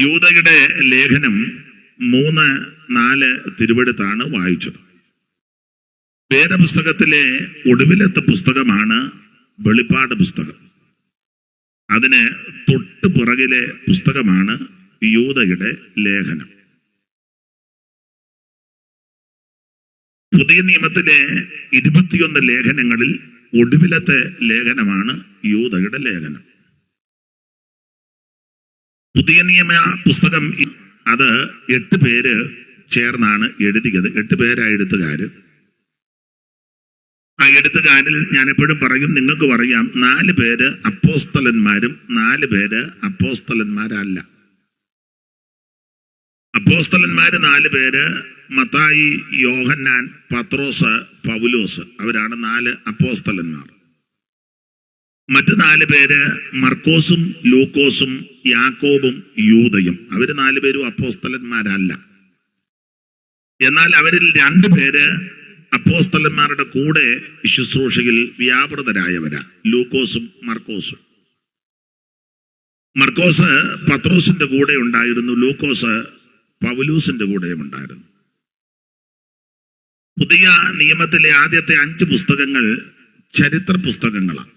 യൂദയുടെ ലേഖനം 3-4 തിരുവെടുത്താണ് വായിച്ചത്. വേദപുസ്തകത്തിലെ ഒടുവിലത്തെ പുസ്തകമാണ് വെളിപ്പാട് പുസ്തകം. അതിന് തൊട്ട് പുറകിലെ പുസ്തകമാണ് യൂദയുടെ ലേഖനം. പുതിയ നിയമത്തിലെ 21 ലേഖനങ്ങളിൽ ഒടുവിലത്തെ ലേഖനമാണ് യൂദയുടെ ലേഖനം. പുതിയ നിയമ പുസ്തകം അത് 8 പേര് ചേർന്നാണ് എഴുതിയത്. 8 പേരാ എഴുത്തുകാര്. ആ എഴുത്തുകാരിൽ ഞാൻ എപ്പോഴും പറയും, നിങ്ങൾക്ക് പറയാം, 4 പേര് അപ്പോസ്തലന്മാരും 4 പേര് അപ്പോസ്തലന്മാരല്ല. അപ്പോസ്തലന്മാര് 4 പേര് മത്തായി, യോഹന്നാൻ, പത്രോസ്, പൗലോസ്. അവരാണ് 4 അപ്പോസ്തലന്മാർ. മറ്റ് 4 പേര് മർക്കോസും ലൂക്കോസും യാക്കോബും യൂദയും. അവര് 4 പേരും അപ്പോസ്തലന്മാരല്ല. എന്നാൽ അവരിൽ 2 പേര് അപ്പോസ്തലന്മാരുടെ കൂടെ ശുശ്രൂഷയിൽ വ്യാപൃതരായവരാ, ലൂക്കോസും മർക്കോസും. മർക്കോസ് പത്രോസിന്റെ കൂടെ ഉണ്ടായിരുന്നു, ലൂക്കോസ് പൗലൂസിന്റെ കൂടെയും ഉണ്ടായിരുന്നു. പുതിയ നിയമത്തിലെ ആദ്യത്തെ 5 പുസ്തകങ്ങൾ ചരിത്ര പുസ്തകങ്ങളാണ്.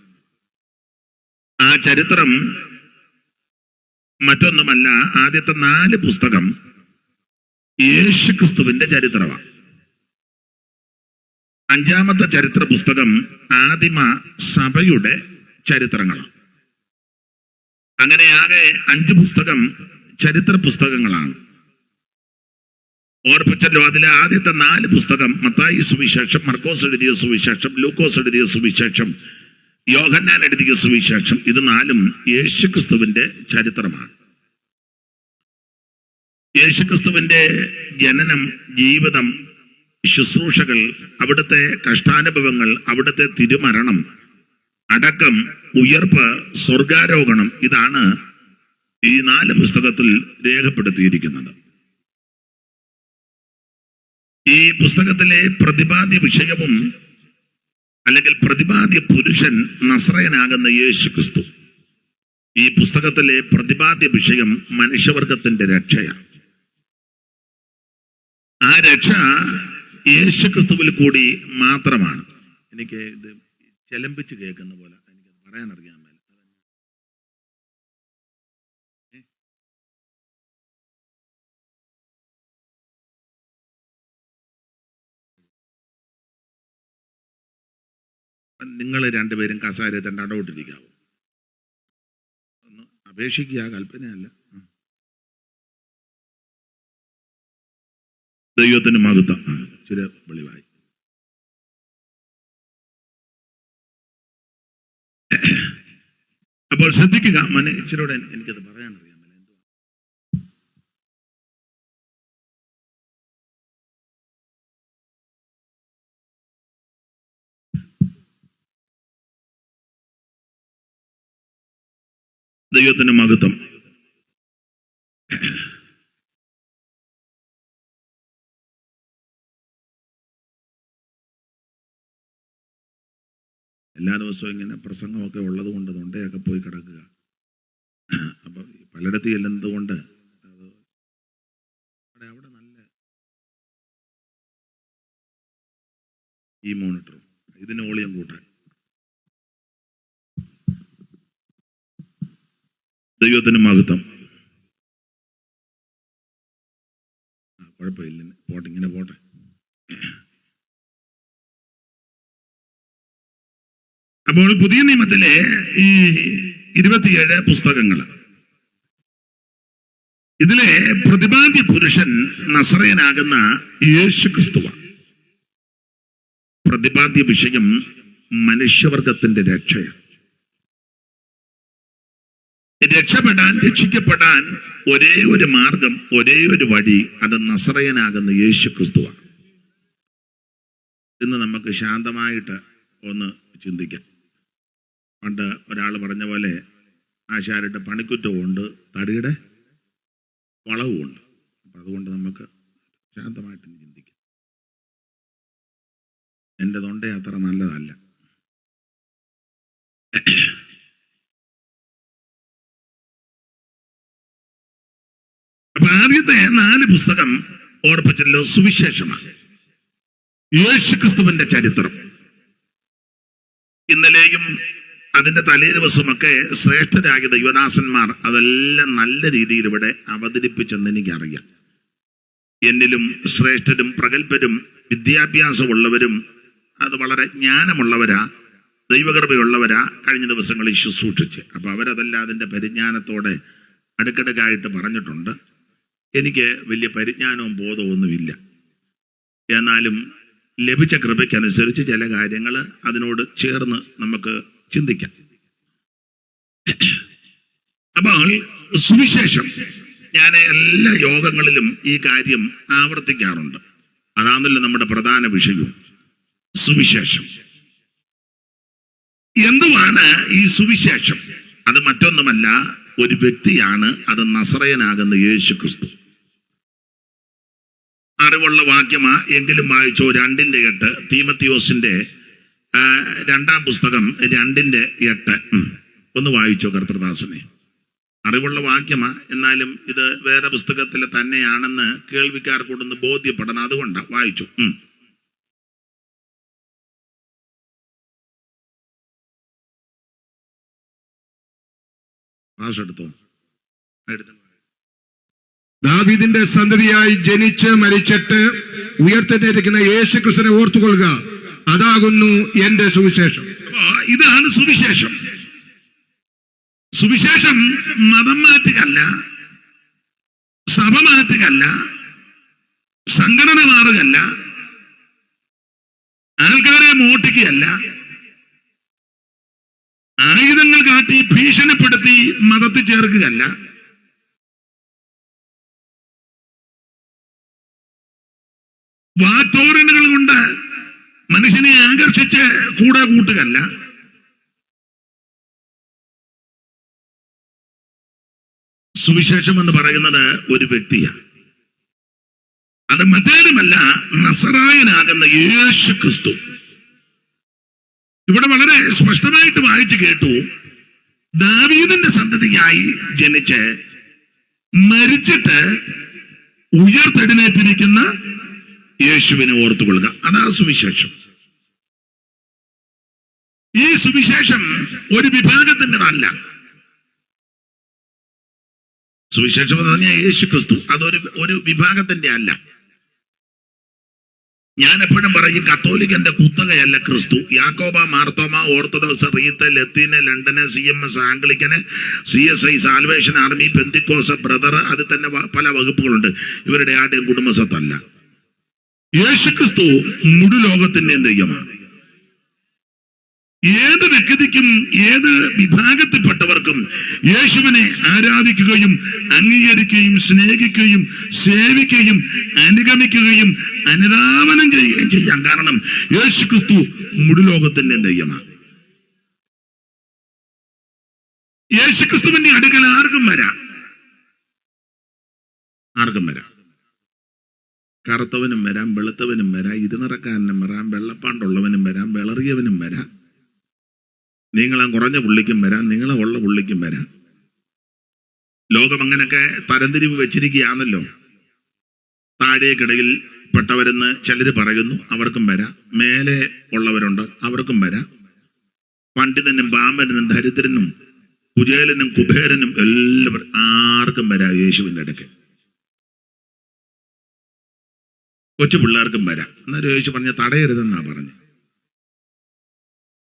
ആ ചരിത്രം മറ്റൊന്നുമല്ല, ആദ്യത്തെ 4 പുസ്തകം യേശുക്രിസ്തുവിന്റെ ചരിത്രമാണ്. 5ാമത്തെ ചരിത്ര പുസ്തകം ആദിമ സഭയുടെ ചരിത്രങ്ങളാണ്. അങ്ങനെ ആകെ 5 പുസ്തകം ചരിത്ര പുസ്തകങ്ങളാണ്. ഓർപ്പിച്ചല്ലോ, അതിലെ ആദ്യത്തെ 4 പുസ്തകം മത്തായി സുവിശേഷം, മർക്കോസ് എഴുതിയ സുവിശേഷം, ലൂക്കോസ് എഴുതിയ സുവിശേഷം, യോഹന്നാൻ എഴുതിയ സുവിശേഷം. ഇത് 4ഉം യേശുക്രിസ്തുവിന്റെ ചരിത്രമാണ്. യേശുക്രിസ്തുവിന്റെ ജനനം, ജീവിതം, ശുശ്രൂഷകൾ, അവിടുത്തെ കഷ്ടാനുഭവങ്ങൾ, അവിടുത്തെ തിരുമരണം, അടക്കം, ഉയർപ്പ്, സ്വർഗാരോഹണം, ഇതാണ് ഈ 4 പുസ്തകത്തിൽ രേഖപ്പെടുത്തിയിരിക്കുന്നത്. ഈ പുസ്തകത്തിലെ പ്രതിപാദ്യ വിഷയവും അല്ലെങ്കിൽ പ്രതിപാദ്യ പുരുഷൻ നസ്രയനാകുന്ന യേശുക്രിസ്തു. ഈ പുസ്തകത്തിലെ പ്രതിപാദ്യ വിഷയം മനുഷ്യവർഗത്തിന്റെ രക്ഷയാണ്. ആ രക്ഷ യേശുക്രിസ്തുവിൽ കൂടി മാത്രമാണ്. എനിക്ക് ഇത് ചെലമ്പിച്ച് കേൾക്കുന്ന പോലെ എനിക്ക് പറയാൻ അറിയാൻ മേല. നിങ്ങൾ 2 പേരും കസാരയിൽ തന്നെ അടവിട്ടിരിക്കാവോ? ഒന്ന് അപേക്ഷിക്കുക, കൽപ്പനയല്ല. ദൈവത്തിന് മഹത്വം. ചില വെളിവായി. അപ്പോൾ ശ്രദ്ധിക്കുക, മനുഷ്യരോട് എനിക്കത് പറയാൻ അറിയാൻ മേല. ദൈവത്തിന് മഹത്വം. എല്ലാ ദിവസവും ഇങ്ങനെ പ്രസംഗമൊക്കെ ഉള്ളത് കൊണ്ട് തൊണ്ടയൊക്കെ പോയി കിടക്കുക. അപ്പൊ പലയിടത്തും ചെല്ലുന്നത് കൊണ്ട് അത് അവിടെ നല്ല ഈ മോണിറ്ററും ഇതിന് വോളിയം കൂട്ടാൻ. ദൈവത്തിന് മഹത്വം. കുഴപ്പമില്ല, പോട്ടെ, ഇങ്ങനെ പോട്ടെ. അപ്പോൾ പുതിയ നിയമത്തിലെ ഈ 27 പുസ്തകങ്ങൾ, ഇതിലെ പ്രതിപാദ്യ പുരുഷൻ നസ്രയനാകുന്ന യേശുക്രിസ്തുവാണ്. പ്രതിപാദ്യ വിഷയം മനുഷ്യവർഗത്തിന്റെ രക്ഷയാണ്. രക്ഷപ്പെടാൻ, രക്ഷിക്കപ്പെടാൻ ഒരേ ഒരു മാർഗം, ഒരേ ഒരു വഴി, അത് നസ്രയനാകുന്ന യേശുക്രിസ്തുവാണ്. ഇന്ന് നമുക്ക് ശാന്തമായിട്ട് ഒന്ന് ചിന്തിക്കാം. പണ്ട് ഒരാൾ പറഞ്ഞ പോലെ, ആശാരിയുടെ പണിക്കുറ്റവുമുണ്ട്, തടിയുടെ വളവുമുണ്ട്. അപ്പം അതുകൊണ്ട് നമുക്ക് ശാന്തമായിട്ട് ചിന്തിക്കാം. എൻ്റെ തൊണ്ട അത്ര നല്ലതല്ല. അപ്പൊ ആദ്യത്തെ 4 പുസ്തകം ഓർപ്പിച്ചല്ലോ സുവിശേഷമാണ്, യേശുക്രിസ്തുവിന്റെ ചരിത്രം. ഇന്നലെയും അതിന്റെ തലേ ദിവസമൊക്കെ ശ്രേഷ്ഠരായ ദൈവദാസന്മാർ അതെല്ലാം നല്ല രീതിയിൽ ഇവിടെ അവതരിപ്പിച്ചെന്ന് എനിക്കറിയാം. എന്നിലും ശ്രേഷ്ഠരും പ്രഗത്ഭരും വിദ്യാഭ്യാസമുള്ളവരും അത് വളരെ ജ്ഞാനമുള്ളവരാ, ദൈവകൃപയുള്ളവരാ കഴിഞ്ഞ ദിവസങ്ങളിൽ ശുശ്രൂഷിച്ച്. അപ്പൊ അവരതെല്ലാം അതിന്റെ പരിജ്ഞാനത്തോടെ അടുക്കിടക്കായിട്ട് പറഞ്ഞിട്ടുണ്ട്. എനിക്ക് വലിയ പരിജ്ഞാനവും ബോധവും ഒന്നുമില്ല. എന്നാലും ലഭിച്ച കൃപയ്ക്കനുസരിച്ച് ചില കാര്യങ്ങൾ അതിനോട് ചേർന്ന് നമുക്ക് ചിന്തിക്കാം. അപ്പോൾ സുവിശേഷം, ഞാൻ എല്ലാ യോഗങ്ങളിലും ഈ കാര്യം ആവർത്തിക്കാറുണ്ട്. അതാണല്ലോ നമ്മുടെ പ്രധാന വിഷയവും, സുവിശേഷം. എന്തുവാണ് ഈ സുവിശേഷം? അത് മറ്റൊന്നുമല്ല, ഒരു വ്യക്തിയാണ്. അത് നസറയനാകുന്ന യേശുക്രിസ്തു. അറിവുള്ള വാക്യമാ, എങ്കിലും വായിച്ചോ. 2:8 തീമത്തിയോസിന്റെ 2-ാം പുസ്തകം 2:8 ഒന്ന് വായിച്ചോ കർത്തൃദാസനെ. അറിവുള്ള വാക്യമാ, എന്നാലും ഇത് വേദപുസ്തകത്തിലെ തന്നെയാണെന്ന് കേൾവിക്കാർക്കൊന്ന് ബോധ്യപ്പെടണം. അതുകൊണ്ടാ വായിച്ചു. എടുത്തോ. ദാവീദിന്റെ സന്തതിയായി ജനിച്ച് മരിച്ചിട്ട് ഉയർത്തെഴുന്നേൽക്കുന്ന യേശുക്രിസ്തുവിനെ ഓർത്തുകൊള്ളുക, അതാകുന്നു എന്റെ സുവിശേഷം. ഇതാണ് സുവിശേഷം. സുവിശേഷം മതം മാറ്റുകയല്ല, സഭ മാറ്റുകയല്ല, സംഘടന മാറുകയല്ല, ആൾക്കാരെ മോട്ടിക്കുകയല്ല, ആയുധങ്ങൾ കാട്ടി ഭീഷണിപ്പെടുത്തി മതത്തിൽ ചേർക്കുകയല്ല. വാത്തോരനുകൾ കൊണ്ട് മനുഷ്യനെ ആകർഷിച്ച് കൂടെ കൂട്ടുകയല്ല. സുവിശേഷം എന്ന് പറയുന്നത് ഒരു വ്യക്തിയാണ്. അത് മറ്റേതുമല്ല, നസറായനാകുന്ന യേശുക്രിസ്തു. ഇവിടെ വളരെ സ്പഷ്ടമായിട്ട് വായിച്ചു കേട്ടു. ദാവീദിന്റെ സന്തതിയായി ജനിച്ച് മരിച്ചിട്ട് ഉയർത്തെഴുന്നേറ്റിരിക്കുന്ന യേശുവിനെ ഓർത്തുകൊള്ളുക, അതാ സുവിശേഷം. ഈ സുവിശേഷം ഒരു വിഭാഗത്തിൻ്റെതല്ല. സുവിശേഷം എന്ന് പറഞ്ഞാൽ യേശുക്രിസ്തു, അതൊരു വിഭാഗത്തിന്റെ അല്ല. ഞാൻ എപ്പോഴും പറയും, കത്തോലിക്കന്റെ കുത്തകയല്ല ക്രിസ്തു. യാക്കോബ, മാർത്തോമ, ഓർത്തഡോക്സ്, റീത്ത്, ലത്തീന്, ലണ്ടന്, CMS, ആംഗ്ലിക്കന്, CSI, salvation army, Pentecost, brother, അതിൽ തന്നെ പല വകുപ്പുകളുണ്ട്. ഇവരുടെ ആരുടെയും കുടുംബസ്വത്തല്ല. യേശുക്രിസ്തു മുഴു ലോകത്തിന്റെയും ദൈവമാണ്. ഏത് വ്യക്തിക്കും ഏത് വിഭാഗത്തിൽപ്പെട്ടവർക്കും യേശുവിനെ ആരാധിക്കുകയും അംഗീകരിക്കുകയും സ്നേഹിക്കുകയും സേവിക്കുകയും അനുഗമിക്കുകയും അനുധാവനം ചെയ്യുകയും ചെയ്യാം. കാരണം യേശുക്രിസ്തു മുഴു ലോകത്തിന്റെ ദൈവമാണ്. യേശുക്രിസ്തുവിന്റെ അടുക്കൽ ആർക്കും വരാം. കറുത്തവനും വരാം, വെളുത്തവനും വരാം, ഇരുനിറക്കാരനും വരാം, വെള്ളപ്പാണ്ടുള്ളവനും വരാം, വെളറിയവനും വരാം, നീളം കുറഞ്ഞ പുള്ളിക്കും വരാം, നീളം ഉള്ള പുള്ളിക്കും വരാം. ലോകം അങ്ങനൊക്കെ തരംതിരിവ് വെച്ചിരിക്കുകയാണല്ലോ. താഴേക്കിടയിൽ പെട്ടവരെന്ന് ചിലര് പറയുന്നു, അവർക്കും വരാം. മേലെ ഉള്ളവരുണ്ട്, അവർക്കും വരാം. പണ്ഡിതനും പാമ്പനും ദരിദ്രനും കുചേലനും കുബേരനും എല്ലാവരും ആർക്കും വരാം യേശുവിൻ്റെ അടുക്കൽ. കൊച്ചു പിള്ളേർക്കും വരാം. എന്നാലും യേശു പറഞ്ഞ തടയരുതെന്നാ പറഞ്ഞു.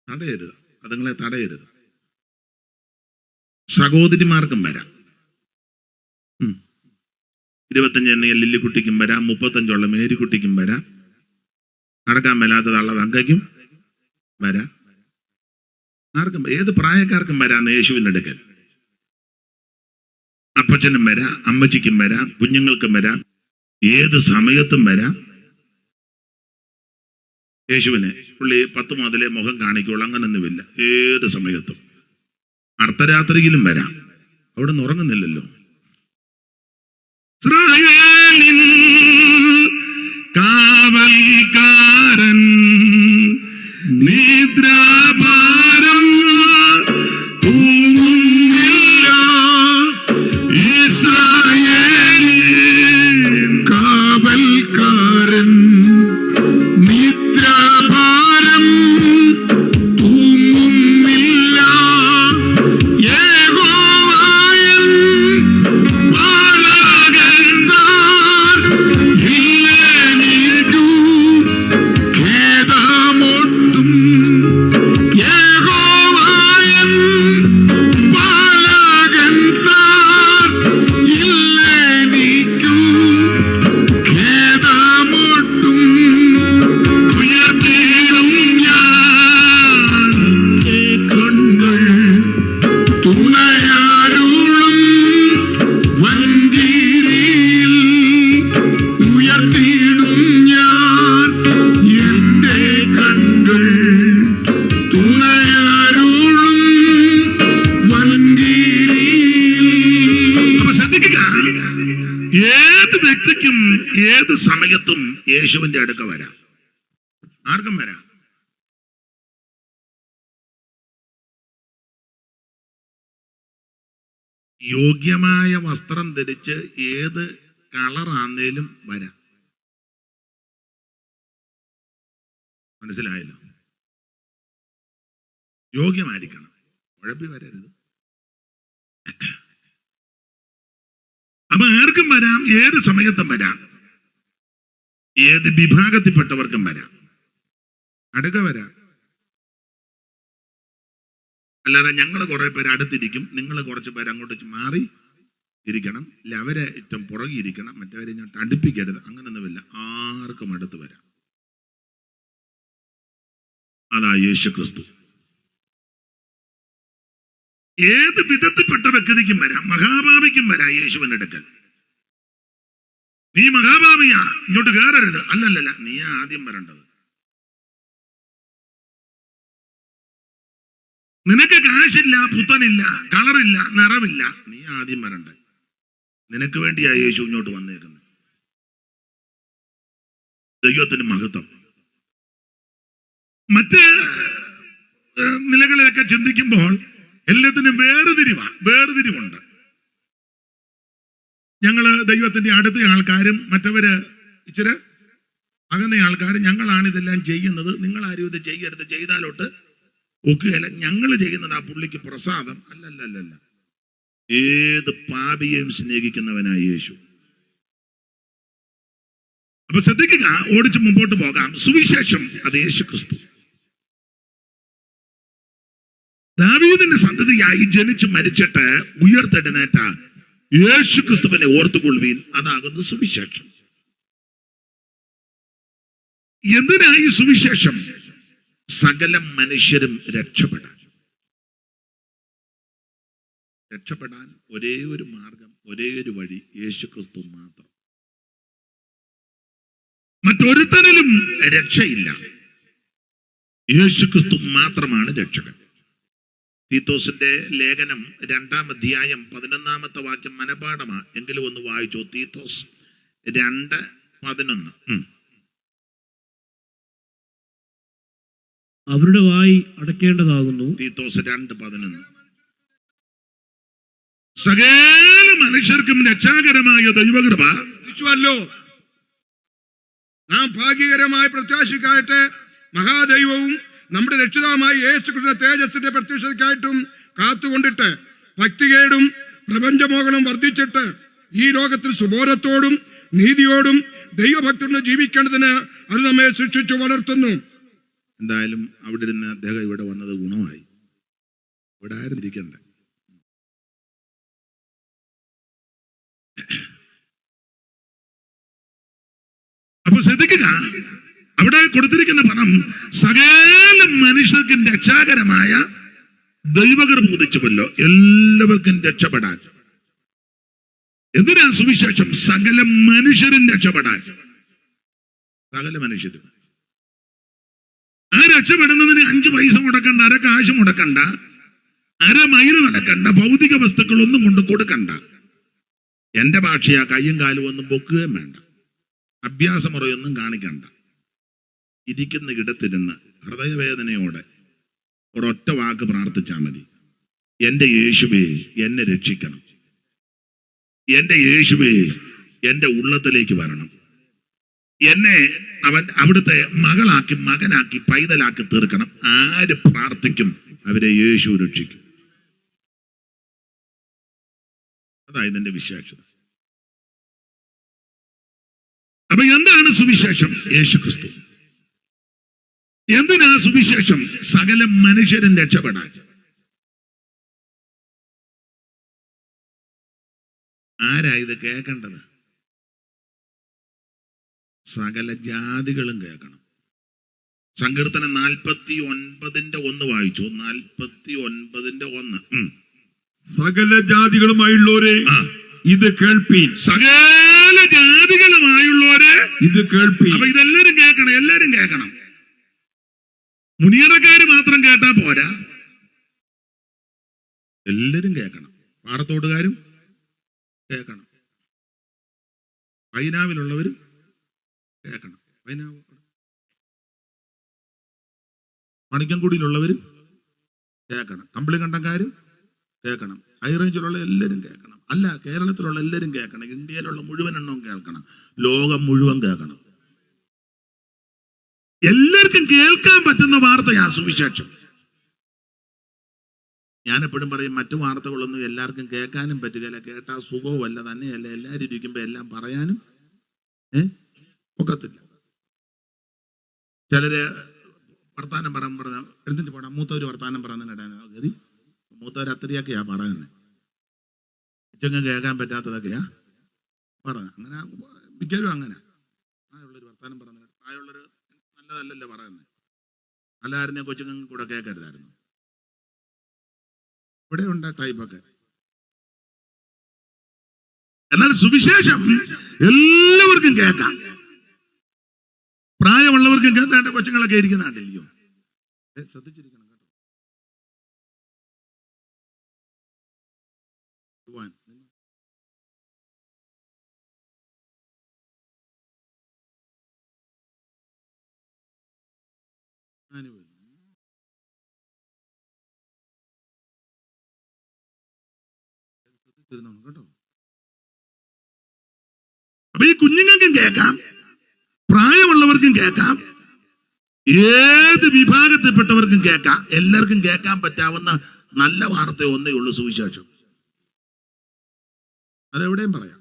തടയരുത്, അതുങ്ങളെ തടയരുത്. സഹോദരിമാർക്കും വരാം. 25 എണ്ണ ലില്ലിക്കുട്ടിക്കും വരാം, 35 മേരിക്കുട്ടിക്കും വരാം, നടക്കാൻ മേലാത്ത തള്ള തങ്കയ്ക്കും വരാം. ആർക്കും, ഏത് പ്രായക്കാർക്കും വരാം യേശുവിൻ്റെ അടുക്കൽ. അപ്പച്ചനും വരാം, അമ്മച്ചിക്കും വരാം, കുഞ്ഞുങ്ങൾക്കും വരാം, ഏത് സമയത്തും വരാം. യേശുവിനെ പുള്ളി 10 മുതലേ മുഖം കാണിക്കുള്ളൂ, അങ്ങനൊന്നുമില്ല. ഏത് സമയത്തും, അർദ്ധരാത്രിയിലും വരാം. അവിടെ നിന്ന് ഉറങ്ങുന്നില്ലല്ലോ. ഇസ്രായേലിൻ കാവൽക്കാരൻ നിദ്രാഭാരം തൂങ്ങുന്നില്ല. ഇസ്രായേലിൻ ഏത് വ്യക്തിക്കും ഏത് സമയത്തും യേശുവിന്റെ അടുക്ക വരാം. ആർക്കും വരാം. യോഗ്യമായ വസ്ത്രം ധരിച്ച് ഏത് കളറാന്നേലും വരാം. മനസ്സിലായല്ലോ? യോഗ്യമായിരിക്കണം, കുഴപ്പി വരരുത്. അപ്പൊ ആർക്കും വരാം, ഏത് സമയത്തും വരാം, ഏത് വിഭാഗത്തിൽപ്പെട്ടവർക്കും വരാം, അടുക്ക വരാം. അല്ലാതെ ഞങ്ങൾ കുറെ പേര് അടുത്തിരിക്കും, നിങ്ങൾ കുറച്ച് പേര് അങ്ങോട്ട് മാറി ഇരിക്കണം, ഇല്ല അവരെ ഏറ്റവും പുറകിരിക്കണം, മറ്റവരെ ഇങ്ങോട്ട് അടുപ്പിക്കരുത്, അങ്ങനൊന്നുമില്ല. ആർക്കും അടുത്ത് വരാം. അതാ യേശു ക്രിസ്തു. ഏത് വിധത്തിൽപ്പെട്ട വ്യക്തിക്കും വരാം, മഹാഭാവിക്കും വരാം യേശുവിന്റെ അടുക്കൽ. നീ മഹാഭാവിയാ, ഇങ്ങോട്ട് കയറരുത്. അല്ലല്ല, നീ ആദ്യം വരേണ്ടത്. നിനക്ക് കാശില്ല, പുത്തനില്ല, കളറില്ല, നിറവില്ല, നീ ആദ്യം വരണ്ടേ. നിനക്ക് വേണ്ടിയാ യേശു ഇങ്ങോട്ട് വന്നേക്കുന്നത്. ദൈവത്തിന് മഹത്വം. മറ്റ് നിലകളിലൊക്കെ ചിന്തിക്കുമ്പോൾ എല്ലാത്തിനും വേർതിരിവുണ്ട്. ഞങ്ങള് ദൈവത്തിന്റെ അടുത്ത ആൾക്കാരും മറ്റവര് ഇച്ചിരി അകന്ന ആൾക്കാരും ഞങ്ങളാണ് ഇതെല്ലാം ചെയ്യുന്നത്, നിങ്ങളാരും ഇത് ചെയ്യരുത്, ചെയ്താലോട്ട് ഒക്കുകയല്ല. ഞങ്ങൾ ചെയ്യുന്നത് ആ പുള്ളിക്ക് പ്രസാദം. അല്ലല്ലല്ല, ഏത് പാപിയെയും സ്നേഹിക്കുന്നവനായ യേശു. അപ്പൊ ശ്രദ്ധിക്കുക, ഓടിച്ച് മുമ്പോട്ട് പോകാം. സുവിശേഷം അത് യേശു ക്രിസ്തു. ദാവീദിന്റെ സന്തതിയായി ജനിച്ചു മരിച്ചിട്ട് ഉയർത്തെഴുന്നേറ്റ യേശു ക്രിസ്തുവിനെ ഓർത്തുകൊള്ളുവീൻ. അതാകുന്നു സുവിശേഷം. എന്തിനായി സുവിശേഷം? സകല മനുഷ്യരും രക്ഷപ്പെടാൻ ഒരേ ഒരു മാർഗം, ഒരേ ഒരു വഴി യേശു ക്രിസ്തു മാത്രം. മറ്റൊരുത്തരിലും രക്ഷയില്ല. യേശു ക്രിസ്തു മാത്രമാണ് രക്ഷകൻ. തീത്തോസിന്റെ ലേഖനം 2-ാം അധ്യായം 11-ാമത്തെ വാക്യം മനപാഠമാ, എങ്കിലും ഒന്ന് വായിച്ചോ. തീത്തോസ് 2:11. അവരുടെ വായി അടയ്ക്കേണ്ടതാകുന്നു. തീത്തോസ് 2:11. സകല മനുഷ്യർക്കും രക്ഷാകരമായ ദൈവകൃപ നാം ഭാഗ്യകരമായ പ്രത്യാശയ്ക്കായിട്ട് മഹാദൈവവും നമ്മുടെ രക്ഷിതാവുമായ യേശുക്രിസ്തുവിന്റെ തേജസ്സിന്റെ പ്രത്യക്ഷതയ്ക്കായിട്ടും കാത്തുകൊണ്ടിട്ട് ഭക്തികേടും പ്രപഞ്ചമോഹനം വർദ്ധിച്ചിട്ട് ഈ ലോകത്തിൽ സുബോധത്തോടും നീതിയോടും ദൈവഭക്തനും ജീവിക്കേണ്ടതിന് അത് നമ്മെ ശിക്ഷിച്ചു വളർത്തുന്നു. എന്തായാലും അവിടെ ഇരുന്ന് അദ്ദേഹം ഇവിടെ വന്നത് ഗുണമായി. ഇവിടെ ആയിരുന്നിരിക്കണ്ടേ. അപ്പൊ ശ്രദ്ധിക്കുക, അവിടെ കൊടുത്തിരിക്കുന്ന പണം സകല മനുഷ്യർക്കും രക്ഷാകരമായ ദൈവകൃപ ഉദിച്ചുവല്ലോ, എല്ലാവർക്കും രക്ഷപ്പെടാൻ. എന്തിനാ സുവിശേഷം? സകല മനുഷ്യരും രക്ഷപ്പെടാൻ. സകല മനുഷ്യരും. ആ രക്ഷപ്പെടുന്നതിന് 5 പൈസ മുടക്കണ്ട, അര കാശ് മുടക്കണ്ട, അര മൈല് നടക്കണ്ട, ഭൗതിക വസ്തുക്കളൊന്നും കൊണ്ട് കൊടുക്കണ്ട. എന്റെ ഭാഷയാ, കയ്യും കാലും ഒന്നും പൊക്കുകയും വേണ്ട, അഭ്യാസമുറയൊന്നും കാണിക്കണ്ട. ഇരിക്കുന്ന ഇടത്തിരുന്ന് ഹൃദയവേദനയോടെ ഒരൊറ്റ വാക്ക് പ്രാർത്ഥിച്ചാൽ മതി. എന്റെ യേശുവേ, എന്നെ രക്ഷിക്കണം. എന്റെ യേശുവേ, എന്റെ ഉള്ളത്തിലേക്ക് വരണം. എന്നെ അവിടുത്തെ മകളാക്കി, മകനാക്കി, പൈതലാക്കി തീർക്കണം. ആര് പ്രാർത്ഥിക്കും അവരെ യേശു രക്ഷിക്കും. അതായത് എന്റെ വിശേഷത. അപ്പൊ എന്താണ് സുവിശേഷം? യേശു ക്രിസ്തു. എന്തിനാ സുവിശേഷം? സകല മനുഷ്യരും രക്ഷപ്പെടാൻ. ആരാ ഇത് കേൾക്കേണ്ടത്? സകല ജാതികളും കേൾക്കണം. സങ്കീർത്തനം 49:1 വായിച്ചു. 49:1. സകല ജാതികളുമായുള്ളവരെ ഇത് കേൾപ്പീൻ. സകല ജാതികളുമായുള്ളവരെ ഇത് കേൾപ്പീൻ. അപ്പൊ ഇതെല്ലാരും കേൾക്കണം, എല്ലാരും കേൾക്കണം. മുനിയറക്കാര് മാത്രം കേട്ടാ പോരാ, എല്ലാരും കേൾക്കണം. പാടത്തോട്ടുകാരും കേൾക്കണം. പൈനാവിലുള്ളവരും കേൾക്കണം. പൈനാവ് മണിക്കൻകുടിയിലുള്ളവരും കേൾക്കണം. കമ്പിളികണ്ടക്കാരും കേൾക്കണം. ഹൈ റേഞ്ചിലുള്ള എല്ലാവരും കേൾക്കണം. അല്ല, കേരളത്തിലുള്ള എല്ലാവരും കേൾക്കണം. ഇന്ത്യയിലുള്ള മുഴുവൻ എണ്ണവും കേൾക്കണം. ലോകം മുഴുവൻ കേൾക്കണം. എല്ലാവർക്കും കേൾക്കാൻ പറ്റുന്ന വാർത്തയാ സുവിശേഷം. ഞാനെപ്പോഴും പറയും, മറ്റു വാർത്തകളൊന്നും എല്ലാവർക്കും കേൾക്കാനും പറ്റുകയില്ല. കേട്ടാൽ സുഖവുമല്ല, തന്നെയല്ല എല്ലാവരും ഇരിക്കുമ്പോൾ എല്ലാം പറയാനും ഒക്കത്തില്ല. ചിലര് വർത്താനം പറഞ്ഞ എടുത്തിട്ട് പോടാ, മൂത്തവര് വർത്താനം പറയുന്നതിനിടാൻ കയറി മൂത്തവർ അത്രയൊക്കെയാ പറയുന്നത്. ഉച്ചങ്ങ് കേൾക്കാൻ പറ്റാത്തതൊക്കെയാ പറഞ്ഞത്. അങ്ങനെ മിക്കവരും അങ്ങനെ പ്രായമുള്ളൊരു വർത്താനം പറയുന്നത്. പ്രായമുള്ളൊരു നല്ലതല്ലല്ലോ പറയുന്നത്. നല്ലതായിരുന്നേ കൊച്ചുങ്ങൾക്ക് കൂടെ കേൾക്കരുതായിരുന്നു. ഇവിടെ ഉണ്ട് ടൈപ്പൊക്കെ. എന്നാൽ സുവിശേഷം എല്ലാവർക്കും കേൾക്കാം. പ്രായമുള്ളവർക്കും കേൾക്കാണ്ട് കൊച്ചുങ്ങളൊക്കെ ഇരിക്കുന്ന കണ്ടില്ലയോ? ശ്രദ്ധിച്ചിരിക്കണം കേട്ടോ. കേട്ടോ. അപ്പൊ ഈ കുഞ്ഞുങ്ങൾക്കും കേൾക്കാം, പ്രായമുള്ളവർക്കും കേൾക്കാം, ഏത് വിഭാഗത്തിൽപ്പെട്ടവർക്കും കേൾക്കാം. എല്ലാവർക്കും കേൾക്കാൻ പറ്റാവുന്ന നല്ല വാർത്ത ഒന്നേ ഉള്ളൂ, സുവിശേഷം. അതെവിടെയും പറയാം.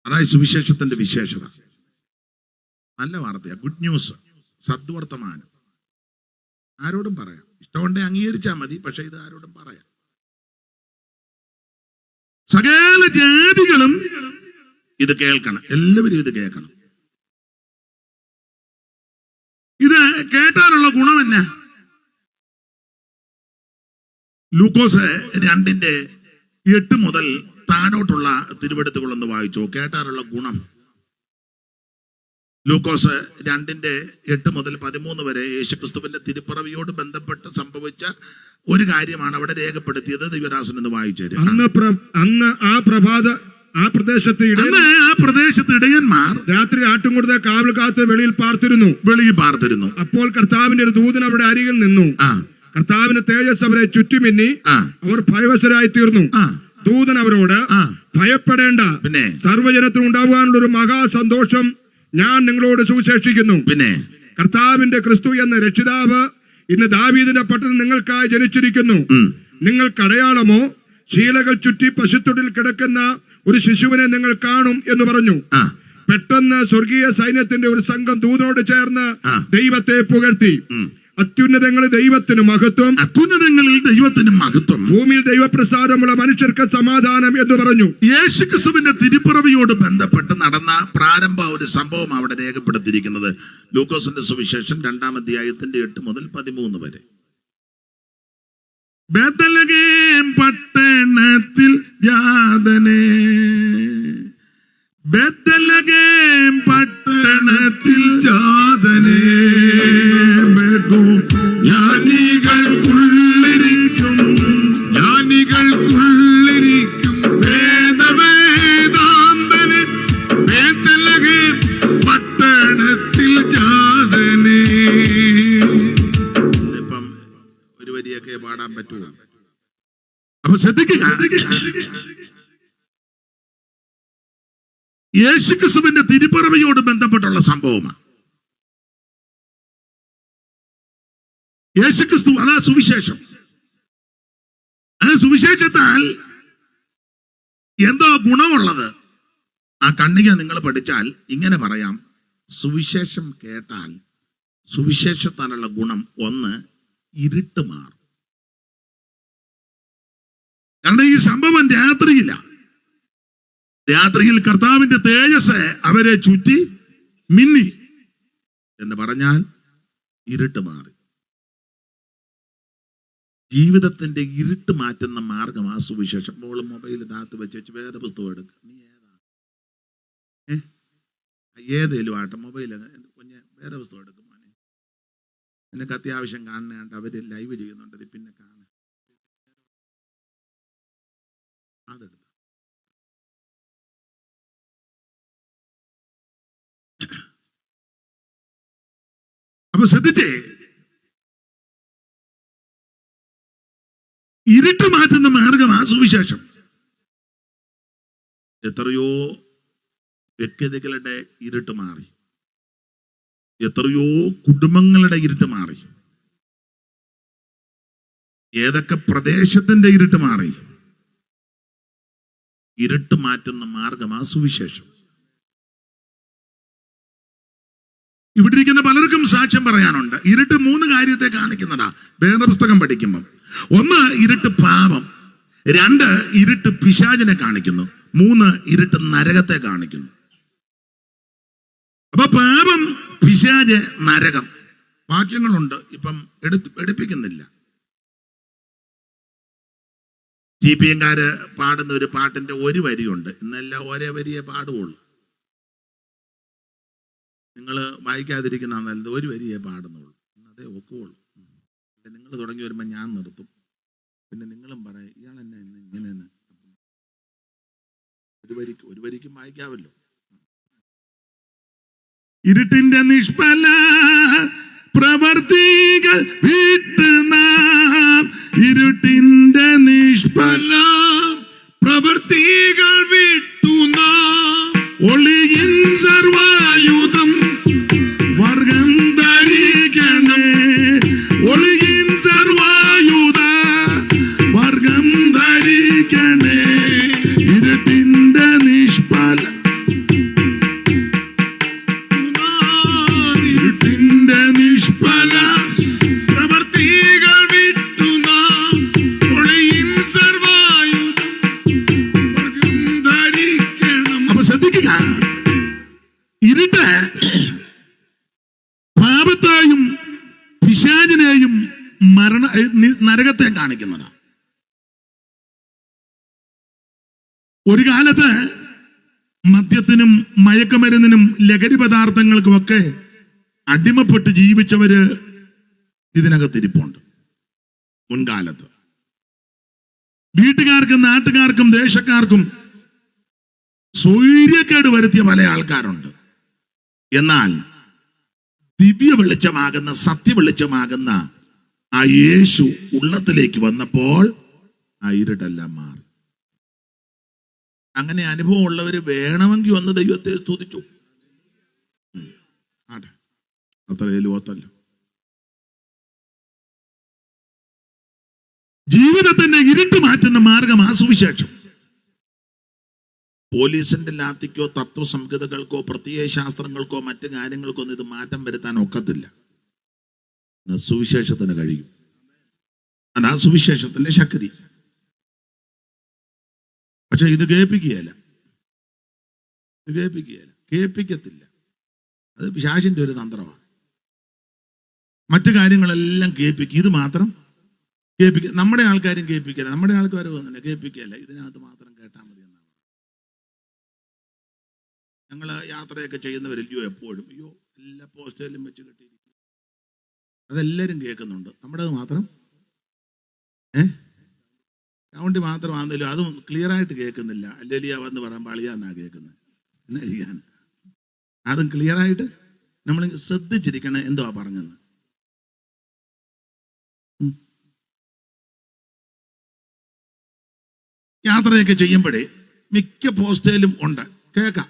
അതായത് സുവിശേഷത്തിന്റെ വിശേഷത. നല്ല വാർത്തയാ, ഗുഡ് ന്യൂസ്, സദ്വർത്തമാനം. ആരോടും പറയാം. ഇഷ്ടമുണ്ടെ അംഗീകരിച്ചാൽ മതി, പക്ഷെ ഇത് ആരോടും പറയാം. സകല ജാതികളും ഇത് കേൾക്കണം. എല്ലാവരും ഇത് കേൾക്കണം. ഇത് കേട്ടാലുള്ള ഗുണം എന്നാ? ലൂക്കോസ് 2:8 മുതൽ താഴോട്ടുള്ള തിരുവെടുത്തുകളൊന്ന് വായിച്ചോ. കേട്ടാലുള്ള ഗുണം. ലൂക്കോസ് 2:8 മുതൽ 13 വരെ യേശുക്രിസ്തുവിന്റെ തിരുപ്പിറവിയോട് ബന്ധപ്പെട്ട് സംഭവിച്ച ഒരു കാര്യമാണ് അവിടെ രേഖപ്പെടുത്തിയത്. ദിവ്യദാസൻ എന്ന് വായിച്ചു. അന്ന് ആ പ്രദേശത്ത് ഇടയന്മാർ രാത്രി ആട്ടുംകൂടുത കാവൽ കാത്ത് വെളിയിൽ പാർത്തിരുന്നു. അപ്പോൾ കർത്താവിന്റെ ഒരു ദൂതൻ അവിടെ അരികിൽ നിന്നു. കർത്താവിന്റെ തേജസ് അവരെ ചുറ്റുമിന്നി അവർ ഭയവശരായി തീർന്നു. ദൂതൻ അവരോട്, ഭയപ്പെടേണ്ട, പിന്നെ സർവ്വജനത്തിനും ഉണ്ടാകാനുള്ള ഒരു മഹാസന്തോഷം ഞാൻ നിങ്ങളോട് സുവിശേഷിക്കുന്നു. പിന്നെ കർത്താവിന്റെ ക്രിസ്തു എന്ന രക്ഷിതാവ് ഇന്ന് ദാവീദിന്റെ പട്ടണം നിങ്ങൾക്കായി ജനിച്ചിരിക്കുന്നു. നിങ്ങൾക്ക് അടയാളമോ ശീലകൾ ചുറ്റി പശുത്തൊട്ടിൽ കിടക്കുന്ന ഒരു ശിശുവിനെ നിങ്ങൾ കാണും എന്ന് പറഞ്ഞു. പെട്ടെന്ന് സ്വർഗീയ സൈന്യത്തിന്റെ ഒരു സംഘം ദൂതനോട് ചേർന്ന് ദൈവത്തെ പുകഴ്ത്തി. അത്യുന്നതങ്ങളിൽ ദൈവത്തിന് മഹത്വം, ഭൂമിയിൽ ദൈവപ്രസാദമുള്ള മനുഷ്യർക്ക് സമാധാനം എന്ന് പറഞ്ഞു. യേശുക്രിസ്തുവിന്റെ തിരുപ്പിറവിയോട് ബന്ധപ്പെട്ട് നടന്ന പ്രാരംഭ ഒരു സംഭവം അവിടെ രേഖപ്പെടുത്തിയിരിക്കുന്നത്. ലൂക്കോസിന്റെ സുവിശേഷം 2-ാം അധ്യായത്തിന്റെ 8 മുതൽ 13 വരെ. ബേത്ലഹേം പട്ടണത്തിൽ യാതനേ, ബേത്ലഹേം പട്ടണത്തിൽ ജാതനേ, ജ്ഞാനികൾക്കുള്ളിരിക്കും വേദവേദാന്തനെ, ബേത്ലഹേം പട്ടണത്തിൽ ജാതനേ. ഇപ്പം ഒരു വരിയൊക്കെ പാടാൻ പറ്റുമോ? അപ്പൊ ശ്രദ്ധിക്കുക, യേശുക്രിസ്തുവിന്റെ തിരുപ്പിറവിയോട് ബന്ധപ്പെട്ടുള്ള സംഭവമാണ്. യേശുക്രിസ്തു, അതാ സുവിശേഷം. ആ സുവിശേഷത്താൽ എന്തോ ഗുണമുള്ളത്. ആ കണ്ണിക നിങ്ങൾ പഠിച്ചാൽ ഇങ്ങനെ പറയാം. സുവിശേഷം കേട്ടാൽ സുവിശേഷത്താലുള്ള ഗുണം ഒന്ന്, ഇരുട്ട് മാറും. കാരണം ഈ സംഭവം രാത്രിയിൽ കർത്താവിന്റെ തേജസ് അവരെ ചുറ്റി മിന്നി എന്ന് പറഞ്ഞാൽ ഇരുട്ട് മാറി. ജീവിതത്തിന്റെ ഇരുട്ട് മാറ്റുന്ന മാർഗം ആ സുവിശേഷം. മോള് മൊബൈൽ താത്ത് വെച്ച് വേദപുസ്തകം എടുക്കുക. നീ ഏതേലും ആട്ടെ, മൊബൈൽ കുഞ്ഞ് വേദപുസ്തകം എടുക്കും. മോനെ, നിനക്ക് അത്യാവശ്യം കാണുന്നതാണ്ട് അവര് ലൈവ് ചെയ്യുന്നുണ്ട്, പിന്നെ കാണുക. അതെടുത്ത് അപ്പൊ ശ്രദ്ധിച്ചേ, ഇരുട്ട് മാറ്റുന്ന മാർഗമാ സുവിശേഷം. എത്രയോ വ്യക്തികളുടെ ഇരുട്ട് മാറി, എത്രയോ കുടുംബങ്ങളുടെ ഇരുട്ട് മാറി, ഏതൊക്കെ പ്രദേശത്തിന്റെ ഇരുട്ട് മാറി. ഇരുട്ട് മാറ്റുന്ന മാർഗമാ സുവിശേഷം. ഇവിടെ ഇരിക്കുന്ന പലർക്കും സാക്ഷ്യം പറയാനുണ്ട്. ഇരുട്ട് 3 കാര്യത്തെ കാണിക്കുന്നതാ വേദപുസ്തകം പഠിക്കുമ്പം. 1, ഇരുട്ട് പാപം. 2, ഇരുട്ട് പിശാചിനെ കാണിക്കുന്നു. 3, ഇരുട്ട് നരകത്തെ കാണിക്കുന്നു. അപ്പൊ പാപം, പിശാച്, നരകം. വാക്യങ്ങളുണ്ട്, ഇപ്പം എടുപ്പിക്കുന്നില്ല. GPM-കാര് പാടുന്ന ഒരു പാട്ടിന്റെ ഒരു വരിയുണ്ട്. ഇന്നെല്ലാം ഒരേ വരിയെ പാടുകയുള്ളൂ. നിങ്ങൾ വായിക്കാതിരിക്കുന്ന ഒരു വരിയെ പാടുന്നുള്ളൂ, അതേ ഒക്കുള്ളൂ. നിങ്ങൾ തുടങ്ങി വരുമ്പോൾ ഞാൻ നിർത്തും. പിന്നെ നിങ്ങളും പറയും ഇയാൾ എന്നെ ഇങ്ങനെയെന്ന്. ഒരു വരിക്കും വായിക്കാവല്ലോ. ഇരുട്ടിന്റെ നിഷ്ഫല പ്രവർത്തികൾ വിട്ട് നാം, ഇരുട്ടിന്റെ നിഷ്ഫല പ്രവർത്തികൾ വിട്ടു നാം, ഒളിയിൻ സർവായുധം വർഗം ധരിക്കണേ, ഒളിയിൻ സർവായുധ വർഗം ധരിക്കണേ, ഇരുട്ടിന്റെ നിഷ്ഫല ഇരുട്ടിന്റെ നിഷ്ഫല പ്രവർത്തികൾ വിട്ടു നാം, ഒളിയിൻ സർവായുധം വർഗം ധരിക്കണം. അപ്പൊ ശ്രദ്ധിക്കുക, ഇരുട്ട് പാപത്തെയും പിശാചിനെയും നരകത്തെ കാണിക്കുന്നതാണ്. ഒരു കാലത്ത് മദ്യത്തിനും മയക്കുമരുന്നിനും ലഹരി പദാർത്ഥങ്ങൾക്കുമൊക്കെ അടിമപ്പെട്ട് ജീവിച്ചവര് ഇതിനകത്തിരിപ്പുണ്ട്. മുൻകാലത്ത് വീട്ടുകാർക്കും നാട്ടുകാർക്കും ദേശക്കാർക്കും സ്വൈര്യക്കേട് വരുത്തിയ പല ആൾക്കാരുണ്ട്. എന്നാൽ ദിവ്യ വെളിച്ചമാകുന്ന, സത്യ വെളിച്ചമാകുന്ന ആ യേശു ഉള്ളത്തിലേക്ക് വന്നപ്പോൾ ആ ഇരുട്ടെല്ലാം മാറി. അങ്ങനെ അനുഭവം ഉള്ളവര് വേണമെങ്കിൽ ഒന്ന് ദൈവത്തെ സ്തുതിച്ചു. അത്രയും ഓത്തല്ല. ജീവിതത്തിന്റെ ഇരുട്ട് മാറ്റുന്ന മാർഗം ആ സുവിശേഷം. പോലീസിന്റെ ലാത്തിക്കോ തത്വസംഹിതകൾക്കോ പ്രത്യയ ശാസ്ത്രങ്ങൾക്കോ മറ്റു കാര്യങ്ങൾക്കോ ഒന്നും ഇത് മാറ്റം വരുത്താൻ ഒക്കത്തില്ല. സുവിശേഷത്തിന് കഴിയും. അതാ സുവിശേഷത്തിന്റെ ശക്തി. പക്ഷെ ഇത് കേൾപ്പിക്കുകയല്ല, കേൾപ്പിക്കത്തില്ല. അത് പിശാചിന്റെ ഒരു തന്ത്രമാണ്. മറ്റു കാര്യങ്ങളെല്ലാം കേൾപ്പിക്കും, ഇത് മാത്രം കേൾപ്പിക്കുക. നമ്മുടെ ആൾക്കാരും കേൾപ്പിക്കല, നമ്മുടെ ആൾക്കാർ തന്നെ കേൾപ്പിക്കുകയല്ല, ഇതിനകത്ത് മാത്രം കേട്ടാൽ മതി എന്നാണ്. ഞങ്ങൾ യാത്രയൊക്കെ ചെയ്യുന്നവരല്ലയോ എപ്പോഴും, അയ്യോ എല്ലാ പോസ്റ്ററിലും വെച്ച് കെട്ടിയിരിക്കും, അതെല്ലാവരും കേൾക്കുന്നുണ്ട്, നമ്മുടെ മാത്രം സൗണ്ട് മാത്രമാണെന്നല്ലോ അതും ക്ലിയർ ആയിട്ട് കേൾക്കുന്നില്ല. അല്ലേലിയ വന്ന് പറയുമ്പോൾ അളിയാന്നാ കേൾക്കുന്നത്. എന്നാ ചെയ്യാൻ? അതും ക്ലിയർ ആയിട്ട് നമ്മൾ ശ്രദ്ധിച്ചിരിക്കണം എന്തുവാ പറഞ്ഞെന്ന്. യാത്രയൊക്കെ ചെയ്യുമ്പോഴേ മിക്ക പോസ്റ്റേലും ഉണ്ട്, കേൾക്കാം.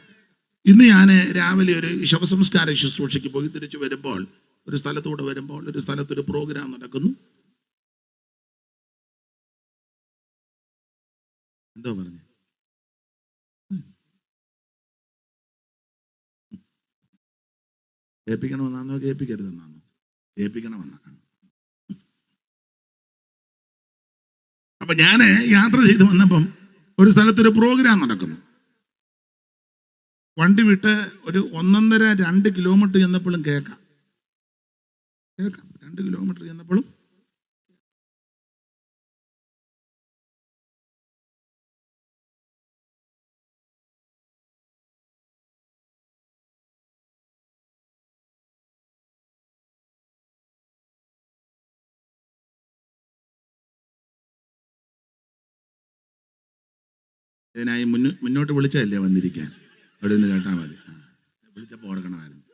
ഇന്ന് ഞാൻ രാവിലെ ഒരു ശവസംസ്കാര ശുശ്രൂഷയ്ക്ക് പോയി തിരിച്ചു വരുമ്പോൾ ഒരു സ്ഥലത്തൂടെ വരുമ്പോൾ ഒരു സ്ഥലത്തൊരു പ്രോഗ്രാം നടക്കുന്നു. എന്തോ പറഞ്ഞു, കേൾപ്പിക്കണമെന്നാണോ കേൾപ്പിക്കരുതെന്നാണോ? കേൾപ്പിക്കണമെന്നാണ്. അപ്പൊ ഞാൻ യാത്ര ചെയ്ത് വന്നപ്പം ഒരു സ്ഥലത്തൊരു പ്രോഗ്രാം നടക്കുന്നു. വണ്ടി വിട്ട് ഒരു 1.5-2 കിലോമീറ്റർ ചെന്നപ്പോഴും കേൾക്കാം. 2 കിലോമീറ്റർ ചെന്നപ്പോഴും ഇതിനായി മുന്നോട്ട് വിളിച്ചതല്ലേ വന്നിരിക്കാൻ, അവിടെ നിന്ന് കേട്ടാൽ മതി. വിളിച്ചപ്പോൾ ഓർക്കണമായിരുന്നു.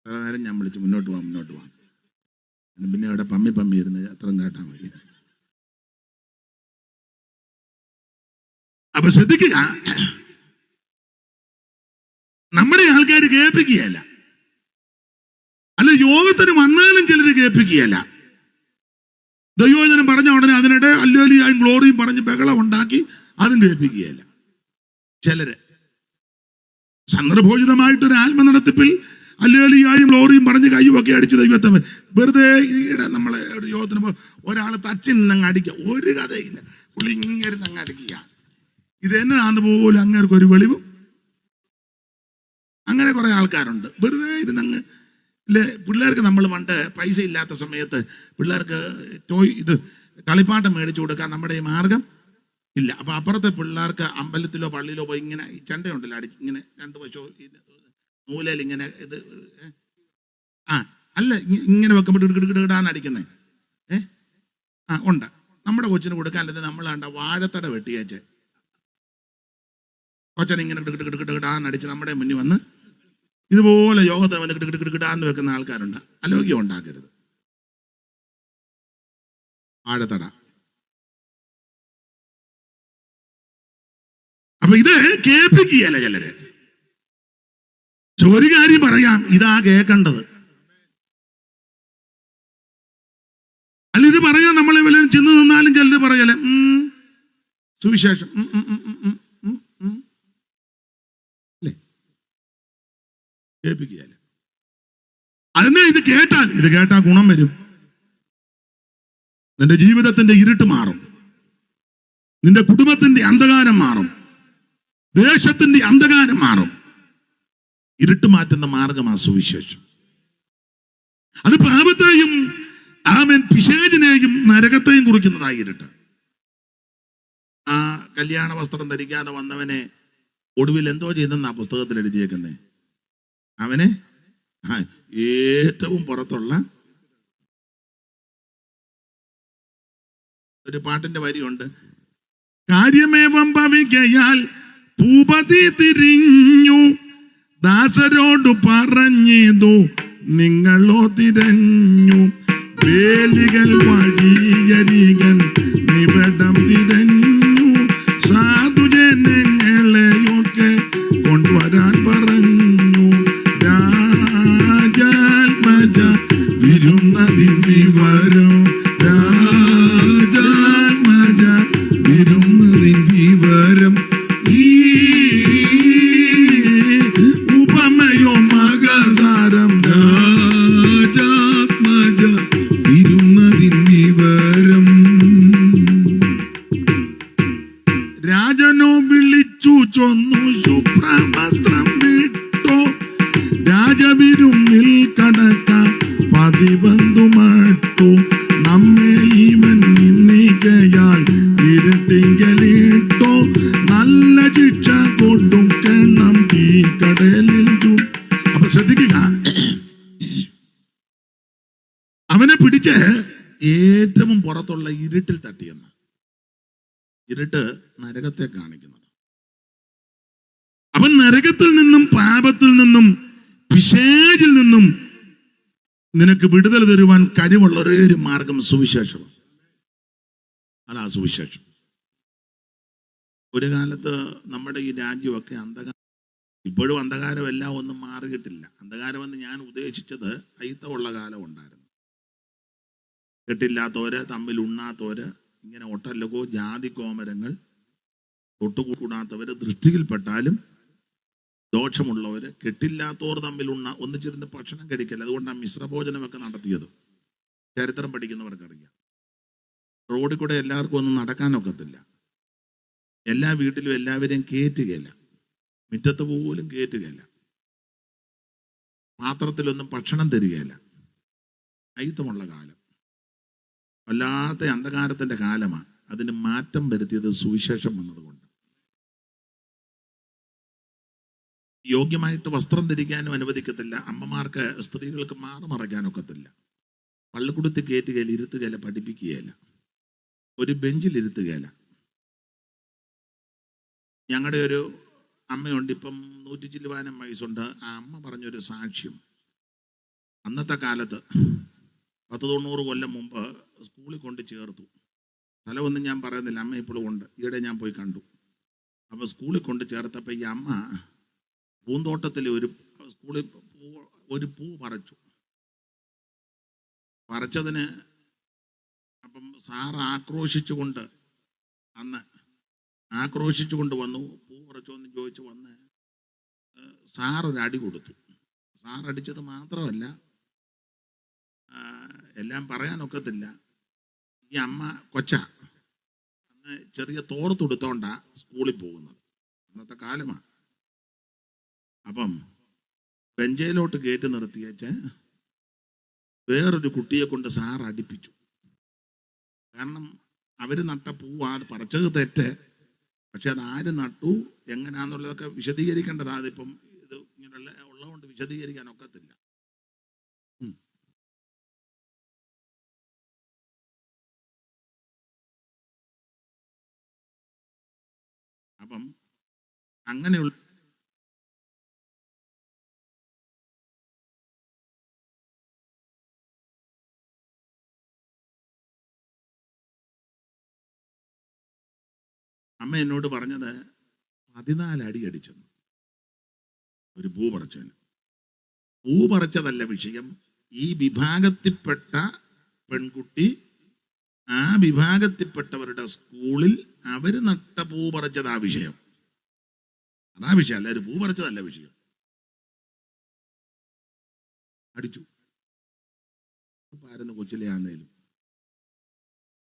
എത്ര നേരം ഞാൻ വിളിച്ചു, മുന്നോട്ട് പോകാം. പിന്നെ അവിടെ പമ്മി ഇരുന്ന് അത്രയും കേട്ടാൽ മതി. അപ്പൊ ശ്രദ്ധിക്കുക, നമ്മുടെ ആൾക്കാർ കേൾപ്പിക്കുകയല്ല. അല്ല, യോഗത്തിന് വന്നാലും ചിലർ കേൾപ്പിക്കുകയല്ല. ദൈവവചനം പറഞ്ഞ ഉടനെ അതിനിടെ ഹല്ലേലൂയയും ഗ്ലോറിയും പറഞ്ഞ് ബഹളം ഉണ്ടാക്കി അതും കേൾപ്പിക്കുകയല്ല. ചിലര് സന്ദർഭോചിതമായിട്ടൊരു ആത്മനടത്തിപ്പിൽ ഹല്ലേലൂയയും ഗ്ലോറിയും പറഞ്ഞ് കയ്യുമൊക്കെ അടിച്ച് ദൈവത്തെ വെറുതെ നമ്മളെ ഒരു യോഗത്തിന് ഒരാൾ തച്ചി നിന്നങ്ങ് അടിക്കുക, ഒരു കഥയില്ല. പുള്ളി ഇങ്ങനെ അങ്ങ് അടിക്കുക. ഇതെന്നാന്ന് പോലും അങ്ങേർക്ക് ഒരു വെളിവും. അങ്ങനെ കുറെ ആൾക്കാരുണ്ട് വെറുതെ ഇരുന്നങ്ങ്. അല്ലേ, പിള്ളേർക്ക് നമ്മൾ പണ്ട് പൈസ ഇല്ലാത്ത സമയത്ത് പിള്ളേർക്ക് കളിപ്പാട്ടം മേടിച്ചു കൊടുക്കാൻ നമ്മുടെ ഈ മാർഗം ഇല്ല. അപ്പൊ അപ്പുറത്തെ പിള്ളേർക്ക് അമ്പലത്തിലോ പള്ളിയിലോ പോയി ഇങ്ങനെ ഈ ചെണ്ടയുണ്ടല്ലോ അടിച്ച് ഇങ്ങനെ 2 പശു നൂലയിൽ ഇങ്ങനെ അല്ല ഇങ്ങനെ വെക്കുമ്പോൾ ഇടാൻ അടിക്കുന്നേ ഉണ്ട്. നമ്മുടെ കൊച്ചിന് കൊടുക്കാൻ അല്ലെങ്കിൽ നമ്മൾ കണ്ട വാഴത്തട വെട്ടിയേച്ച് കൊച്ചൻ ഇങ്ങനെ ഇടാൻ അടിച്ച് നമ്മുടെ മുന്നിൽ വന്ന് ഇതുപോലെ യോഗത്തിന് വന്ന് കിടാന്ന് വെക്കുന്ന ആൾക്കാരുണ്ട്. അലോഗ്യം ഉണ്ടാക്കരുത്. ആഴത്തട. അപ്പൊ ഇത് കേൾപ്പിക്കുകയല്ല ചിലര്. ഒരു കാര്യം പറയാം, ഇതാ കേൾക്കേണ്ടത്. അല്ല, ഇത് പറയാൻ നമ്മളെ വല്ലതും ചെന്ന് നിന്നാലും ചിലര് പറയല്ലേ സുവിശേഷം അല്ലേ, കേൾപ്പിക്കുകയല്ല. അതിനെ ഇത് കേട്ടാൽ ഗുണം വരും. നിന്റെ ജീവിതത്തിന്റെ ഇരുട്ട് മാറും, നിന്റെ കുടുംബത്തിന്റെ അന്ധകാരം മാറും, ദേശത്തിന്റെ അന്ധകാരം മാറും. ഇരുട്ട് മാറ്റുന്ന മാർഗമാ സുവിശേഷം. അത് പാപത്തെയും പിശാചിനെയും നരകത്തെയും കുറിക്കുന്നതായി ഇരുട്ട്. ആ കല്യാണ വസ്ത്രം ധരിക്കാതെ വന്നവനെ ഒടുവിൽ എന്തോ ചെയ്തെന്നാ പുസ്തകത്തിൽ എഴുതിയേക്കുന്നേ? അവനെ ഏറ്റവും പുറത്തുള്ള ഒരു പാട്ടിന്റെ വരിയുണ്ട്. കാര്യമേവം ഭവിക്കയാൽ ഭൂപതി തിരിഞ്ഞു ദാസരോട് പറഞ്ഞതു നിങ്ങളോ തിരഞ്ഞു. വേലികൾ വഴിയരികൻ നിബിഡം തിരഞ്ഞു. സാധുജനങ്ങളെയൊക്കെ കൊണ്ടുവരാൻ പറഞ്ഞു. രാജാത്മജ വിരുന്നതിൻ വിവരം, രാജാത്മജ വിരുന്നതിൻ വിവരം. ഈ ഉപമയോ മകസാരം, രാജാത്മജ വിരുന്നതിൻ വിവരം. രാജനോ വിളിച്ചു ചൊന്നു ശുഭ്രവസ്ത്രം വിട്ടോ. രാജവിരുന്നിൽ കടക്ക പതിവന്തുമട്ടോ. നമ്മെ ഇവൻ നിന്ദിക്കയാൽ ഇരുട്ടിങ്കലിട്ടോ. നല്ല ശിക്ഷ കൊടുക്കണം ഈ കടലിൽ. അപ്പൊ ശ്രദ്ധിക്കുക, അവനെ പിടിച്ച് ഏറ്റവും പുറത്തുള്ള ഇരുട്ടിൽ തട്ടിയെന്ന്. ഇരുട്ട് നരകത്തെ കാണിക്കുന്നത്. അവൻ നരകത്തിൽ നിന്നും പാപത്തിൽ നിന്നും പിശാചിൽ നിന്നും നിനക്ക് വിടുതൽ തരുവാൻ കഴിവുള്ള ഒരേ ഒരു മാർഗം സുവിശേഷം. അതാ സുവിശേഷം. ഒരു കാലത്ത് നമ്മുടെ ഈ രാജ്യമൊക്കെ അന്ധകാരം, ഇപ്പോഴും അന്ധകാരമെല്ലാം ഒന്നും മാറിയിട്ടില്ല. അന്ധകാരമെന്ന് ഞാൻ ഉദ്ദേശിച്ചത് അയിത്തമുള്ള കാലം ഉണ്ടായിരുന്നു. കെട്ടില്ലാത്തവര്, തമ്മിൽ ഉണ്ണാത്തവര്, ഇങ്ങനെ ഒട്ടല്ലകോ ജാതി കോമരങ്ങൾ, തൊട്ടുകൂടാത്തവര്, ദൃഷ്ടിയിൽപ്പെട്ടാലും ദോഷമുള്ളവര്, കെട്ടില്ലാത്തവർ തമ്മിൽ ഒന്നിച്ചിരുന്ന് ഭക്ഷണം കഴിക്കല്ല. അതുകൊണ്ടാണ് മിശ്രഭോജനമൊക്കെ നടത്തിയത്. ചരിത്രം പഠിക്കുന്നവർക്കറിയാം. റോഡിൽ കൂടെ എല്ലാവർക്കും ഒന്നും നടക്കാനൊക്കത്തില്ല. എല്ലാ വീട്ടിലും എല്ലാവരെയും കയറ്റുകയില്ല, മുറ്റത്ത് പോലും കയറ്റുകയില്ല, പാത്രത്തിലൊന്നും ഭക്ഷണം തരികയില്ല. അയിത്തമുള്ള കാലം, വല്ലാത്ത അന്ധകാരത്തിന്റെ കാലമാണ്. അതിന് മാറ്റം വരുത്തിയത് സുവിശേഷം വന്നതുകൊണ്ട്. യോഗ്യമായിട്ട് വസ്ത്രം ധരിക്കാനും അനുവദിക്കത്തില്ല. അമ്മമാർക്ക്, സ്ത്രീകൾക്ക് മാറുമറയ്ക്കാനൊക്കത്തില്ല. പള്ളിക്കൂടത്തിൽ കയറ്റുകയില്ല, ഇരുത്തുകയില്ല, പഠിപ്പിക്കുകയില്ല, ഒരു ബെഞ്ചിൽ ഇരുത്തുകയില്ല. ഞങ്ങളുടെ ഒരു അമ്മയുണ്ട്, ഇപ്പം 100 ചില്ലുവാനം വയസ്സുണ്ട്. ആ അമ്മ പറഞ്ഞൊരു സാക്ഷ്യം. അന്നത്തെ കാലത്ത് 90 കൊല്ലം മുമ്പ് സ്കൂളിൽ കൊണ്ട് ചേർത്തു. സ്ഥലമൊന്നും ഞാൻ പറയുന്നില്ല, അമ്മ ഇപ്പോഴും ഉണ്ട്. ഈയിടെ ഞാൻ പോയി കണ്ടു. അപ്പോൾ സ്കൂളിൽ കൊണ്ട് ചേർത്തപ്പോൾ ഈ അമ്മ പൂന്തോട്ടത്തിൽ ഒരു പൂ പറിച്ചു. പറിച്ചതിന് അപ്പം സാറ് ആക്രോശിച്ചുകൊണ്ട് വന്നു. പൂ പറിച്ചോന്ന് ചോദിച്ചു വന്ന് സാറൊരടി കൊടുത്തു. സാറടിച്ചത് മാത്രമല്ല, എല്ലാം പറയാനൊക്കത്തില്ല. ഈ അമ്മ അന്ന് ചെറിയ തോർത്തെടുത്തോണ്ടാ സ്കൂളിൽ പോകുന്നത്. അന്നത്തെ കാലമാണ്. അപ്പം ബെഞ്ചയിലോട്ട് കയറ്റി നിർത്തിയേച്ച് വേറൊരു കുട്ടിയെ കൊണ്ട് സാർ അടിപ്പിച്ചു. കാരണം അവർ നട്ട പൂവാ, പറിച്ചത് തെറ്റ്. പക്ഷെ അത് ആര് നട്ടു, എങ്ങനെയാന്നുള്ളതൊക്കെ വിശദീകരിക്കേണ്ടത്. അതിപ്പം ഇത് ഇങ്ങനെയുള്ള ഉള്ളതുകൊണ്ട് വിശദീകരിക്കാൻ ഒക്കത്തില്ല. അപ്പം അങ്ങനെയുള്ള അമ്മ എന്നോട് പറഞ്ഞത് 14 അടി അടിച്ചെന്നു ഒരു പൂ പറിച്ചതിന്. പൂ പറിച്ചതല്ല വിഷയം. ഈ വിഭാഗത്തിൽപ്പെട്ട പെൺകുട്ടി ആ വിഭാഗത്തിൽപ്പെട്ടവരുടെ സ്കൂളിൽ അവര് നട്ട പൂ പറിച്ചതാ വിഷയം. അതാ വിഷയം, അല്ല ഒരു പൂ പറിച്ചതല്ല വിഷയം. അടിച്ചു. ആയിരുന്നു കൊച്ചിലെ ആന്നേലും.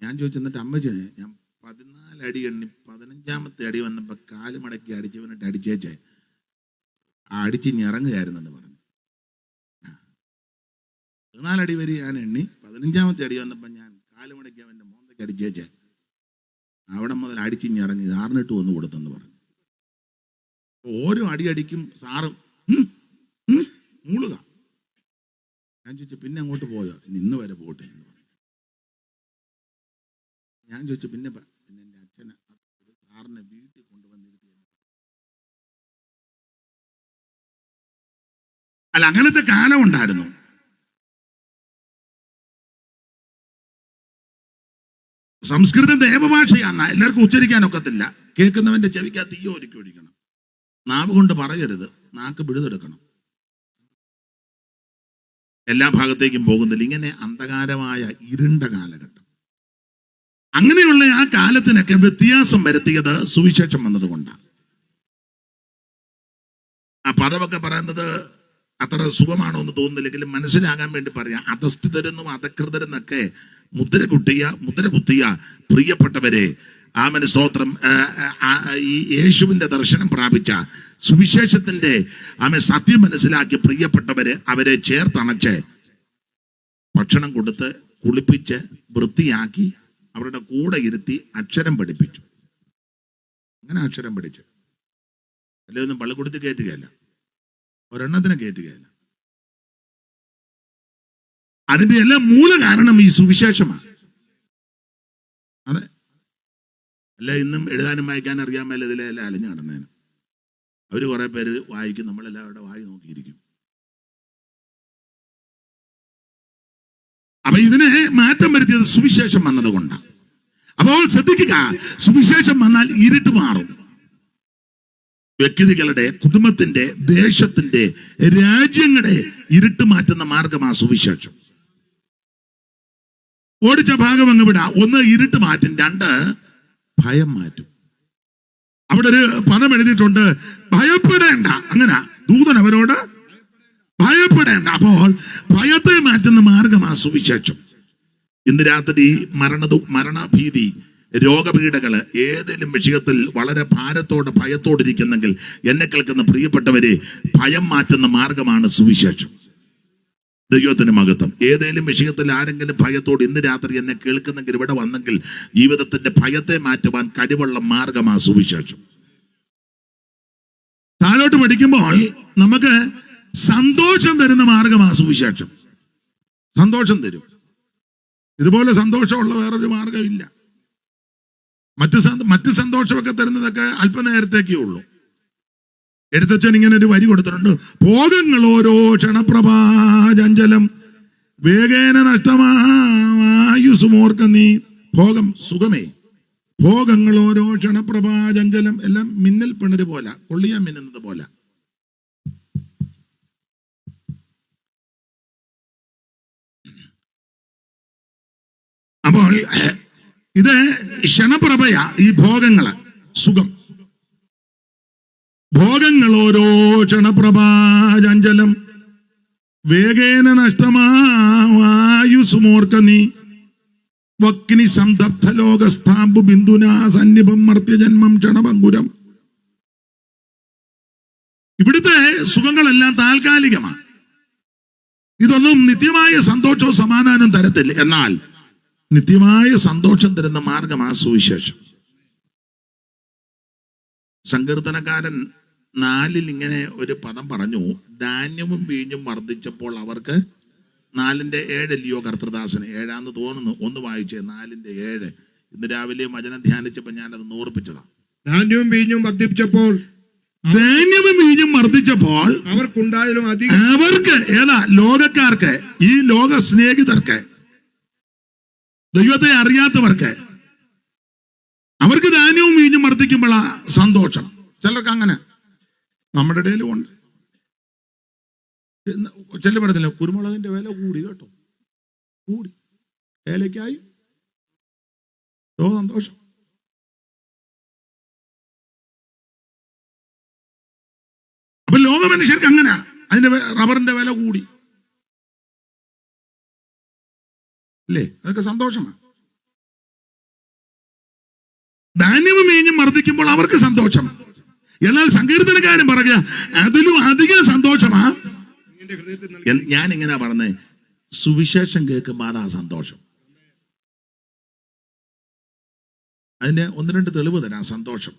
ഞാൻ ചോദിച്ചു, എന്നിട്ട് അമ്മച്ചേ, ഞാൻ 14 അടി എണ്ണി 15ാമത്തെ അടി വന്നപ്പോൾ കാല് മടക്കി അടിച്ചവനിട്ട് അടിച്ചേച്ചേ അടിച്ച് ഞറങ്ങുകയായിരുന്നെന്ന് പറഞ്ഞു. 14 അടി വരെ ഞാൻ എണ്ണി 15ാമത്തെ അടി വന്നപ്പോൾ ഞാൻ കാല് മടക്കി അവൻ്റെ മോന്തയ്ക്ക് അടിച്ചേച്ചേ അവിടെ മുതൽ അടിച്ച് ഞറങ്ങി സാറിനിട്ട് വന്ന് കൊടുത്തെന്ന് പറഞ്ഞു. ഓരോ അടിയടിക്കും സാറും മൂളുക. ഞാൻ ചോദിച്ചു, പിന്നെ അങ്ങോട്ട് പോയോ? ഇന്ന് വരെ പോട്ടെ എന്ന് പറഞ്ഞു. ഞാൻ ചോദിച്ചു, പിന്നെ എൻ്റെ അച്ഛനെ സാറിനെ വീട്ടിൽ കൊണ്ടുവന്നിരുത്തി. അല്ല, അങ്ങനത്തെ കാലം ഉണ്ടായിരുന്നു. സംസ്കൃതം ദേവഭാഷയാണ്. എല്ലാവർക്കും ഉച്ചരിക്കാനൊക്കത്തില്ല. കേൾക്കുന്നവന്റെ ചെവിക്കകത്ത് തീയോ ഒരുക്കി ഒഴിക്കണം. നാവ് കൊണ്ട് പറയരുത്, നാക്ക് പിഴുതെടുക്കണം. എല്ലാ ഭാഗത്തേക്കും പോകുന്നില്ല. ഇങ്ങനെ അന്ധകാരമായ ഇരുണ്ട കാലഘട്ടം. അങ്ങനെയുള്ള ആ കാലത്തിനൊക്കെ വ്യത്യാസം വരുത്തിയത് സുവിശേഷം വന്നതുകൊണ്ടാണ്. ആ പദമൊക്കെ പറയുന്നത് അത്ര സുഖമാണോ എന്ന് തോന്നുന്നില്ലെങ്കിലും മനസ്സിലാകാൻ വേണ്ടി പറയാം. അധസ്ഥിതരെന്നും അധകൃതരെന്നൊക്കെ മുദ്ര കുത്തിയ പ്രിയപ്പെട്ടവരെ, ആമേൻ സ്തോത്രം, ഈ യേശുവിന്റെ ദർശനം പ്രാപിച്ച സുവിശേഷത്തിന്റെ സത്യം മനസ്സിലാക്കി പ്രിയപ്പെട്ടവരെ അവരെ ചേർത്തണച്ച് ഭക്ഷണം കൊടുത്ത് കുളിപ്പിച്ച് വൃത്തിയാക്കി അവരുടെ കൂടെ ഇരുത്തി അക്ഷരം പഠിപ്പിച്ചു. അങ്ങനെ അക്ഷരം പഠിച്ചു. അല്ലെ ഒന്നും പള്ളിക്കൂടത്തിൽ കയറ്റുകയല്ല, ഒരെണ്ണത്തിനെ കയറ്റുകയല്ല. അതിന്റെ എല്ലാം മൂല കാരണം ഈ സുവിശേഷമാണ്. അതെ, അല്ല ഇന്നും എഴുതാനും വായിക്കാനും അറിയാൻ മേലെ ഇതിലെല്ലാം അലഞ്ഞു നടന്നേനും. അവര് കുറെ പേര് വായിക്കും, നമ്മളെല്ലാം അവിടെ വായി നോക്കിയിരിക്കും. അപ്പൊ ഇതിനെ മാറ്റം വരുത്തിയത് സുവിശേഷം വന്നത് കൊണ്ടാണ്. അപ്പോൾ ശ്രദ്ധിക്കുക, സുവിശേഷം വന്നാൽ ഇരുട്ട് മാറും. വ്യക്തികളുടെ, കുടുംബത്തിന്റെ, ദേശത്തിന്റെ, രാജ്യങ്ങളുടെ ഇരുട്ട് മാറ്റുന്ന മാർഗമാ സുവിശേഷം. ഓടിച്ച ഭാഗം അങ്ങ് വിടാ. 1 ഇരുട്ട് മാറ്റും, 2 ഭയം മാറ്റും. അവിടെ ഒരു പദം എഴുതിയിട്ടുണ്ട്, ഭയപ്പെടേണ്ട. അങ്ങനെ ദൂതൻ അവരോട് ഭയപ്പെടേണ്ട. അപ്പോൾ ഭയത്തെ മാറ്റുന്ന മാർഗമാ സുവിശേഷം. ഇന്ന് രാത്രി മരണഭീതി, രോഗപീഠകള് ഏതെങ്കിലും വിഷയത്തിൽ വളരെ ഭയത്തോടിരിക്കുന്നെങ്കിൽ എന്നെ കേൾക്കുന്ന പ്രിയപ്പെട്ടവരെ, ഭയം മാറ്റുന്ന മാർഗമാണ് സുവിശേഷം. ദൈവത്തിന് മഹത്വം. ഏതെങ്കിലും വിഷയത്തിൽ ആരെങ്കിലും ഭയത്തോട് ഇന്ന് രാത്രി എന്നെ കേൾക്കുന്നെങ്കിൽ, ഇവിടെ വന്നെങ്കിൽ, ജീവിതത്തിന്റെ ഭയത്തെ മാറ്റുവാൻ കഴിവുള്ള മാർഗമാ സുവിശേഷം. താഴോട്ട് പഠിക്കുമ്പോൾ നമുക്ക് സന്തോഷം തരുന്ന മാർഗമാ സുവിശേഷം. സന്തോഷം തരും. ഇതുപോലെ സന്തോഷമുള്ള വേറൊരു മാർഗമില്ല. മറ്റ് സന്തോഷമൊക്കെ തരുന്നതൊക്കെ അല്പനേരത്തേക്കേ ഉള്ളൂ. എഴുത്തച്ഛൻ ഇങ്ങനെ ഒരു വരി കൊടുത്തിട്ടുണ്ട്. ഭോഗങ്ങൾ ഓരോ ക്ഷണപ്രഭാചഞ്ചലം വേഗേന നഷ്ടമായുസുമോർക്ക നീ. ഭോഗം സുഖമേ, ഭോഗങ്ങൾ ഓരോ ക്ഷണപ്രഭാചഞ്ചലം, എല്ലാം മിന്നൽ പിണര് പോലെ, കൊള്ളിയാൻ മിന്നുന്നത് പോലെ. അപ്പോൾ ഇത് ക്ഷണപ്രഭയാ ഈ ഭോഗങ്ങള്, സുഖം. ഭോഗങ്ങൾ ഓരോ ക്ഷണപ്രഭാചഞ്ചലം വേഗേന നഷ്ടമായുസുമോർക്ക നീ. വക്നി സംതപ്ത ലോകസ്ഥാമ്പു ബിന്ദുനാ സന്നിഭം മർത്യജന്മം ക്ഷണഭങ്കുരം. ഇവിടുത്തെ സുഖങ്ങളെല്ലാം താൽക്കാലികമാണ്. ഇതൊന്നും നിത്യമായ സന്തോഷവും സമാധാനവും തരത്തില്ല. എന്നാൽ നിത്യമായ സന്തോഷം തരുന്ന മാർഗമാ സുവിശേഷം. സങ്കീർത്തനക്കാരൻ 4 ഇങ്ങനെ ഒരു പദം പറഞ്ഞു. ധാന്യവും വീഞ്ഞും വർദ്ധിച്ചപ്പോൾ അവർക്ക് 4:7 കർത്തൃദാസന് 7 തോന്നുന്നു. ഒന്ന് വായിച്ചേ, 4:7. ഇന്ന് രാവിലെ വചനം ധ്യാനിച്ചപ്പോൾ ഞാനത് ഓർപ്പിച്ചതാണ്. ധാന്യവും വീഞ്ഞും വർദ്ധിച്ചപ്പോൾ അവർക്കുണ്ടായാലും അധികം. അവർക്ക് ഏതാ? ലോകക്കാർക്ക്, ഈ ലോക സ്നേഹിതർക്ക്, ദൈവത്തെ അറിയാത്തവർക്ക്, അവർക്ക് ധാന്യവും വീഞ്ഞും വർദ്ധിക്കുമ്പോഴാ സന്തോഷം. ചിലർക്ക് അങ്ങനെ നമ്മുടെ ഇടയിലും ഉണ്ട്. ചില പറഞ്ഞില്ല, കുരുമുളകിന്റെ വില കൂടി കേട്ടോ, കൂടി, ഏലക്കായി സന്തോഷം. അപ്പൊ ലോക മനുഷ്യർക്ക് അങ്ങനെ, അതിന്റെ റബ്ബറിന്റെ വില കൂടി അല്ലേ, അതൊക്കെ സന്തോഷമാണ്. ധാന്യവും വീഞ്ഞും വർദ്ധിക്കുമ്പോൾ അവർക്ക് സന്തോഷം. എന്നാൽ സങ്കീർത്തനക്കാരൻ പറയുക അതിലും അധികം സന്തോഷമാ. ഞാൻ ഇങ്ങനെ പറഞ്ഞേ, സുവിശേഷം കേൾക്കുമ്പോൾ അതാ സന്തോഷം. അതിന്റെ 1-2 തെളിവ് തരാം. സന്തോഷം,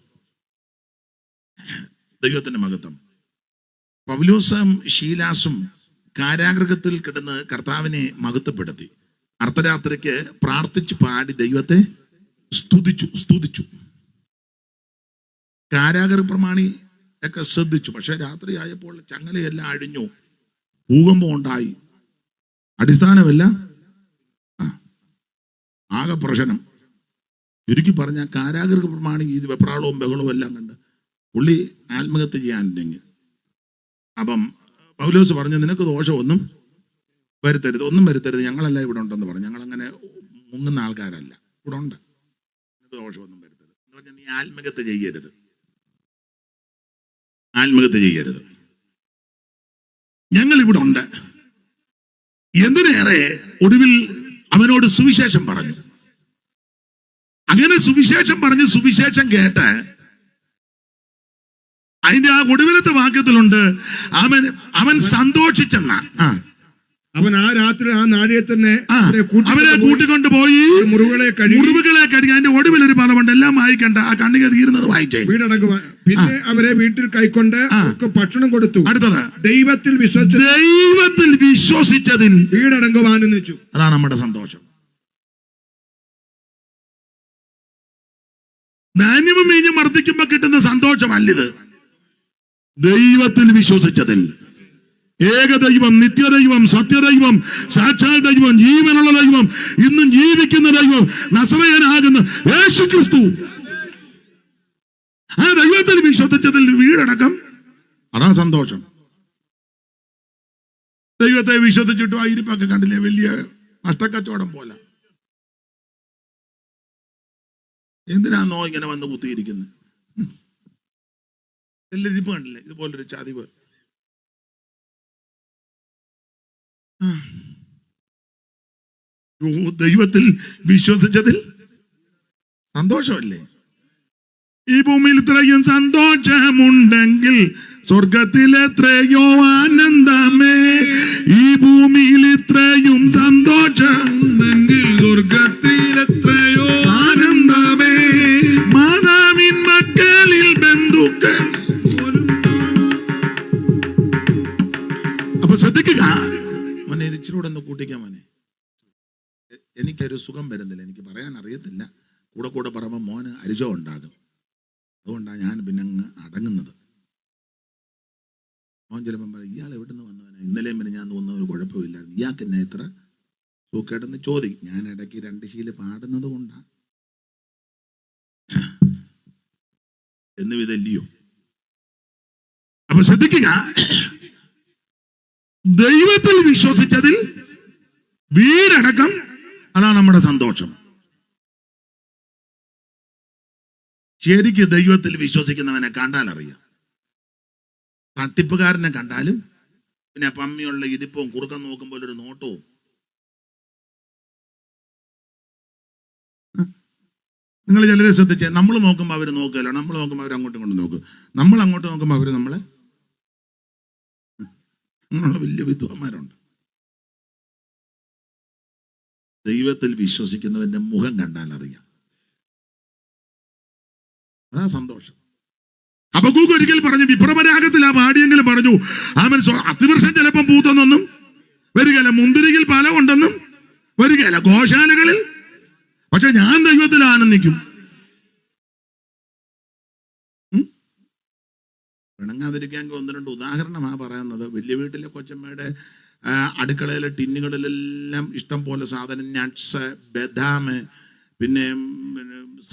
ദൈവത്തിന്റെ മഹത്വം. പൗലോസും ശീലാസും കാരാഗൃഹത്തിൽ കിടന്ന് കർത്താവിനെ മഹത്വപ്പെടുത്തി. അർദ്ധരാത്രിക്ക് പ്രാർത്ഥിച്ചു പാടി ദൈവത്തെ സ്തുതിച്ചു. കാരാഗൃഹ പ്രമാണി ഒക്കെ ശ്രദ്ധിച്ചു. പക്ഷെ രാത്രി ആയപ്പോൾ ചങ്ങലയെല്ലാം അഴിഞ്ഞു, ഭൂകമ്പം ഉണ്ടായി, അടിസ്ഥാനമല്ല, ആകെ പ്രശ്നം. ചുരുക്കി പറഞ്ഞ കാരാഗൃഹ പ്രമാണി ഇത് വെപ്രാളവും ബഹളവും എല്ലാം കണ്ട് പുള്ളി ആത്മഹത്യ ചെയ്യാനുണ്ടെങ്കിൽ. അപ്പം പൗലോസ് പറഞ്ഞു, നിനക്ക് ദോഷമൊന്നും വരുത്തരുത്, ഒന്നും വരുത്തരുത്, ഞങ്ങളെല്ലാം ഇവിടെ ഉണ്ടെന്ന് പറഞ്ഞു. ഞങ്ങളങ്ങനെ മുങ്ങുന്ന ആൾക്കാരല്ല, ഇവിടെ ഉണ്ട്, നിനക്ക് ദോഷമൊന്നും വരുത്തരുത് എന്ന് പറഞ്ഞാൽ നീ ആത്മഹത്യ ചെയ്യരുത്. ഞങ്ങൾ ഇവിടെ ഉണ്ട്. എന്തിനേറെ ഒടുവിൽ അവനോട് സുവിശേഷം പറഞ്ഞു. അങ്ങനെ സുവിശേഷം പറഞ്ഞ് സുവിശേഷം കേട്ട് അതിന്റെ ആ ഒടുവിലത്തെ വാക്യത്തിലുണ്ട്, അവൻ സന്തോഷിച്ചെന്ന. അവൻ ആ രാത്രി ആ നാഴിയെ തന്നെ അവരെ കൂട്ടിക്കൊണ്ട് പോയി മുറിവുകളെ കഴുകി. അതിന്റെ ഒടുവിൽ ഒരു പദമുണ്ട്, എല്ലാം വായിക്കണ്ട, ആ കണ്ണിക തീരുന്നത് വായിച്ചേ. വീടടങ്ങുവാൻ പിന്നെ അവരെ വീട്ടിൽ കൈക്കൊണ്ട് ഭക്ഷണം കൊടുത്തു. അടുത്തത്, ദൈവത്തിൽ വിശ്വസിച്ചതിൽ വീടടങ്ങുവാനും വെച്ചു. അതാണ് നമ്മുടെ സന്തോഷം. ധാന്യവും വീഞ്ഞും വർദ്ധിക്കുമ്പോ കിട്ടുന്ന സന്തോഷമല്ലിത്. ദൈവത്തിൽ വിശ്വസിച്ചതിൽ. ഏകദൈവം, നിത്യദൈവം, സത്യദൈവം, സാക്ഷാൽ ദൈവം, ജീവനുള്ള ദൈവം, ഇന്നും ജീവിക്കുന്ന ദൈവം, നസറയനാകുന്ന യേശുക്രിസ്തു, ആ ദൈവത്തിൽ വിശ്വസിച്ചതിൽ വീടടക്കം, അതാ സന്തോഷം. ദൈവത്തെ വിശ്വസിച്ചിട്ടും ആ ഇരിപ്പൊക്കെ കണ്ടില്ലേ, വലിയ നഷ്ടക്കച്ചവടം പോലെ. എന്തിനാന്നോ ഇങ്ങനെ വന്ന് കുത്തിയിരിക്കുന്നത്? എല്ലാ ഇരിപ്പ് കണ്ടില്ലേ, ഇതുപോലൊരു ചതിവ്. ദൈവത്തിൽ വിശ്വസിച്ചതിൽ സന്തോഷമല്ലേ? ഈ ഭൂമിയിൽ ഇത്രയും സന്തോഷമുണ്ടെങ്കിൽ സ്വർഗത്തിൽ എത്രയോ ആനന്ദമേ. ഈ ഭൂമിയിൽ ഇത്രയും സന്തോഷമുണ്ടെങ്കിൽ സ്വർഗത്തിൽ എത്രയോ ആനന്ദമേ. മാതാവിൻ മക്കളിൽ ബന്ധുക്കൾ. അപ്പൊ ശ്രദ്ധിക്കുക മോനെ, ഇച്ചിരൂടെ ഒന്ന് കൂട്ടിക്കാൻ മോനെ. എനിക്കൊരു സുഖം വരുന്നില്ല, എനിക്ക് പറയാൻ അറിയത്തില്ല. കൂടെ പറയുമ്പോൾ മോന് അരിചോ ഉണ്ടാകും. അതുകൊണ്ടാണ് ഞാൻ പിന്നെ അങ്ങ് അടങ്ങുന്നത്. അവൻ ചിലപ്പം പറയും, ഇയാൾ എവിടെ നിന്ന് വന്നവനാ? ഇന്നലെയും പിന്നെ ഞാൻ തോന്നുന്ന ഒരു കുഴപ്പമില്ലായിരുന്നു, ഇയാൾക്ക് എന്നെ എത്ര സൂക്കേടെന്ന് ചോദിക്കും. ഞാൻ ഇടയ്ക്ക് 2 ശീല പാടുന്നത് കൊണ്ടാണ് എന്ന് വിധല്ലയോ. അപ്പൊ ശ്രദ്ധിക്കുക, ദൈവത്തിൽ വിശ്വസിച്ചതിൽ വീടടക്കം, അതാണ് നമ്മുടെ സന്തോഷം. ശരിക്ക് ദൈവത്തിൽ വിശ്വസിക്കുന്നവനെ കണ്ടാൽ അറിയാം. തട്ടിപ്പുകാരനെ കണ്ടാലും പിന്നെ പമ്മിയുള്ള ഇരിപ്പവും കുറുക്കം നോക്കുമ്പോൾ ഒരു നോട്ടവും. നിങ്ങൾ ചിലരെ ശ്രദ്ധിച്ചേ, നമ്മൾ നോക്കുമ്പോൾ അവർ നോക്കുകയല്ലോ, നമ്മൾ നോക്കുമ്പോൾ അവർ അങ്ങോട്ടും ഇങ്ങോട്ടും നോക്കും, നമ്മൾ അങ്ങോട്ട് നോക്കുമ്പോൾ അവർ നമ്മളെ. അങ്ങനെയുള്ള വലിയ വിദ്വാന്മാരുണ്ട്. ദൈവത്തിൽ വിശ്വസിക്കുന്നവന്റെ മുഖം കണ്ടാൽ അറിയാം. അതാ സന്തോഷം. ഹബക്കൂക്ക് ഒരിക്കൽ പറഞ്ഞു, വിപ്രപരാഗത്തിൽ ആ പാടിയെങ്കിലും പറഞ്ഞു, അവൻ അത്തിവൃക്ഷം ചിലപ്പം പൂത്തെന്നൊന്നും വരികയില്ല, മുന്തിരിയിൽ ഫലം ഉണ്ടെന്നും വരികയില്ല, ഗോശാലകളിൽ, പക്ഷെ ഞാൻ ദൈവത്തിൽ ആനന്ദിക്കും. പിണങ്ങാതിരിക്കാൻ 1-2 ഉദാഹരണമാണ് പറയുന്നത്. വലിയ വീട്ടിലെ കൊച്ചമ്മയുടെ അടുക്കളയിലെ ടിന്നുകളിലെല്ലാം ഇഷ്ടം പോലെ സാധനം, നട്ട്സ്, ബദാം, പിന്നെ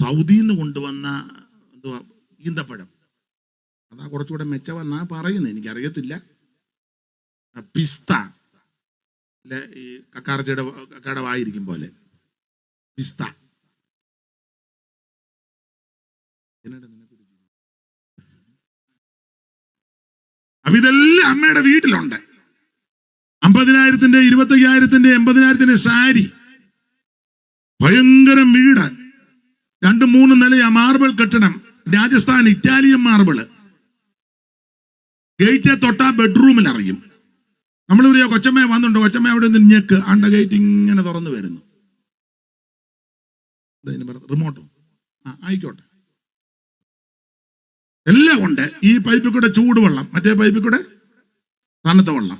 സൗദിയിൽ നിന്ന് കൊണ്ടുവന്ന എന്തുവാ ഈന്തപ്പഴം, അതാ കുറച്ചുകൂടെ മെച്ചമെന്നാ പറയുന്നത്, എനിക്കറിയത്തില്ല. പിസ്ത, അല്ലെ ഈ കക്കാർച്ചയുടെ വായിരിക്കും പോലെ പിസ്ത. അപ്പൊ ഇതെല്ലാം അമ്മയുടെ വീട്ടിലുണ്ട്. 50,000-ന്റെ 25,000-ന്റെ 80,000-ന്റെ സാരി, ഭയങ്കരം വീട്, 2-3 നിലയാ, മാർബിൾ കെട്ടിടം, രാജസ്ഥാൻ ഇറ്റാലിയൻ മാർബിള്, ഗേറ്റ് തൊട്ടാ ബെഡ്റൂമിൽ അറിയും. നമ്മളിവിടെ കൊച്ചമ്മ വന്നിട്ടുണ്ടോ, കൊച്ചമ്മ അവിടെ നിന്ന് ഞെക്ക്, ആണ്ട ഗേറ്റ് ഇങ്ങനെ തുറന്നു വരുന്നു, റിമോട്ടോ ആയിക്കോട്ടെ, എല്ലാം ഉണ്ട്. ഈ പൈപ്പിൽ കൂടെ ചൂടുവെള്ളം, മറ്റേ പൈപ്പിൽ കൂടെ തണുത്ത വെള്ളം,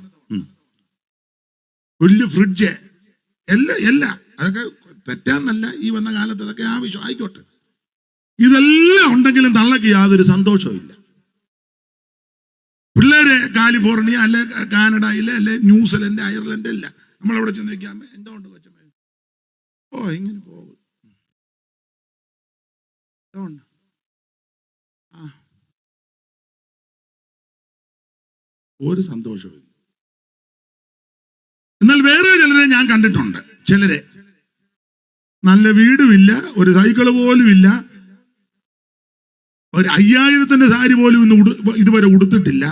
വലിയ ഫ്രിഡ്ജ്, എല്ലാം അതൊക്കെ തെറ്റാന്നല്ല, ഈ വന്ന കാലത്ത് അതൊക്കെ ആവശ്യം, ആയിക്കോട്ടെ. ഇതെല്ലാം ഉണ്ടെങ്കിലും തള്ളക്ക് യാതൊരു സന്തോഷവും ഇല്ല. പിള്ളേര് കാലിഫോർണിയ, അല്ലെ കാനഡയിലെ, അല്ലെ ന്യൂസിലൻഡ്, അയർലൻഡ്, അല്ല നമ്മളവിടെ ചെന്ന് നോക്കിയാൽ എന്തുകൊണ്ട് കൊച്ചമ്മ, ഓ ഇങ്ങനെ പോകും, ഒരു സന്തോഷവും. എന്നാൽ വേറെ ചിലരെ ഞാൻ കണ്ടിട്ടുണ്ട്. ചിലരെ നല്ല വീടുമില്ല, ഒരു സൈക്കിള് പോലും ഇല്ല, ഒരു 5,000-ന്റെ സാരി പോലും ഇതുവരെ ഉടുത്തിട്ടില്ല,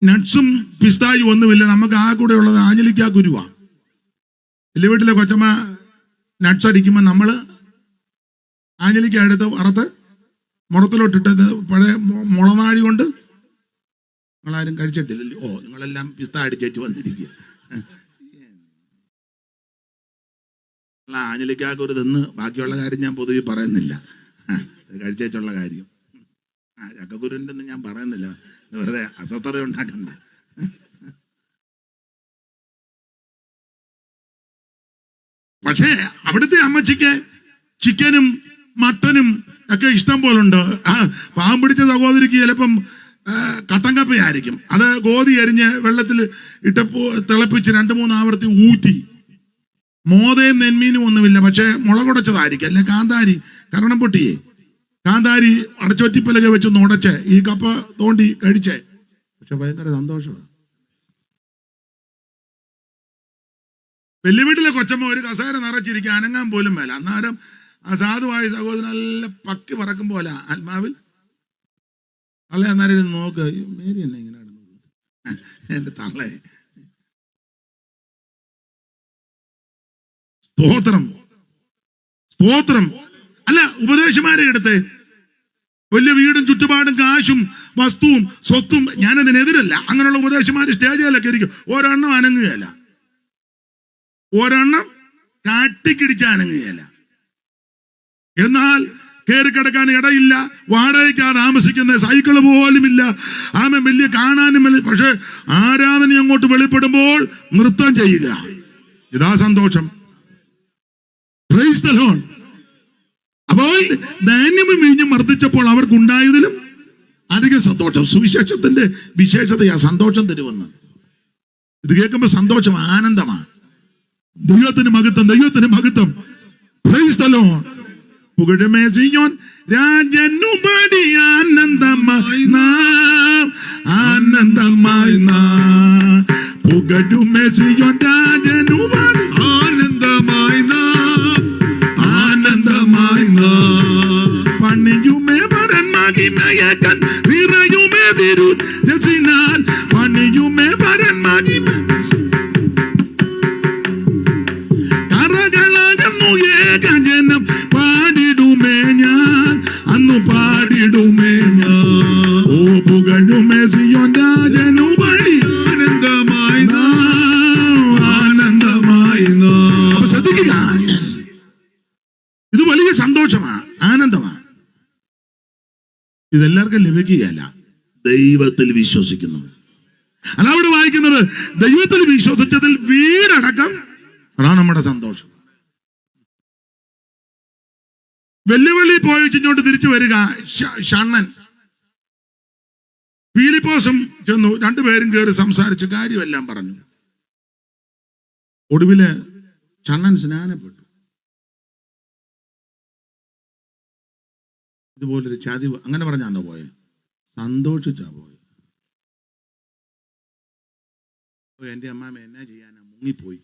നട്ട്സും പിസ്തായും ഒന്നുമില്ല. നമുക്ക് ആ കൂടെ ഉള്ളത് ആഞ്ഞലിക്കാ കുരുവാ. വലിയ വീട്ടിലെ കൊച്ചമ്മ നട്ട്സ് അടിക്കുമ്പോൾ നമ്മള് ആഞ്ഞലിക്ക എടുത്ത് വറുത്ത് മുറത്തിലോട്ടിട്ടത് പഴയ മുളനാഴി കൊണ്ട്, നിങ്ങളാരും കഴിച്ചിട്ടില്ലല്ലോ, ഓ നിങ്ങളെല്ലാം പിസ്ത അടിച്ചേച്ച് വന്നിരിക്കുക. ആഞ്ഞലിക്കാക്കൊരു തിന്ന് ബാക്കിയുള്ള കാര്യം ഞാൻ പൊതുവെ പറയുന്നില്ല, കഴിച്ചേച്ചുള്ള കാര്യം. ചക്കക്കുരുവിൻ്റെ ഒന്നും ഞാൻ പറയുന്നില്ല, വെറുതെ അസ്വസ്ഥത ഉണ്ടാക്കണ്ട. പക്ഷേ അവിടുത്തെ അമ്മച്ചിക്ക് ചിക്കനും മട്ടനും ഒക്കെ ഇഷ്ടം പോലുണ്ട്. പാവം പിടിച്ച സഹോദരിക്ക് ചിലപ്പം കട്ടൻ കപ്പയായിരിക്കും, അത് ഗോധി അരിഞ്ഞ് വെള്ളത്തിൽ ഇട്ടപ്പോ തിളപ്പിച്ച് 2-3 ആവർത്തി ഊറ്റി. മോതയും നെന്മീനും ഒന്നുമില്ല, പക്ഷെ മുളകുടച്ചതായിരിക്കും, അല്ലെ കാന്താരി, കരണം പൊട്ടിയേ കാന്താരി അടച്ചൊറ്റിപ്പലക വെച്ച് നുടച്ച് ഈ കപ്പ തോണ്ടി കഴിച്ചേ. പക്ഷെ ഭയങ്കര സന്തോഷമാണ്. വലിയ വീട്ടിലെ കൊച്ചമ്മ ഒരു കസേര നിറച്ചിരിക്കുക, അനങ്ങാൻ പോലും മേല. അന്നേരം ആ സാധുവായ സഹോദരൻ നല്ല പക്കി പറക്കും പോലെ ആത്മാവിൽ അല്ലെ. അന്നേരം നോക്ക്, മേരി എന്നെ ഇങ്ങനെ എന്റെ തള്ളേ. സ്തോത്രം, സ്തോത്രം. അല്ല, ഉപദേശമാരെ എടുത്തേ, വലിയ വീടും ചുറ്റുപാടും കാശും വസ്തുവും സ്വത്തും, ഞാനതിനെതിരല്ല. അങ്ങനെയുള്ള ഉപദേശമാര് സ്റ്റേജിലൊക്കെ ഇരിക്കും, ഒരെണ്ണം അനങ്ങുകയല്ല, ഒരെണ്ണം കാട്ടിക്കിടിച്ച് അനങ്ങുകയല്ല. എന്നാൽ കയറി കിടക്കാൻ ഇടയില്ല, വാടകയ്ക്കാ താമസിക്കുന്ന, സൈക്കിള് പോലും ഇല്ല, ആമ വലിയ കാണാനും. പക്ഷെ ആരാധന അങ്ങോട്ട് വെളിപ്പെടുമ്പോൾ നൃത്തം ചെയ്യുക, ഇതാ സന്തോഷം. Price the Lord. അപ്പോൾ ധാന്യവും വീഞ്ഞും വർദ്ധിച്ചപ്പോൾ അവർക്കുണ്ടായതിലും അധികം സന്തോഷം. സുവിശേഷത്തിന്റെ വിശേഷതയാ സന്തോഷം തരുമെന്ന്. ഇത് കേൾക്കുമ്പോ സന്തോഷം, ആനന്ദമാണ്. ദൈവത്തിന് മഹത്വം, ദൈവത്തിന് മഹത്വം. Praise the lord. പുകഴുമേ സിയോൻ രാജനു പാടി ആനന്ദമായി നാം, ആനന്ദമായി നാം. പുകഴുമേ സിയോൻ രാജനു പാടി ആനന്ദമായി നാം, ആനന്ദമായി നാം. പണിയുമേ വരൻ മഹിമയകൻ നിറയുമേ തിരുജസിനാൽ. പണിയുമേ വരൻ മഹിമ കറകളകന്നു ഏകജനം. പാടിടുമേ ഞാൻ, അന്നു പാടിടുമേ ഞാൻ. ഓ പുകഴുമേ സിയോൻ രാജനു പാടി ആനന്ദമായി നാം, ആനന്ദമായി നാം. അപ്പൊ ശ്രദ്ധിക്കുക, ഇത് വലിയ സന്തോഷമാണ്, ആനന്ദമാണ്. ഇതെല്ലാവർക്കും ലഭിക്കുകയല്ല, ദൈവത്തിൽ വിശ്വസിക്കുന്നു. അല്ല അവിടെ വായിക്കുന്നത്, ദൈവത്തിൽ വിശ്വസിച്ചതിൽ വീടടക്കം. അതാണ് നമ്മുടെ സന്തോഷം. വെല്ലുവിളി പോയി ഇങ്ങോട്ട് തിരിച്ചു വരിക. ഷണ്ണൻ ഫിലിപ്പോസും ചെന്നു, രണ്ടുപേരും കയറി സംസാരിച്ചു, കാര്യമെല്ലാം പറഞ്ഞു. ഒടുവില് ഷണ്ണൻ സ്നാനപ്പെട്ടു. ഇതുപോലൊരു ചതിവ്, അങ്ങനെ പറഞ്ഞാണോ പോയെ? സന്തോഷിച്ചാ പോയെ. എന്റെ അമ്മാമ എന്നാ ചെയ്യാനാ, മുങ്ങിപ്പോയി.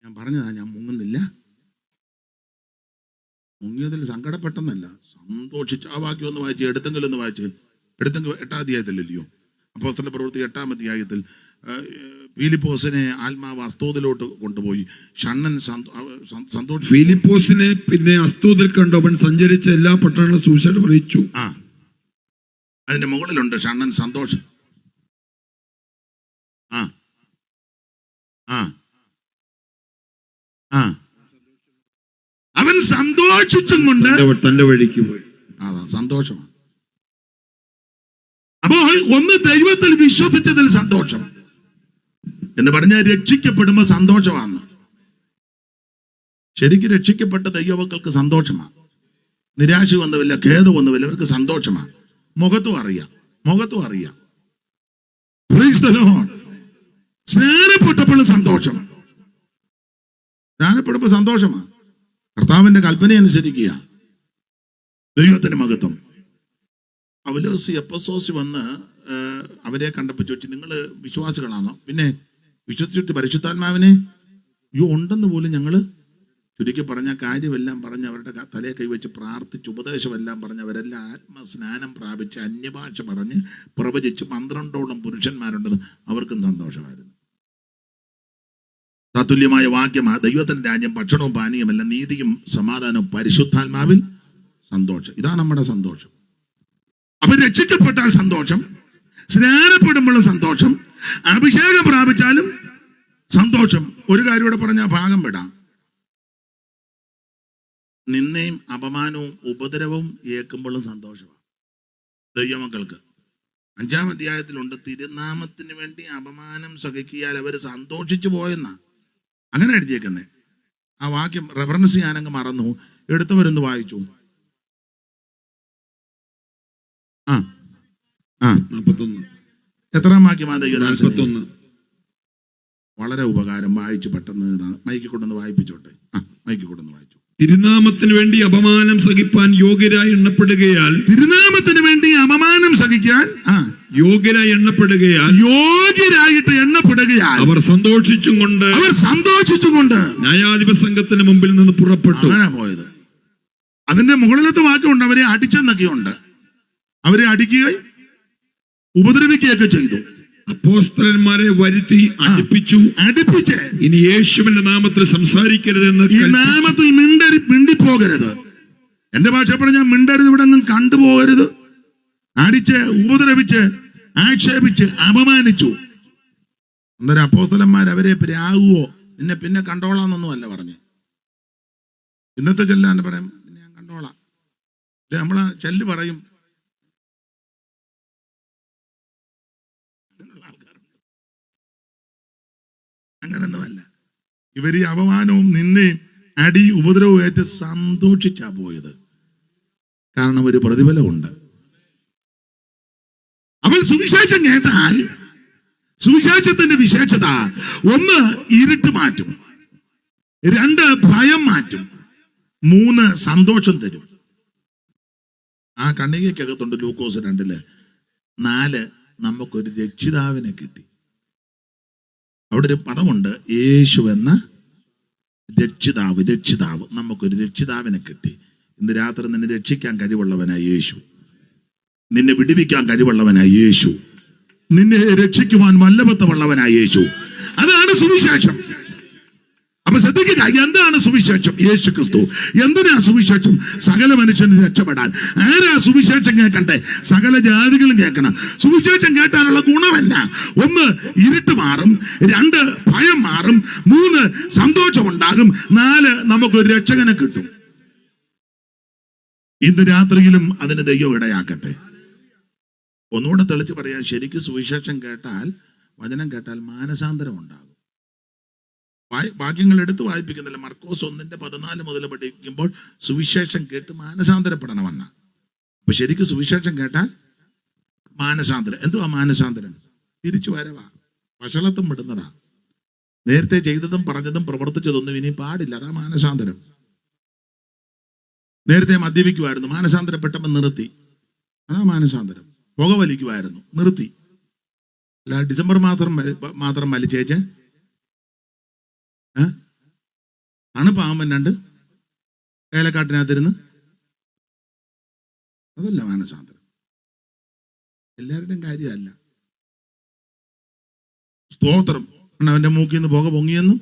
ഞാൻ പറഞ്ഞതാ, ഞാൻ മുങ്ങുന്നില്ല. മുങ്ങിയതിൽ സങ്കടപ്പെട്ടെന്നല്ല, സന്തോഷിച്ച്. ആ വാക്യം ഒന്ന് വായിച്ച്, എടുത്തെങ്കിലും ഒന്ന് വായിച്ച്. 8-ാം അധ്യായത്തിലല്ലയോ, അപ്പോസ്തല പ്രവൃത്തി 8-ാം അധ്യായത്തിൽ ഫിലിപ്പോസിനെ ആത്മാവ് അസ്തോദിലോട്ട് കൊണ്ടുപോയി. ഷണ്ണൻ സന്തോഷിച്ചു. ഫിലിപ്പോസിനെ പിന്നെ അസ്തോദിൽ കണ്ടു. അവൻ സഞ്ചരിച്ച എല്ലാ പട്ടണങ്ങളും സുവിശേഷം അറിയിച്ചു. ആ, അതിന്റെ മുകളിലുണ്ട് ഷണ്ണൻ സന്തോഷം. ആ ആ ആ അവൻ സന്തോഷിച്ചും കൊണ്ട് തന്റെ വഴിക്ക് പോയി. അതാ സന്തോഷമാണ്. അപ്പോൾ ഒന്ന് ദൈവത്തിൽ വിശ്വസിച്ചതിൽ സന്തോഷം എന്ന് പറഞ്ഞാൽ രക്ഷിക്കപ്പെടുമ്പോ സന്തോഷമാണ്. ശരിക്കും രക്ഷിക്കപ്പെട്ട ദൈവമക്കൾക്ക് സന്തോഷമാണ്. നിരാശയൊന്നുമില്ല, ഖേദമൊന്നുമില്ല, അവർക്ക് സന്തോഷമാണ്. മുഖത്തും അറിയാം, മുഖത്തും അറിയാം. Price the Lord. സ്നാനപ്പെട്ടപ്പോഴും സന്തോഷം. സ്നാനപ്പെടുമ്പോ സന്തോഷമാണ്. കർത്താവിന്റെ കൽപ്പന അനുസരിക്കുക. ദൈവത്തിന്റെ മഹത്വം. പൗലോസ് എഫെസോസിൽ വന്ന് അവരെ കണ്ടപ്പോൾ ചോദിച്ചു, നിങ്ങൾ വിശ്വാസികളാണോ? പിന്നെ വിശ്വസിച്ചിട്ട് പരിശുദ്ധാത്മാവിനെ ഉണ്ടെന്ന് പോലും ഞങ്ങൾ ചുരുക്കി പറഞ്ഞ കാര്യമെല്ലാം പറഞ്ഞ് അവരുടെ തലയെ കൈവച്ച് പ്രാർത്ഥിച്ച് ഉപദേശമെല്ലാം പറഞ്ഞ് അവരെല്ലാം ആത്മസ്നാനം പ്രാപിച്ച് അന്യഭാഷ പറഞ്ഞ് പ്രവചിച്ച് 12ഓളം പുരുഷന്മാരുണ്ടെന്ന് അവർക്കും സന്തോഷമായിരുന്നു. തത്തുല്യമായ വാക്യമാ, ദൈവത്തിന്റെ രാജ്യം ഭക്ഷണവും പാനീയമല്ല, നീതിയും സമാധാനവും പരിശുദ്ധാത്മാവിൽ സന്തോഷം. ഇതാണ് നമ്മുടെ സന്തോഷം. അപ്പൊ രക്ഷിക്കപ്പെട്ടാൽ സന്തോഷം, സ്നാനപ്പെടുമ്പോഴും സന്തോഷം, അഭിഷേകം പ്രാപിച്ചാലും സന്തോഷം. ഒരു കാര്യം കൂടെ പറഞ്ഞാൽ ഭാഗം വിടാം. നിന്നയും അപമാനവും ഉപദ്രവവും ഏൽക്കുമ്പോഴും സന്തോഷമാണ് ദൈവമക്കൾക്ക്. 5-ാം അധ്യായത്തിലുണ്ട്, തിരുനാമത്തിന് വേണ്ടി അപമാനം സഹിക്കിയാൽ അവർ സന്തോഷിച്ചു പോയെന്നാ അങ്ങനെ എഴുതിയേക്കുന്നേ. ആ വാക്യം റെഫറൻസ് ഞാനങ്ങ് മറന്നു, എടുത്തവരൊന്ന് വായിച്ചു. ആ ആ 41. എത്രാം വാക്യമാ ദൈവദാസൻ? 41. വളരെ ഉപകാരം. വായിച്ചു പെട്ടെന്ന് മൈക്ക് കൊണ്ടൊന്ന് വായിപ്പിച്ചോട്ടെ. ആ മൈക്ക് കൊണ്ടൊന്ന് വായിച്ചു. തിരുനാമത്തിന് വേണ്ടി അപമാനം സഹിപ്പാൻ യോഗ്യരായി എണ്ണപ്പെടുകയാൽ, തിരുനാമത്തിന് വേണ്ടി അപമാനം സഹിക്കാൻ യോഗ്യരായി എണ്ണപ്പെടുകയാൽ, യോഗ്യരായിട്ട് എണ്ണപ്പെടുകയാൽ അവർ സന്തോഷിച്ചും കൊണ്ട് ന്യായാധിപ സംഘത്തിന് മുമ്പിൽ നിന്ന് പുറപ്പെട്ടു. അങ്ങനെ പോയത്. അതിന്റെ മുകളിലത്തെ വാക്കുണ്ട്, അവരെ അടിച്ചെന്നൊക്കെയുണ്ട്. അവരെ അടിക്കുകയും ഉപദ്രവിക്കുകയൊക്കെ ചെയ്തു. അപ്പോസ്തലന്മാരെ വരുത്തി അടുപ്പിച്ച് ഇനി യേശുവിന്റെ നാമത്തിൽ സംസാരിക്കരുതെന്ന്, ഈ നാമത്തിൽ മിണ്ടിപ്പോകരുത്. എന്റെ ഭാഷ പറഞ്ഞാൽ മിണ്ടരുത്, ഇവിടെ ഒന്നും കണ്ടുപോകരുത്. അടിച്ച് ഉപദ്രവിച്ച് ആക്ഷേപിച്ച് അപമാനിച്ചു. അന്നേരം അപ്പോസ്തലന്മാർ അവരെ രാകുവോ നിന്നെ പിന്നെ കണ്ടോളാന്നൊന്നും അല്ല പറഞ്ഞ്. ഇന്നത്തെ ചെല്ലാൻ പറയാം, പിന്നെ ഞാൻ കണ്ടോളാം. നമ്മളെ ചെല്ല് പറയും. അങ്ങനൊന്നുമല്ല. ഇവർ ഈ അപമാനവും നിന്നയും അടി ഉപദ്രവവും ഏറ്റ് സന്തോഷിച്ചാ പോയത്. കാരണം ഒരു പ്രതിഫലമുണ്ട്. അവൻ സുവിശേഷം കേട്ടാൽ സുവിശേഷത്തിന്റെ വിശേഷത 1 ഇരുട്ട് മാറ്റും, 2 ഭയം മാറ്റും, 3 സന്തോഷം തരും. ആ കണ്ണികയ്ക്കകത്തുണ്ട് ലൂക്കോസ് 2 4 നമുക്കൊരു രക്ഷിതാവിനെ കിട്ടി. അവിടെ ഒരു പദമുണ്ട്, യേശു എന്ന രക്ഷിതാവ്. നമുക്കൊരു രക്ഷിതാവിനെ കിട്ടി. ഇന്ന് രാത്രി നിന്നെ രക്ഷിക്കാൻ കഴിവുള്ളവനായി യേശു, നിന്നെ വിടുവിക്കാൻ കഴിവുള്ളവനായി യേശു, നിന്നെ രക്ഷിക്കുവാൻ വല്ലഭത്വമുള്ളവനായി യേശു. അതാണ് സുവിശേഷം. അപ്പൊ ശ്രദ്ധിക്കുക, എന്താണ് സുവിശേഷം? യേശു ക്രിസ്തു. എന്തിനാ സുവിശേഷം? സകല മനുഷ്യനും രക്ഷപ്പെടാൻ. ആരാ സുവിശേഷം കേൾക്കണ്ടേ? സകല ജാതികളും കേൾക്കണം. സുവിശേഷം കേട്ടാലുള്ള ഗുണമെന്ന? 1 ഇരുട്ട് മാറും, 2 ഭയം മാറും, 3 സന്തോഷമുണ്ടാകും, 4 നമുക്കൊരു രക്ഷകനെ കിട്ടും. ഇന്ന് രാത്രിയിലും അതിന് ദൈവം ഇടയാക്കട്ടെ. ഒന്നുകൂടെ തെളിച്ച് പറയാൻ, ശരിക്കും സുവിശേഷം കേട്ടാൽ, വചനം കേട്ടാൽ മാനസാന്തരം ഉണ്ടാകും. വാക്യങ്ങൾ എടുത്ത് വായിപ്പിക്കുന്നില്ല. മർക്കോസ് 1:14 മുതൽ പഠിക്കുമ്പോൾ സുവിശേഷം കേട്ട് മാനസാന്തരപ്പെടണമെന്ന. അപ്പൊ ശരിക്കും സുവിശേഷം കേട്ടാൽ മാനസാന്തരം. എന്തുവാ മാനസാന്തരം? തിരിച്ചു വരവാ, വഷളത്വം വിടുന്നതാ. നേരത്തെ ചെയ്തതും പറഞ്ഞതും പ്രവർത്തിച്ചതൊന്നും ഇനി പാടില്ല. അതാ മാനസാന്തരം. നേരത്തെ മദ്യപിക്കുമായിരുന്നു, മാനസാന്തരപ്പെട്ടപ്പോൾ നിർത്തി. അതാ മാനസാന്തരം. പുക വലിക്കുമായിരുന്നു, നിർത്തി. അല്ല ഡിസംബർ മാത്രം വലിച്ചേച്ച് തണുപ്പാകുമ്പോ 2 ഏലക്കാട്ടിനകത്തിരുന്ന്, അതല്ല മാനസാന്തരം. എല്ലാവരുടെയും കാര്യമല്ല. സ്തോത്രം. അവന്റെ മൂക്കിൽ നിന്ന് പുക പൊങ്ങിയെന്നും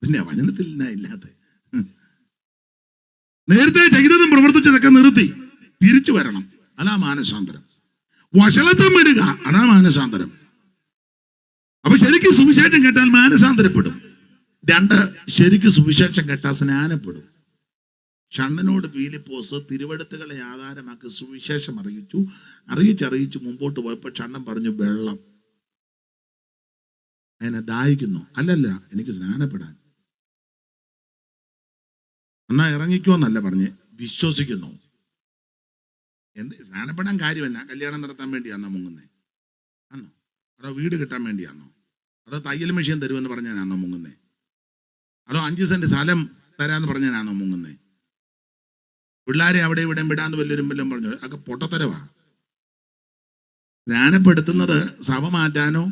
പിന്നെ വചനത്തിൽ ഇല്ലാത്ത. നേരത്തെ ചെയ്തതും പ്രവർത്തിച്ചതൊക്കെ നിർത്തി, തിരിച്ചു വരണം. അതാ മാനസാന്തരം. വഷളത്വം വിടുക, അതാ മാനസാന്തരം. അപ്പൊ ശരിക്കും സുവിശേഷം കേട്ടാൽ മാനസാന്തരപ്പെടും. 2 ശരിക്കും സുവിശേഷം കേട്ടാൽ സ്നാനപ്പെടും. ഷണ്ണനോട് പീലിപ്പോസ് തിരുവെടുത്തുകളെ ആധാരമാക്കി സുവിശേഷം അറിയിച്ച് മുമ്പോട്ട് പോയപ്പോൾ ഷണ്ണൻ പറഞ്ഞു, വെള്ളം എന്നെ ദാഹിക്കുന്നു. അല്ലല്ല, എനിക്ക് സ്നാനപ്പെടാൻ. എന്നാ ഇറങ്ങിക്കോന്നല്ല പറഞ്ഞ്, വിശ്വസിക്കുന്നു. സ്നാനപ്പെടാൻ കാര്യമല്ല. കല്യാണം നടത്താൻ വേണ്ടിയാണോ മുങ്ങുന്നേ? ആണോ? അതോ വീട് കിട്ടാൻ വേണ്ടിയാണോ? അതോ തയ്യൽ മെഷീൻ തരുമെന്ന് പറഞ്ഞാനാണോ മുങ്ങുന്നേ? അതോ 5 സെന്റ് സ്ഥലം തരാന്ന് പറഞ്ഞാനാണോ മുങ്ങുന്നേ? പിള്ളേരെ അവിടെ ഇവിടെ വിടാന്ന് വല്ലവരും പറഞ്ഞു. അതൊക്കെ പൊട്ടത്തരവാ. സ്നാനപ്പെടുത്തുന്നത് സഭ മാറ്റാനോ,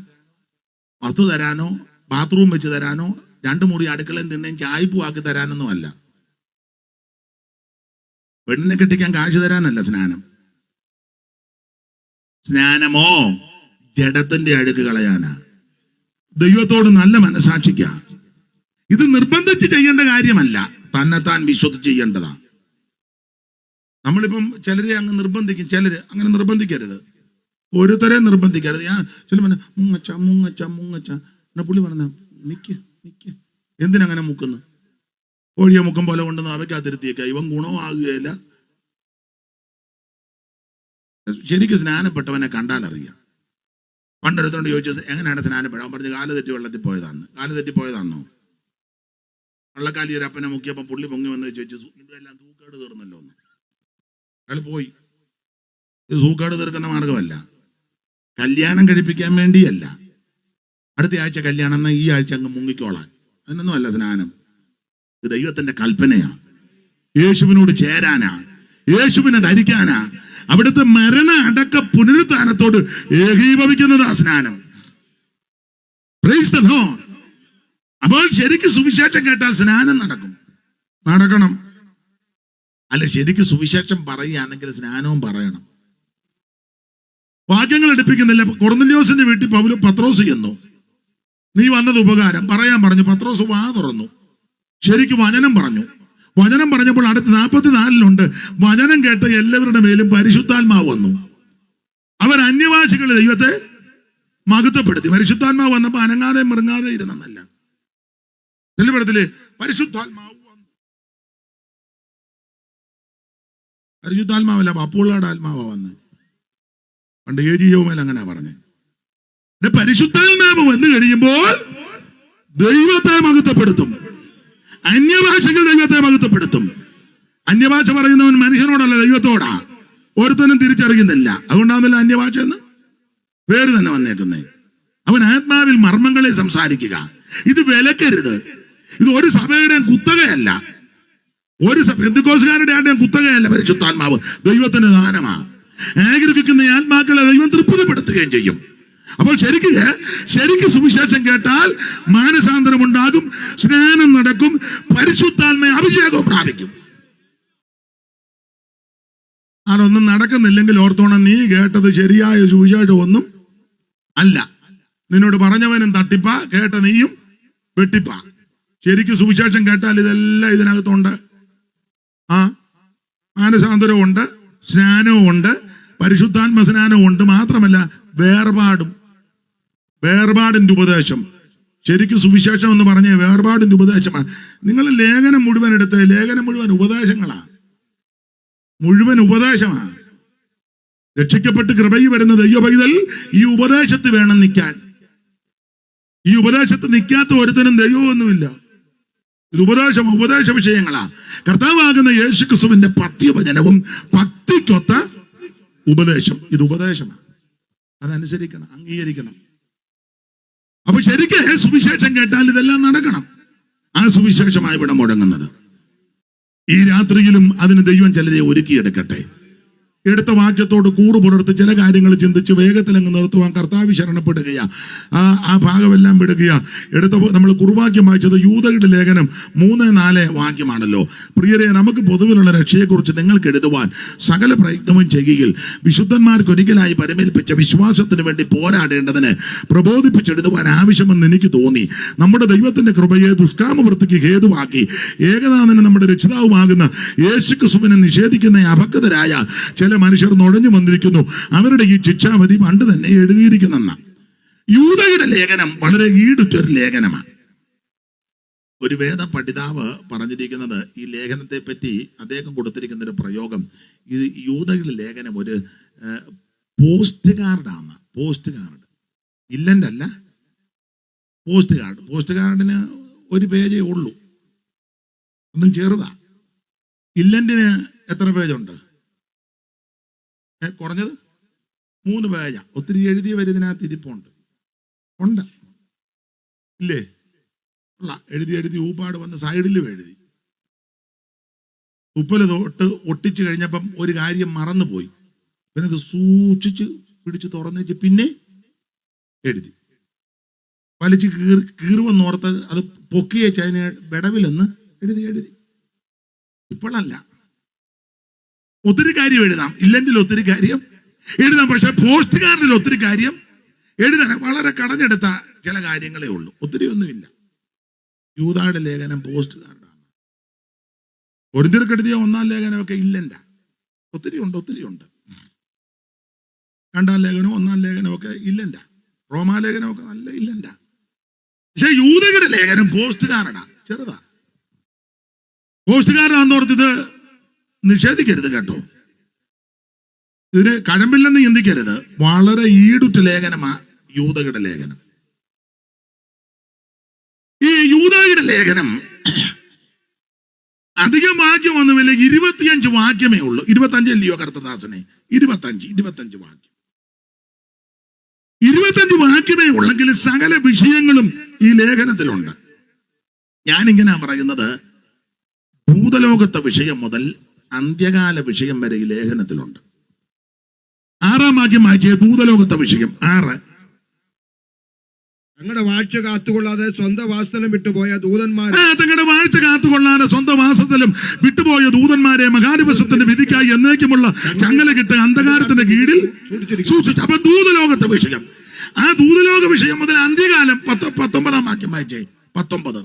വസ്തു തരാനോ, ബാത്റൂം വെച്ച് തരാനോ, 2 മുറി അടുക്കളയും തിണ്ണയും ചായ്പുവാക്കി തരാനൊന്നും അല്ല. പെണ്ണിനെ കെട്ടിക്കാൻ കാശ് തരാനല്ല സ്നാനം. സ്നാനമോ ജഡത്തിന്റെ അഴുക്ക് കളയാനാ. ദൈവത്തോട് നല്ല മനസാക്ഷിക്കാ. ഇത് നിർബന്ധിച്ച് ചെയ്യേണ്ട കാര്യമല്ല, തന്നെത്താൻ വിശ്വസിച്ച് ചെയ്യേണ്ടതാ. നമ്മളിപ്പം ചിലരെ അങ്ങ് നിർബന്ധിക്കും, ചിലര് അങ്ങനെ നിർബന്ധിക്കരുത്. ഒരുത്തരെ നിർബന്ധിക്കരുത്. ഞാൻ ചില മുങ്ങച്ച എന്നെ പുള്ളി പറഞ്ഞ നിക്ക് എന്തിനങ്ങനെ മുക്കുന്നു? കോഴിയെ മുക്കം പോലെ കൊണ്ടുവന്ന് അവയ്ക്കകത്തിരുത്തിയേക്ക. ഇവൻ ഗുണമാകുകയില്ല. ശരിക്കും സ്നാനപ്പെട്ടവനെ കണ്ടാൽ അറിയാം. പണ്ടൊരുത്തോണ്ട് ചോദിച്ചു, എങ്ങനെയാണ് സ്നാനപ്പെടുക? അവൻ പറഞ്ഞു, കാല് തെറ്റി വെള്ളത്തിൽ പോയതാന്ന്. കാല് തെറ്റി പോയതാണോ? വള്ളക്കാലി ഒരു അപ്പനെ മുക്കിയപ്പം പുള്ളി പൊങ്ങി വന്ന് ചോദിച്ചു, ഇതെല്ലാം സൂക്കേട് തീർന്നല്ലോ എന്ന്. അയാൾ പോയി. ഇത് സൂക്കേട് തീർക്കുന്ന മാർഗമല്ല, കല്യാണം കഴിപ്പിക്കാൻ വേണ്ടിയല്ല. അടുത്ത ആഴ്ച കല്യാണം, എന്നാൽ ഈ ആഴ്ച അങ്ങ് മുങ്ങിക്കോളാൻ. അതിനൊന്നും അല്ല സ്നാനം. ഇത് ദൈവത്തിന്റെ കൽപ്പനയാണ്. യേശുവിനോട് ചേരാനാ, യേശുവിനെ ധരിക്കാനാ, അവിടുത്തെ മരണ അടക്ക പുനരുത്ഥാനത്തോട് ഏകീഭവിക്കുന്നതാ സ്നാനം. Price the Lord. അപ്പോൾ ശരിക്കും സുവിശേഷം കേട്ടാൽ സ്നാനം നടക്കണം. അല്ല, ശരിക്കും സുവിശേഷം പറയുകയാണെങ്കിൽ സ്നാനവും പറയണം. വാക്യങ്ങൾ എടുപ്പിക്കുന്നില്ല. കൊർന്നല്യോസിന്റെ വീട്ടിൽ പത്രോസ് ചെന്നു. നീ വന്നത് ഉപകാരം പറയാൻ പറഞ്ഞു. പത്രോസ് വാ തുറന്നു, ശരിക്കും വചനം പറഞ്ഞു. വചനം പറഞ്ഞപ്പോൾ അടുത്ത 44 വചനം കേട്ട എല്ലാവരുടെ മേലും പരിശുദ്ധാത്മാവ് വന്നു. അവർ അന്യഭാഷകളിൽ ദൈവത്തെ മഹത്വപ്പെടുത്തി. പരിശുദ്ധാത്മാവ് വന്നപ്പോ അനങ്ങാതെ മൃങ്ങാതെ ഇരുന്നല്ല. തെളിവെടുത്തില് പരിശുദ്ധാത്മാവ് വന്നു. പരിശുദ്ധാത്മാവല്ല, അപ്പോളയുടെ ആത്മാവാ വന്ന്. പണ്ട് ഏജിയോമേൽ അങ്ങനെ പറഞ്ഞേ. പരിശുദ്ധാത്മാവ് വന്നു കഴിയുമ്പോൾ ദൈവത്തെ മഹത്വപ്പെടുത്തും. അന്യഭാഷകൾ ദൈവത്തെ മഹത്വപ്പെടുത്തും. അന്യഭാഷ പറയുന്നവൻ മനുഷ്യനോടല്ല, ദൈവത്തോടാ. ഒരുത്തനും തിരിച്ചറിയുന്നില്ല. അതുകൊണ്ടാണല്ലോ അന്യഭാഷ എന്ന് പേര് തന്നെ വന്നേക്കുന്നേ. അവൻ ആത്മാവിൽ മർമ്മങ്ങളെ സംസാരിക്കുക. ഇത് വിലക്കരുത്. ഇത് ഒരു സഭയുടെയും കുത്തകയല്ല, ഒരു പെന്തക്കോസ്തുകാരുടെ ആരുടെയും കുത്തകയല്ല. പരിശുദ്ധാത്മാവ് ദൈവത്തിന്റെ ദാനമാ. ആഗ്രഹിക്കുന്ന ആത്മാക്കളെ ദൈവം തൃപ്തിപ്പെടുത്തുകയും ചെയ്യും. അപ്പോൾ ശരിക്ക് സുവിശേഷം കേട്ടാൽ മാനസാന്തരം ഉണ്ടാകും, സ്നാനം നടക്കും, പരിശുദ്ധാത്മ അഭിഷേകവും പ്രാപിക്കും. അതൊന്നും നടക്കുന്നില്ലെങ്കിൽ ഓർത്തോണം, നീ കേട്ടത് ശരിയായ സുവിശേഷം ഒന്നും അല്ല. നിന്നോട് പറഞ്ഞവനും തട്ടിപ്പാ, കേട്ട നീയും വെട്ടിപ്പാ. ശരിക്കും സുവിശേഷം കേട്ടാൽ ഇതെല്ലാം ഇതിനകത്തുണ്ട്. മാനസാന്തരവും ഉണ്ട്, സ്നാനവും ഉണ്ട്, പരിശുദ്ധാത്മ സ്നാനവും ഉണ്ട്. മാത്രമല്ല വേർപാടിന്റെ ഉപദേശം. ശരിക്കും സുവിശേഷം എന്ന് പറഞ്ഞ വേർപാടിന്റെ ഉപദേശമാണ്. നിങ്ങൾ ലേഖനം മുഴുവൻ എടുത്ത്, ലേഖനം മുഴുവൻ ഉപദേശങ്ങളാ, മുഴുവൻ ഉപദേശമാണ്. രക്ഷിക്കപ്പെട്ട് കൃപയിൽ വരുന്ന ദൈവ പൈതൽ ഈ ഉപദേശത്ത് വേണം നിൽക്കാൻ. ഈ ഉപദേശത്ത് നിൽക്കാത്ത ഒരുത്തനും ദൈവമൊന്നുമില്ല. ഇത് ഉപദേശ വിഷയങ്ങളാ. കർത്താവാകുന്ന യേശുക്രിസ്തുവിന്റെ പത്യവചനവും ഭക്തിക്കൊത്ത ഉപദേശം. ഇത് ഉപദേശമാണ്. അതനുസരിക്കണം, അംഗീകരിക്കണം. അപ്പൊ ശരിക്കും സുവിശേഷം കേട്ടാൽ ഇതെല്ലാം നടക്കണം. ആ സുവിശേഷമായി ഇവിടെ മുടങ്ങുന്നത്. ഈ രാത്രിയിലും അതിന് ദൈവം ചിലരെ ഒരുക്കിയെടുക്കട്ടെ. എടുത്ത വാക്യത്തോട് കൂറ് പുലർത്തി ചില കാര്യങ്ങൾ ചിന്തിച്ച് വേഗത്തിൽ അങ്ങ് നിർത്തുവാൻ കർത്താവ് ശരണപ്പെടുകയാ. ആ ഭാഗമെല്ലാം വിടുകയാ. നമ്മൾ കുറുവാക്യം വായിച്ചത് യൂദയുടെ ലേഖനം 3-4 വാക്യമാണല്ലോ. പ്രിയരെ, നമുക്ക് പൊതുവിലുള്ള രക്ഷയെക്കുറിച്ച് നിങ്ങൾക്ക് എഴുതുവാൻ സകല പ്രയത്നവും ചെയ്യുകയിൽ വിശുദ്ധന്മാർക്ക് ഒരിക്കലായി പരിമേൽപ്പിച്ച വിശ്വാസത്തിന് വേണ്ടി പോരാടേണ്ടതിന് പ്രബോധിപ്പിച്ചെഴുതുവാൻ ആവശ്യമെന്ന് എനിക്ക് തോന്നി. നമ്മുടെ ദൈവത്തിന്റെ കൃപയെ ദുഷ്കാമവൃത്തിക്ക് ഹേതുവാക്കി ഏകനാഥന് നമ്മുടെ രക്ഷിതാവുമാകുന്ന യേശുക്രിസ്തുവിനെ നിഷേധിക്കുന്ന അഭക്തരായ ചില മനുഷ്യർ നുഴഞ്ഞു വന്നിരിക്കുന്നു. അവരുടെ ഈ ശിക്ഷാവിധി പണ്ട് തന്നെ എഴുതിയിരിക്കുന്ന യൂദയുടെ ലേഖനം വളരെ ഈടുറ്റൊരു ലേഖനമാണ്. ഒരു വേദ പഠിതാവ് പറഞ്ഞിരിക്കുന്നത് ഈ ലേഖനത്തെ പറ്റി അദ്ദേഹം കൊടുത്തിരിക്കുന്ന ഒരു പ്രയോഗം, ഇത് യൂദയുടെ ലേഖനം ഒരു പോസ്റ്റ് കാർഡാണ്. പോസ്റ്റ് കാർഡ്, ഇല്ലൻ്റെ അല്ല, പോസ്റ്റ് കാർഡ്. പോസ്റ്റ് കാർഡിന് ഒരു പേജേ ഉള്ളൂ, ഒന്നും ചെറുതാ. ഇല്ലന്റിന് എത്ര പേജുണ്ട്? കുറഞ്ഞത് 3 പേജാ. ഒത്തിരി എഴുതിയവർ ഇതിനകത്ത് ഇരിപ്പുണ്ട്. ഉണ്ട് ഇല്ലേ? ഉള്ള എഴുതി ഊപ്പാട് വന്ന് സൈഡിലും എഴുതി. തുപ്പല് തൊട്ട് ഒട്ടിച്ചു കഴിഞ്ഞപ്പം ഒരു കാര്യം മറന്നുപോയി. പിന്നെ ഇത് സൂക്ഷിച്ച് പിടിച്ച് തുറന്നു വെച്ച് പിന്നെ എഴുതി. വലിച്ച് കീറുവെന്നോർത്ത് അത് പൊക്കി വെച്ച് അതിന് വിടവിലൊന്ന് എഴുതി. ഇപ്പോഴല്ല, ഒത്തിരി കാര്യം എഴുതാം, ഇല്ലെങ്കിൽ ഒത്തിരി കാര്യം എഴുതാം. പക്ഷെ പോസ്റ്റ് കാർഡിൽ ഒത്തിരി കാര്യം എഴുതാൻ വളരെ കടഞ്ഞെടുത്ത ചില കാര്യങ്ങളേ ഉള്ളൂ, ഒത്തിരി ഒന്നുമില്ല. യൂദയുടെ ലേഖനം പോസ്റ്റ് കാർഡാണ്. കൊരിന്ത്യർക്കെഴുതിയ 1-ാം ലേഖനമൊക്കെ ഇല്ലണ്ട. ഒത്തിരി ഉണ്ട്. 2-ാം ലേഖനവും 1-ാം ലേഖനമൊക്കെ ഇല്ലണ്ട. റോമാലേഖനമൊക്കെ നല്ല ഇല്ലണ്ട. പക്ഷെ യൂദയുടെ ലേഖനം പോസ്റ്റ് കാർഡാ, ചെറുതാ. പോസ്റ്റ് കാർഡാന്നോർത്ത് ഇത് നിഷേധിക്കരുത് കേട്ടോ. ഇതിന് കഴമ്പില്ലെന്ന് ചിന്തിക്കരുത്. വളരെ ഈടുറ്റ ലേഖനമാ യൂദയുടെ ലേഖനം. ഈ യൂദയുടെ ലേഖനം അധികം വാക്യമൊന്നുമില്ല, 25 വാക്യമേ ഉള്ളൂ. 25 അല്ലയോ കർത്തദാസനെ? 25 വാക്യം. 25 വാക്യമേ ഉള്ളെങ്കിൽ സകല വിഷയങ്ങളും ഈ ലേഖനത്തിലുണ്ട്. ഞാനിങ്ങനെ പറയുന്നത്, ഭൂതലോകത്തെ വിഷയം മുതൽ അന്ത്യകാല വിഷയം വരെ ഈ ലേഖനത്തിലുണ്ട്. 6-ാം വാക്യം വായിച്ചേ. ഭൂതലോകത്തെ വിഷയം 6. തങ്ങളുടെ വാഴ്ച കാത്തുകൊള്ളാതെ സ്വന്തം വാസസ്ഥലം വിട്ടുപോയ ദൂതന്മാരെ, തങ്ങളുടെ വാഴ്ച കാത്തുകൊള്ളാതെ സ്വന്തം വാസസ്ഥലം വിട്ടുപോയ ദൂതന്മാരെ മഹാദിവസത്തിന്റെ വിധിക്കായി എന്നേക്കുമുള്ള ചങ്ങലകിട്ട് അന്ധകാരത്തിന്റെ കീഴിൽ സൂക്ഷിച്ചു. അപ്പൊ ദൂതലോകത്തെ വിഷയം, ആ ദൂതലോക വിഷയം മുതൽ അന്ത്യകാലം 19-ാം വാക്യം വായിച്ചേ. 19.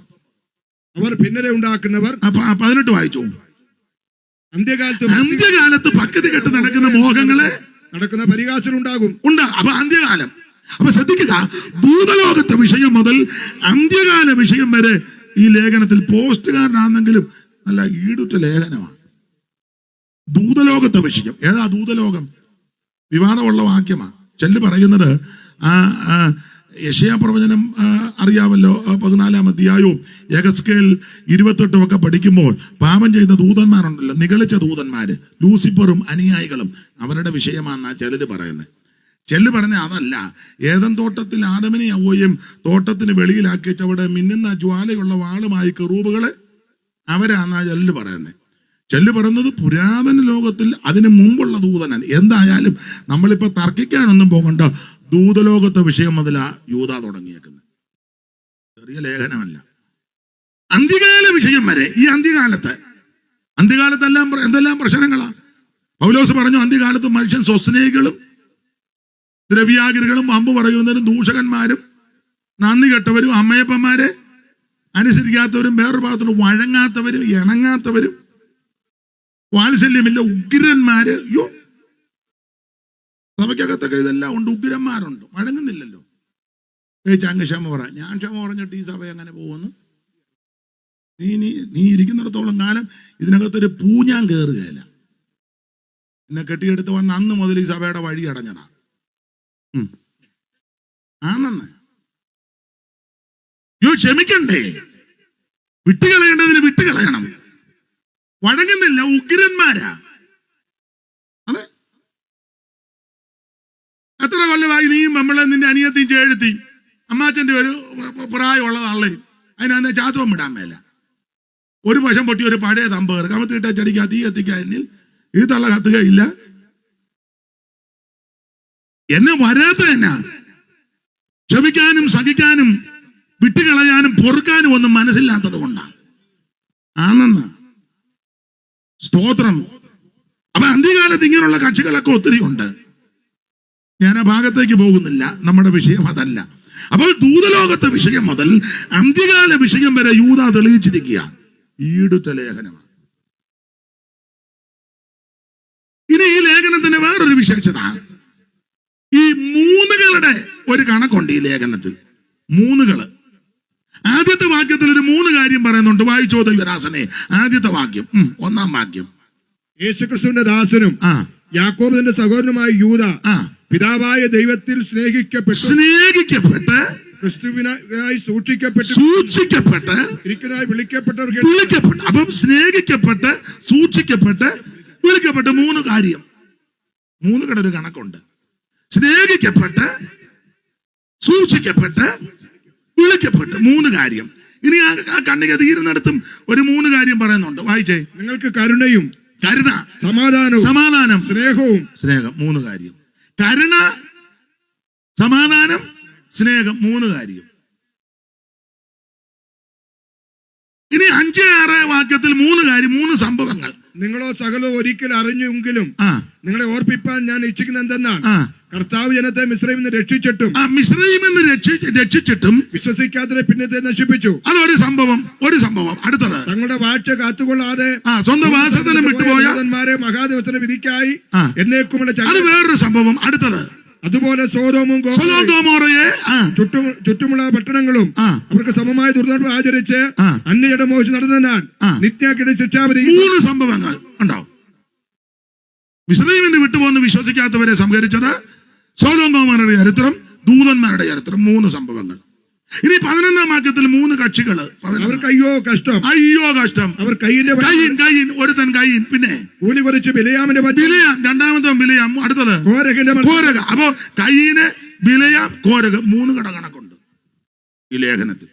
അവർ ഭിന്നത ഉണ്ടാക്കുന്നവർ. 18 വായിച്ചു. അന്ത്യകാലത്ത് ഭക്തി കെട്ട് നടക്കുന്ന മോഹങ്ങളെ നടക്കുന്ന പരിഹാസം ഉണ്ടാകും. അപ്പൊ അന്ത്യകാലം. അപ്പൊ ശ്രദ്ധിക്കുക, ഭൂതലോകത്തെ വിഷയം മുതൽ അന്ത്യകാല വിഷയം വരെ ഈ ലേഖനത്തിൽ പോസ്റ്റ് കാർഡാണെങ്കിലും നല്ല ഈടുറ്റ ലേഖനമാണ്. ദൂതലോകത്തെ വിഷയം ഏതാ? ദൂതലോകം വിവാദമുള്ള വാക്യമാണ്. ചെല്ല് പറയുന്നത് യെശയ്യാ പ്രവചനം അറിയാമല്ലോ, 14-ാം അധ്യായവും യെഹെസ്കേൽ 28 ഒക്കെ പഠിക്കുമ്പോൾ പാപം ചെയ്ത ദൂതന്മാരുണ്ടല്ലോ, നിഗളിച്ച ദൂതന്മാര്, ലൂസിഫറും അനുയായികളും, അവരുടെ വിഷയമാണെന്നാ ചിലര് പറയുന്നത്. ചെല്ല് പറഞ്ഞ അതല്ല, ഏദൻ തോട്ടത്തിൽ ആദമിനെ അവയും തോട്ടത്തിന് വെളിയിലാക്കി വെച്ച് അവിടെ മിന്നുന്ന ജ്വാലയുള്ള വാളുമായി കെറൂബുകള് അവരാന്നാ ചെല്ല് പറയുന്നത്. ചെല്ല് പറയുന്നത് പുരാതന ലോകത്തിൽ അതിനു മുമ്പുള്ള ദൂതനാണ്. എന്തായാലും നമ്മളിപ്പോ തർക്കിക്കാനൊന്നും പോകണ്ട, ദൂതലോകത്തെ വിഷയം മുതലാ യൂദ തുടങ്ങിയേക്കുന്നത്. ചെറിയ ലേഖനമല്ല, അന്ത്യകാല വിഷയം വരെ. ഈ അന്ത്യകാലത്തെല്ലാം എന്തെല്ലാം പ്രശ്നങ്ങളാ. പൗലോസ് പറഞ്ഞു, അന്ത്യകാലത്ത് മനുഷ്യൻ സ്വസ്നേഹികളും ദ്രവ്യാഗ്രഹികളും അമ്പ് പറയുന്നവരും ദൂഷകന്മാരും നന്ദി കെട്ടവരും അമ്മയപ്പന്മാരെ അനുസരിക്കാത്തവരും വേറൊരു ഭാഗത്തോട് വഴങ്ങാത്തവരും ഇണങ്ങാത്തവരും വാത്സല്യമില്ല ഉഗ്രന്മാര്. അയ്യോ, സഭയ്ക്കകത്തൊക്കെ ഇതെല്ലാം ഉണ്ട്. ഉഗ്രന്മാരുണ്ട്, വഴങ്ങുന്നില്ലല്ലോ. അങ്ങ് ക്ഷമ പറ. ഞാൻ ക്ഷമ പറഞ്ഞിട്ട് ഈ സഭ എങ്ങനെ പോകുന്നു? നീ ഇരിക്കുന്നിടത്തോളം കാലം ഇതിനകത്തൊരു പൂഞ്ഞാൻ കയറുകയില്ല. എന്നെ കെട്ടിയെടുത്ത് വന്ന് അന്ന് മുതൽ ഈ സഭയുടെ വഴി അടഞ്ഞതാ. ആണെന്ന് ക്ഷമിക്കണ്ടേ? വിട്ടുകളയേണ്ടതിന് വിട്ടുകളയണം. വഴങ്ങുന്നില്ല, ഉഗ്രന്മാരാ. അതെ, എത്ര കൊല്ലമായി നീയും നമ്മളെ നിന്റെ അനിയത്തിയും ചേഴ്ത്തി അമ്മാച്ചന്റെ ഒരു പ്രായമുള്ള ആളെയും അതിനകത്ത് ചാത്തവും വിടാൻ മേല. ഒരു വശം പൊട്ടി ഒരു പഴയ തമ്പേർ കമത്തിട്ട ചെടിക്കാ തീ കത്തിക്കാനിൽ ഈ തള്ള കത്തുകയില്ല. എന്നെ വരാത്ത എന്നാ ക്ഷമിക്കാനും സഹിക്കാനും വിട്ടുകളയാനും പൊറുക്കാനും ഒന്നും മനസ്സില്ലാത്തത് കൊണ്ടാണ്. ആണെന്ന് സ്തോത്രം. അപ്പൊ അന്ത്യകാലത്ത് ഇങ്ങനെയുള്ള കക്ഷികളൊക്കെ ഒത്തിരി ഉണ്ട്. ഞാൻ ആ ഭാഗത്തേക്ക് പോകുന്നില്ല, നമ്മുടെ വിഷയം അതല്ല. അപ്പോൾ ദൂതലോകത്തെ വിഷയം മുതൽ അന്ത്യകാല വിഷയം വരെ യൂദ തെളിയിച്ചിരിക്കുക ഈടുറ്റ ലേഖനമാണ്. ഇനി ഈ ലേഖനത്തിന് വേറൊരു വിശേഷത, ഈ മൂന്നുകളുടെ ഒരു കണക്കുണ്ട് ഈ ലേഖനത്തിൽ. മൂന്നുകള്. ആദ്യത്തെ വാക്യത്തിൽ ഒരു 3 കാര്യം പറയുന്നുണ്ട്. വായിച്ചോ ദൈവദാസനെ. ആദ്യത്തെ വാക്യം, 1-ാം വാക്യം. യേശുക്രിസ്തുവിന്റെ ദാസനും യാക്കോബിന്റെ സഹോദരനുമായ യൂദ പിതാവായ ദൈവത്തിൽ സ്നേഹിക്കപ്പെട്ട് ക്രിസ്തുവിനായി സൂക്ഷിക്കപ്പെട്ട് വിളിക്കപ്പെട്ടവർക്ക്. അപ്പം സ്നേഹിക്കപ്പെട്ട് സൂക്ഷിക്കപ്പെട്ട് വിളിക്കപ്പെട്ട് 3 കാര്യം. 3 കട ഒരു കണക്കുണ്ട്. സ്നേഹിക്കപ്പെട്ട് സൂക്ഷിക്കപ്പെട്ട് വിളിക്കപ്പെട്ട് 3 കാര്യം. ഇനി ആ കണ്ണിക തീരുന്നിടത്തും ഒരു 3 കാര്യം പറയുന്നുണ്ട്. വായിച്ചേ. നിങ്ങൾക്ക് കരുണ, സമാധാനം, സ്നേഹം. 3 കാര്യം. കരുണ, സമാധാനം, സ്നേഹം, 3 കാര്യം. ഇനി 5-6 വാക്യത്തിൽ 3 കാര്യം, 3 സംഭവങ്ങൾ. നിങ്ങളോ സകലവും ഒരിക്കൽ അറിഞ്ഞെങ്കിലും നിങ്ങളെ ഓർപ്പിപ്പാൻ ഞാൻ ഇച്ഛിക്കുന്ന എന്തെന്നാൽ കർത്താവ് ജനത്തെ മിസ്രൈമിൽ നിന്ന് രക്ഷിച്ചിട്ടും വിശ്വസിക്കാതെ പിന്നത്തെ നശിപ്പിച്ചു. അതൊരു സംഭവം. അടുത്തത്, തങ്ങളുടെ വാഴ്ച കാത്തുകൊള്ളാതെ സ്വന്തം വാസസ്ഥലം വിട്ടുപോയ മഹാദിവസത്തിന്റെ വിധിക്കായി എന്നേക്കുമുള്ള. അത് വേറൊരു സംഭവം. അടുത്തത്, അതുപോലെ സോദോമും ഗൊമോറയെ ചുറ്റുമുള്ള പട്ടണങ്ങളും അവർക്ക് സമമായ ദുർനടപ്പ് ആചരിച്ച് അന്യജടം മോഹിച്ച് നടന്നാൽ നിത്യാക്കിടെ ശിക്ഷാവിധി. 3 സംഭവങ്ങൾ ഉണ്ടാവും. മിസ്രയീമിന് വിട്ടുപോകുന്ന വിശ്വസിക്കാത്തവരെ സംഹരിച്ചത്, സോദോം ഗൊമോറയുടെ ചരിത്രം, ദൂതന്മാരുടെ ചരിത്രം, 3 സംഭവങ്ങൾ. ഇനി 11-ാം വാക്യത്തിൽ 3 കക്ഷികള്. അവർക്ക് അയ്യോ കഷ്ടം. അവർ കയ്യിൻ ഒരുത്തൻ കയ്യിൻ. പിന്നെ കൂലി കുറച്ച് ബിലയാമിന്റെ രണ്ടാമത്തെ ബിലയാം. അടുത്തത് കോരക. അപ്പോ കയ്യിന് ബിലയാം കോരക 3 കട കണക്കുണ്ട് ഈ ലേഖനത്തിൽ.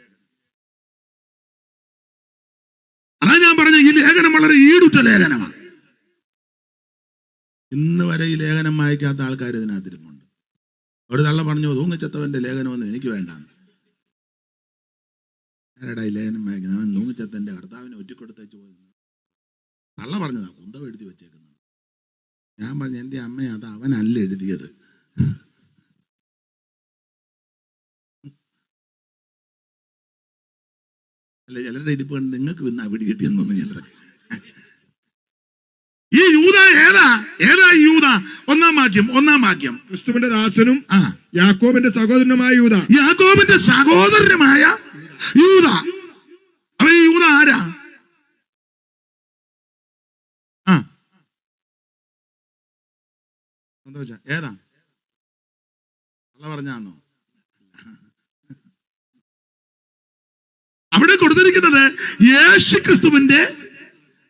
അതാ ഞാൻ പറഞ്ഞ ഈ ലേഖനം വളരെ ഈടുറ്റ ലേഖനമാണ്. ഇന്ന് വരെ ഈ ലേഖനം വായിക്കാത്ത ആൾക്കാർ ഇതിനകത്തിരുന്നുണ്ട്. ഒരു തള്ള പറഞ്ഞു, തൂങ്ങിച്ചത്തവന്റെ ലേഖനമൊന്നും എനിക്ക് വേണ്ട. ആരടാ ഈ ലേഖനം വായിക്കുന്നത്? അവൻ തൂങ്ങിച്ചത്തന്റെ കർത്താവിനെ ഒറ്റിക്കൊടുത്തേച്ച് പോയി. തള്ള പറഞ്ഞതാ, കുന്തം എഴുതി വെച്ചേക്കുന്നത്. ഞാൻ പറഞ്ഞു, എൻ്റെ അമ്മ അത് അവനല്ല എഴുതിയത്. അല്ല, ചിലരുടെ ഇരിപ്പ് കണ്ട് നിങ്ങൾക്ക് ഇന്ന് അവിടെ കിട്ടിയെന്നൊന്നും ചിലരൊക്കെ. ഈ യൂദ ഏതാ ഈ യൂദ? 1-ാം വാക്യം. ക്രിസ്തുവിന്റെ ദാസനും യാക്കോബിന്റെ സഹോദരനുമായ യൂദ. അവ ഈ യൂദ ആരാ? ഏതാ? അല്ല പറഞ്ഞാന്നോ? കൊടുത്തിരിക്കുന്നത് യേശു ക്രിസ്തുവിന്റെ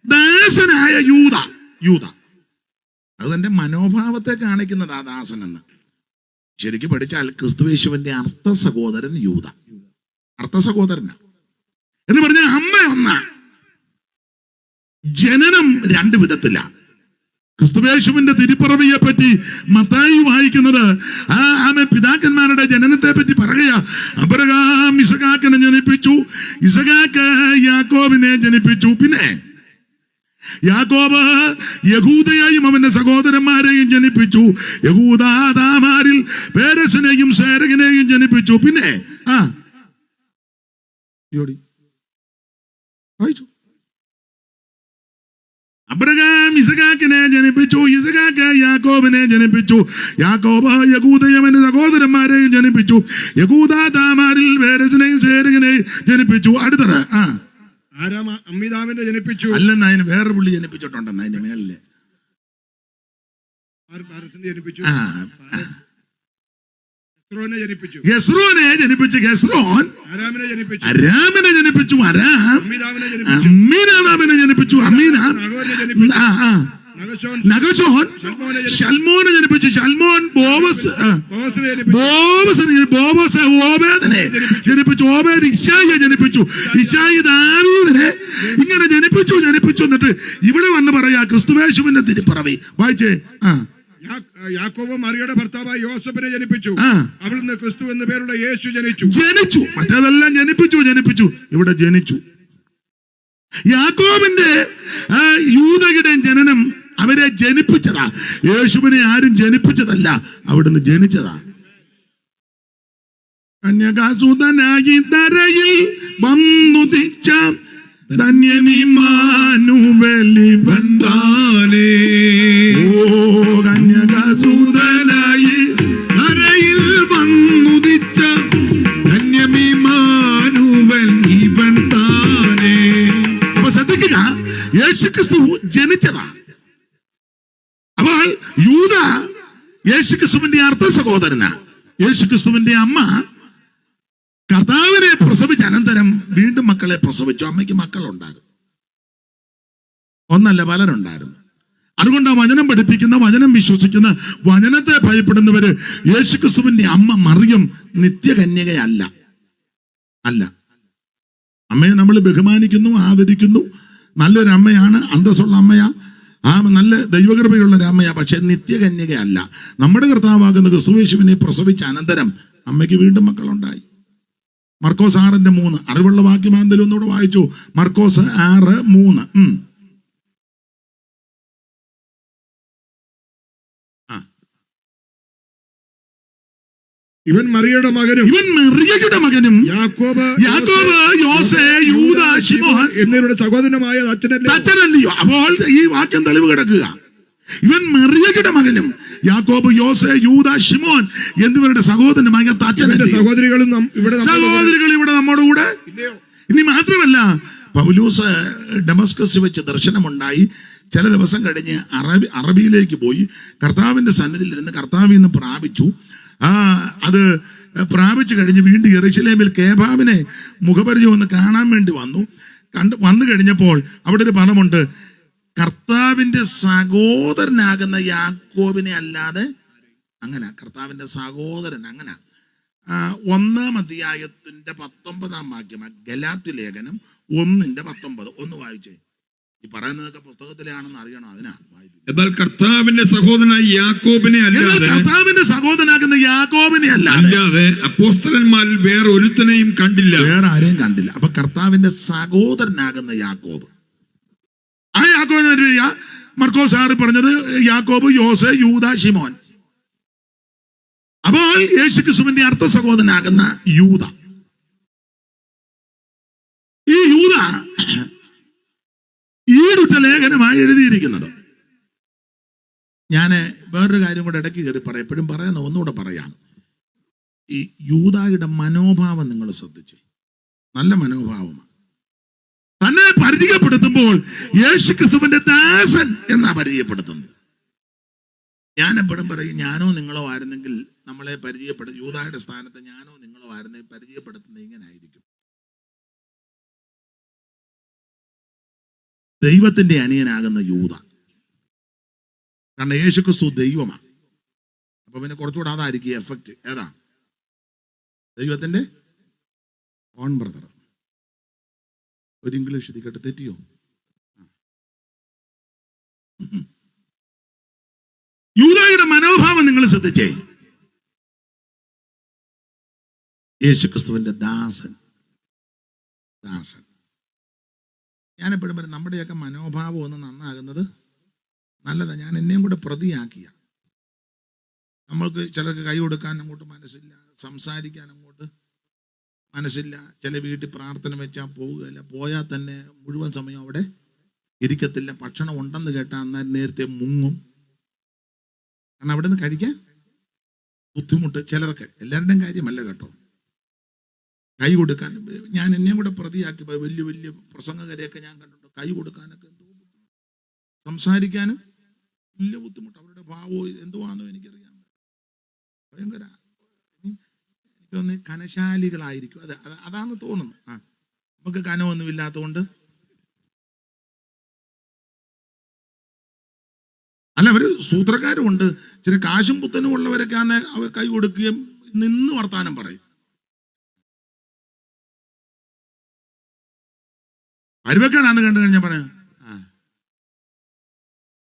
ദാസനായ യൂദ. അത് തന്റെ മനോഭാവത്തെ കാണിക്കുന്നത് ആ ദാസൻ എന്ന്. ശരിക്കും പഠിച്ചാൽ ക്രിസ്തുയേശുവിന്റെ അർത്ഥ സഹോദരൻ യൂദ, അർത്ഥ സഹോദരനാ എന്ന് പറഞ്ഞാൽ അമ്മ ഒന്നാ, ജനനം രണ്ട് വിധത്തിലാണ്. ക്രിസ്തുയേശുവിന്റെ തിരുപ്പിറവിയെ പറ്റി മത്തായി വായിക്കുന്നത് ആമേ പിതാക്കന്മാരുടെ ജനനത്തെ പറ്റി പറയുക. അബ്രഹാം ഇസഹാക്കിനെ ജനിപ്പിച്ചു, ഇസഹാക്ക് യാക്കോബിനെ ജനിപ്പിച്ചു, പിന്നെ യാക്കോബ് യഹൂദയെയും അവന്റെ സഹോദരന്മാരെയും ജനിപ്പിച്ചു, യഹൂദ താമാരിൽ പേരസിനെയും സേരകിനെയും ജനിപ്പിച്ചു, പിന്നെ വായിച്ചു. അബ്രഹാം ഇസഹാക്കിനെ ജനിപ്പിച്ചു, ഇസഹാക്ക് യാക്കോബിനെ ജനിപ്പിച്ചു, യാക്കോബ് യഹൂദയവന്റെ സഹോദരന്മാരെയും ജനിപ്പിച്ചു, യഹൂദ താമാരിൽ പേരസിനെയും സേരകിനെയും ജനിപ്പിച്ചു. അടുത്തത് അമ്മീദാവിനെ ജനിപ്പിച്ചു. അല്ലെന്ന് അതിന് വേറെ പുള്ളി ജനിപ്പിച്ചിട്ടുണ്ടെന്ന് അതിന്റെ മേളില് ജനിപ്പിച്ചു. യെസ്രോനെ ജനിപ്പിച്ചു, ഹെസ്രോൻ അരാമിനെ ജനിപ്പിച്ചു, അരാമിനെ ജനിപ്പിച്ചു, അരാം അമ്മീനാദാമിനെ ജനിപ്പിച്ചു, അമ്മീന നഗശോൻ ശൽമോനെ ജനിപ്പിച്ചു, ശൽമോൻ ബോവസ് ഓബേദിനെ ജനിപ്പിച്ചു, ഓബേദ് ഇശായിയെ ജനിപ്പിച്ചു, ഇശായി ദാവീദിനെ ഇങ്ങനെ ജനിപ്പിച്ചു. എന്നിട്ട് ഇവിടെ വന്ന് പറയാ ക്രിസ്തുയേശുവിന്റെ തിരുപ്പിറവി വായിച്ചേ. യാക്കോബ് മറിയയുടെ ഭർത്താവായ യോസഫിനെ ജനിപ്പിച്ചു, അവൾ നിന്ന് ക്രിസ്തു എന്ന പേരുള്ള യേശു ജനിച്ചു. മറ്റേതെല്ലാം ജനിപ്പിച്ചു, ഇവിടെ ജനിച്ചു. യാക്കോബിന്റെ യൂദയുടെ ജനനം അവരെ ജനിപ്പിച്ചതാ, യേശുവിനെ ആരും ജനിപ്പിച്ചതല്ല, അവിടുന്ന് ജനിച്ചതാ. കന്യകാസുതനായി തരയിൽ വന്നുദിച്ച ധന്യനിമാനുവലിവൻ താനേ. ഓ കന്യകാസുതനായി തരയിൽ വന്നുദിച്ച ധന്യനിമാനുവൽ ഇവൻ താനേ. അപ്പൊ ശ്രദ്ധിക്കുക, യേശുക്രിസ്തു ജനിച്ചതാ. അപ്പോൾ യൂദ യേശുക്രിസ്തുവിന്റെ അർത്ഥ സഹോദരനാ. യേശുക്രിസ്തുവിന്റെ അമ്മ കർത്താവിനെ പ്രസവിച്ച അനന്തരം വീണ്ടും മക്കളെ പ്രസവിച്ചു. അമ്മയ്ക്ക് മക്കളുണ്ടായിരുന്നു, ഒന്നല്ല പലരുണ്ടായിരുന്നു. അതുകൊണ്ട് ആ വചനം പഠിപ്പിക്കുന്ന, വചനം വിശ്വസിക്കുന്ന, വചനത്തെ ഭയപ്പെടുന്നവര് യേശുക്രിസ്തുവിന്റെ അമ്മ മറിയം നിത്യകന്യകയല്ല. അമ്മയെ നമ്മൾ ബഹുമാനിക്കുന്നു, ആദരിക്കുന്നു. നല്ലൊരു അമ്മയാണ്, അന്തസ്സുള്ള അമ്മയാ, നല്ല ദൈവകൃപയുള്ള ഒരു അമ്മയാ. പക്ഷെ നിത്യകന്യകയല്ല. നമ്മുടെ കർത്താവാകുന്ന ക്രിസ്തുയേശുവിനെ പ്രസവിച്ച അനന്തരം അമ്മയ്ക്ക് വീണ്ടും മക്കളുണ്ടായി. മർക്കോസ് 6:3 അറിവുള്ള വാക്യമാന്തലും ഒന്നുകൂടെ വായിച്ചു. മർക്കോസ് 6:3. ഇവൻ മറിയയുടെ മകനും യാക്കോബ്, യോസേ, യൂദ, ശിമോൻ എന്നിവരുടെ സഹോദരനുമായ അച്ഛനല്ലയോ? അപ്പോൾ ഈ വാക്യം തെളിവ് കിടക്കുക. ഇവൻ മറിയയുടെ മകനും യാക്കോബ്, യോസേ, യൂദ, ശിമോൻ എന്നിവരുടെ സഹോദരനുമായ സഹോദരികൾ ഇവിടെ നമ്മുടെ കൂടെ. ഇനി മാത്രമല്ല, പൗലോസ് ഡമസ്കസ് വെച്ച് ദർശനമുണ്ടായി. ചില ദിവസം കഴിഞ്ഞ് അറബിയിലേക്ക് പോയി കർത്താവിന്റെ സന്നിധിയിൽ ഇരുന്ന് കർത്താവിൽ നിന്ന് പ്രാപിച്ചു. അത് പ്രാപിച്ചു കഴിഞ്ഞ് വീണ്ടും യെരൂശലേമിൽ കേബാവിനെ മുഖപരിചയം ഒന്ന് കാണാൻ വേണ്ടി വന്നു കഴിഞ്ഞപ്പോൾ അവിടെ ഒരു പദമുണ്ട്, കർത്താവിന്റെ സഹോദരനാകുന്ന യാക്കോബിനെ അല്ലാതെ. അങ്ങനെ കർത്താവിന്റെ സഹോദരൻ, അങ്ങനെ 1-ാം അധ്യായത്തിന്റെ 19-ാം വാക്യം, ഗലാത്യ ലേഖനം 1:19 ഒന്ന് വായിച്ചേ. ഈ പറയുന്നതൊക്കെ പുസ്തകത്തിലാണെന്ന് അറിയണം, അതിനാ വായിക്കും. എന്നാൽ കർത്താവിന്റെ സഹോദരനായ യാക്കോബിനെ അല്ലാതെ, കർത്താവിന്റെ സഹോദരനാകുന്ന യാക്കോബിനെ അല്ലാതെ അപ്പോസ്തലന്മാരിൽ വേറെ ഒരുത്തനെയും കണ്ടില്ല, വേറെ ആരെയും കണ്ടില്ല. അപ്പൊ കർത്താവിന്റെ സഹോദരനാകുന്ന യാക്കോബ്, ആ യാക്കോബിനെ മർക്കോസ് 6 പറഞ്ഞത് യാക്കോബ്, യോസേ, യൂദ, ശിമോൻ. അപ്പോൾ യേശുക്രിസ്തുവിന്റെ അർത്ഥ സഹോദരനാകുന്ന യൂദ, ഈ യൂദ ഈടുറ്റ ലേഖനമായി എഴുതിയിരിക്കുന്നത്. ഞാൻ വേറൊരു കാര്യം കൂടെ ഇടയ്ക്ക് കയറി പറയാം, എപ്പോഴും പറയുന്ന ഒന്നുകൂടെ പറയാം. ഈ യൂദായുടെ മനോഭാവം നിങ്ങൾ ശ്രദ്ധിച്ചു, നല്ല മനോഭാവമാണ്. തന്നെ പരിചയപ്പെടുത്തുമ്പോൾ യേശുക്രിസ്തുവിന്റെ ദാസൻ എന്നാ പരിചയപ്പെടുത്തുന്നത്. ഞാൻ എപ്പോഴും പറയും, ഞാനോ നിങ്ങളോ ആയിരുന്നെങ്കിൽ നമ്മളെ യൂദായുടെ സ്ഥാനത്ത് ഞാനോ നിങ്ങളോ ആയിരുന്നെങ്കിൽ പരിചയപ്പെടുത്തുന്നത് ഇങ്ങനെ ആയിരിക്കും. ദൈവത്തിന്റെ അനിയനാകുന്ന യൂദ. കാരണം യേശുക്രിസ്തു ദൈവമാണ്. അപ്പൊ പിന്നെ കുറച്ചുകൂടെ അതായിരിക്കും എഫക്റ്റ്. ഏതാ? ദൈവത്തിന്റെ ഓൺ ബ്രദർ. ഒരു ഇംഗ്ലീഷ് കേട്ട് തെറ്റിയോ? യൂദായുടെ മനോഭാവം നിങ്ങൾ ശ്രദ്ധിച്ചേ. യേശുക്രിസ്തുവിന്റെ ദാസൻ. ഞാനെപ്പോഴും പറയും, നമ്മുടെയൊക്കെ മനോഭാവം ഒന്ന് നന്നാകുന്നത് നല്ലതാണ്. ഞാൻ എന്നെയും കൂടെ പ്രതിയാക്കിയ, നമ്മൾക്ക് ചിലർക്ക് കൈ കൊടുക്കാൻ അങ്ങോട്ട് മനസ്സില്ല, സംസാരിക്കാൻ അങ്ങോട്ട് മനസ്സില്ല, ചില വീട്ടിൽ പ്രാർത്ഥന വെച്ചാൽ പോവുകയില്ല, പോയാൽ തന്നെ മുഴുവൻ സമയം അവിടെ ഇരിക്കത്തില്ല. ഭക്ഷണം ഉണ്ടെന്ന് കേട്ടാൽ അന്നേരം നേരത്തെ മുങ്ങും. കാരണം അവിടെ നിന്ന് കഴിക്കാൻ ബുദ്ധിമുട്ട് ചിലർക്ക്. എല്ലാവരുടെയും കാര്യമല്ല കേട്ടോ. കൈ കൊടുക്കാൻ ഞാൻ എന്നെയും കൂടെ പ്രതിയാക്കി. വലിയ വലിയ പ്രസംഗകരെയൊക്കെ ഞാൻ കണ്ടിട്ടുണ്ട്. കൈ കൊടുക്കാനൊക്കെ എന്തോ സംസാരിക്കാനും വലിയ ബുദ്ധിമുട്ട്. അവരുടെ ഭാവവും എന്തുവാണെന്നോ എനിക്കറിയാം. ഭയങ്കര എനിക്കൊന്ന് കനശാലികളായിരിക്കും. അതാന്ന് തോന്നുന്നു. നമുക്ക് കനമൊന്നും ഇല്ലാത്തതുകൊണ്ട് അല്ല, അവര് സൂത്രക്കാരുമുണ്ട്. ചില കാശും പുത്തനും ഉള്ളവരൊക്കെ അവർ കൈ കൊടുക്കുകയും നിന്ന് വർത്താനം പറയും. അരുവക്കാരാന്ന് കണ്ടു കഴിഞ്ഞാൽ പറയാം,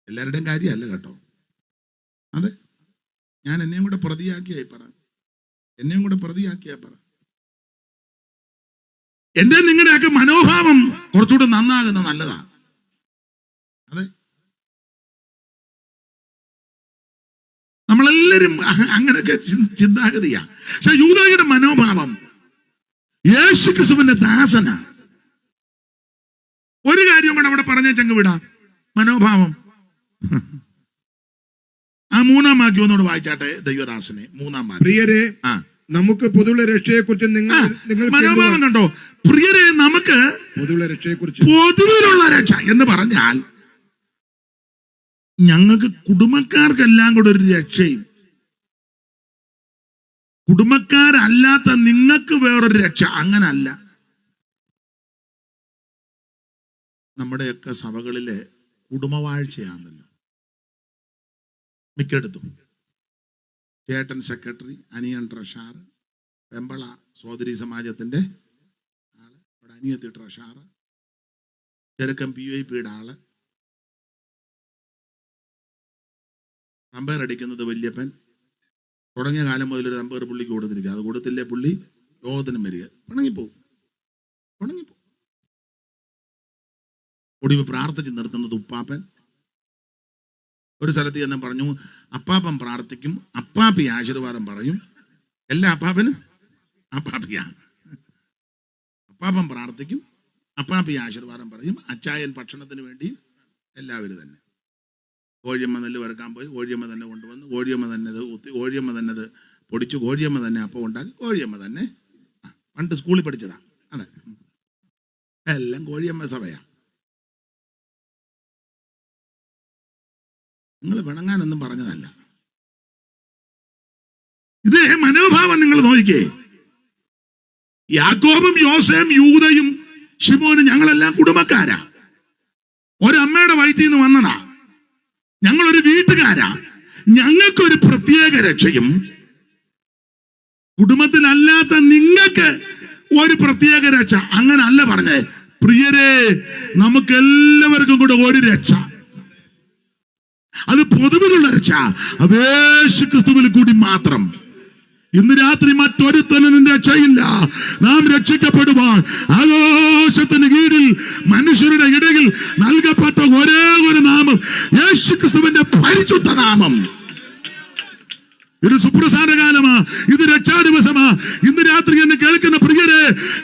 എല്ലാവരുടെയും കാര്യമല്ല കേട്ടോ. അതെ, ഞാൻ എന്നെയും കൂടെ പ്രതിയാക്കിയായി പറ. എന്റെ നിങ്ങളുടെയൊക്കെ മനോഭാവം കുറച്ചുകൂടെ നന്നാകുന്ന നല്ലതാ. അതെ, നമ്മളെല്ലാരും അങ്ങനെയൊക്കെ ചിന്താഗതിയാ. പക്ഷെ യൂദായുടെ മനോഭാവം യേശുക്രിസ്തുവിന്റെ ദാസനാ. ഒരു കാര്യം കൂടെ അവിടെ പറഞ്ഞ ചങ്ങ് വിടാം. മനോഭാവം ആ 3-ാം വാക്യം ഒന്നുകൂടെ വായിച്ചാട്ടെ. ദൈവദാസനെ 3-ാം വാക്യം. പ്രിയരെ, നമുക്ക് പൊതുവുള്ള രക്ഷയെ കുറിച്ച് നിങ്ങൾ മനോഭാവം കണ്ടോ? പ്രിയരെ, നമുക്ക് പൊതുവുള്ള രക്ഷയെ കുറിച്ച്, പൊതുവിലുള്ള രക്ഷ എന്ന് പറഞ്ഞാൽ ഞങ്ങൾക്ക് കുടുംബക്കാർക്കെല്ലാം കൂടെ ഒരു രക്ഷയും, കുടുംബക്കാരല്ലാത്ത നിങ്ങൾക്ക് വേറൊരു രക്ഷ. അങ്ങനല്ല. നമ്മുടെയൊക്കെ സഭകളിലെ കുടുംബവാഴ്ചയാണല്ലോ മിക്കയിടത്തും. ചേട്ടൻ സെക്രട്ടറി, അനിയൻ ട്രഷാർ, വെമ്പള സോദരി സമാജത്തിന്റെ ആള്, ഇവിടെ അനിയത്തി ട്രഷാർ, ചെറുക്കം PIPയുടെ ആള്, അമ്പയർ അടിക്കുന്നത് വല്യപ്പൻ. തുടങ്ങിയ കാലം മുതൽ ഒരു അമ്പയർ പുള്ളിക്ക് കൊടുത്തിരിക്കുക. അത് കൊടുത്തില്ലേ പുള്ളി യോഗത്തിനും വരിക, പിണങ്ങിപ്പോവും. ഒടിവ് പ്രാർത്ഥിച്ച് നിർത്തുന്നത് ഉപ്പാപ്പൻ. ഒരു സ്ഥലത്ത് ചെന്ന് പറഞ്ഞു, അപ്പാപ്പൻ പ്രാർത്ഥിക്കും, അപ്പാപ്പി ആശീർവാദം പറയും. എല്ലാ അപ്പാപ്പനും അപ്പാപ്പിയാണ്. അപ്പാപ്പൻ പ്രാർത്ഥിക്കും, അപ്പാപ്പി ആശീർവാദം പറയും. അച്ചായൻ ഭക്ഷണത്തിന് വേണ്ടി എല്ലാവരും തന്നെ. കോഴിയമ്മ നെല്ല് വറുക്കാൻ പോയി, കോഴിയമ്മ തന്നെ കൊണ്ടുവന്ന്, കോഴിയമ്മ തന്നെ അത് കുത്തി, കോഴിയമ്മ തന്നെ അത് പൊടിച്ചു, കോഴിയമ്മ തന്നെ അപ്പം ഉണ്ടാക്കി, കോഴിയമ്മ തന്നെ. പണ്ട് സ്കൂളിൽ പഠിച്ചതാ. അതെ, എല്ലാം കോഴിയമ്മ സഭയാ. നിങ്ങൾ പിണങ്ങാനൊന്നും പറഞ്ഞതല്ല. ഇതേ മനോഭാവം നിങ്ങൾ നോക്കിക്കേ. യാക്കോബും യോസേയും യൂദയും ശിമോനും ഞങ്ങളെല്ലാം കുടുംബക്കാരാ. ഒരമ്മയുടെ വയറ്റിൽ നിന്ന് വന്നതാ. ഞങ്ങളൊരു വീട്ടുകാരാ. ഞങ്ങൾക്കൊരു പ്രത്യേക രക്ഷയും കുടുംബത്തിലല്ലാത്ത നിങ്ങൾക്ക് ഒരു പ്രത്യേക രക്ഷ. അങ്ങനല്ല പറഞ്ഞേ. പ്രിയരെ, നമുക്ക് എല്ലാവർക്കും കൂടെ ഒരു രക്ഷ. അത് പൊതുവിലുള്ള രക്ഷ. അത് യേശുക്രിസ്തുവിൽ കൂടി മാത്രം. ഇന്ന് രാത്രി മറ്റൊരുത്തനും രക്ഷയില്ല. നാം രക്ഷിക്കപ്പെടുവാൻ ആകാശത്തിന് കീഴിൽ മനുഷ്യരുടെ ഇടയിൽ നൽകപ്പെട്ട ഒരേ ഒരു നാമം യേശുക്രിസ്തുവിന്റെ പരിശുദ്ധ നാമം. ഇത് സുപ്രസാദ കാലമാ. ഇത് രക്ഷാ ദിവസമാ. ഇന്ന് രാത്രി എന്നെ കേൾക്കുന്ന പ്രിയരെ,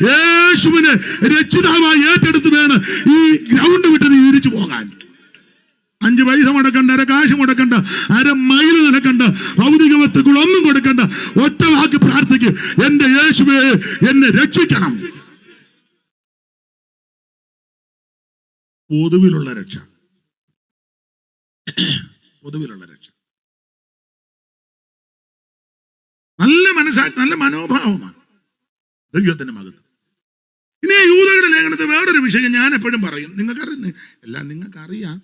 യേശുവിനെ രക്ഷിതാവായി ഏറ്റെടുത്ത് വേണം ഈ ഗ്രൗണ്ട് വിട്ട് നീ തിരിച്ചു പോകാൻ. 5 പൈസ മുടക്കണ്ട, അര കാശ് മുടക്കണ്ട, 1/2 മൈൽ നടക്കണ്ട, ഭൗതിക വസ്തുക്കളൊന്നും കൊടുക്കണ്ട. ഒറ്റ വാക്ക് പ്രാർത്ഥിക്ക്, എന്റെ യേശുവേ എന്നെ രക്ഷിക്കണം. പൊതുവിലുള്ള രക്ഷ. നല്ല മനോഭാവമാണ് ദൈവത്തിന്റെ മകത്ത്. ഇനി യൂദയുടെ ലേഖനത്തെ വേറൊരു വിഷയം ഞാൻ എപ്പോഴും പറയും, എല്ലാം നിങ്ങൾക്കറിയാം.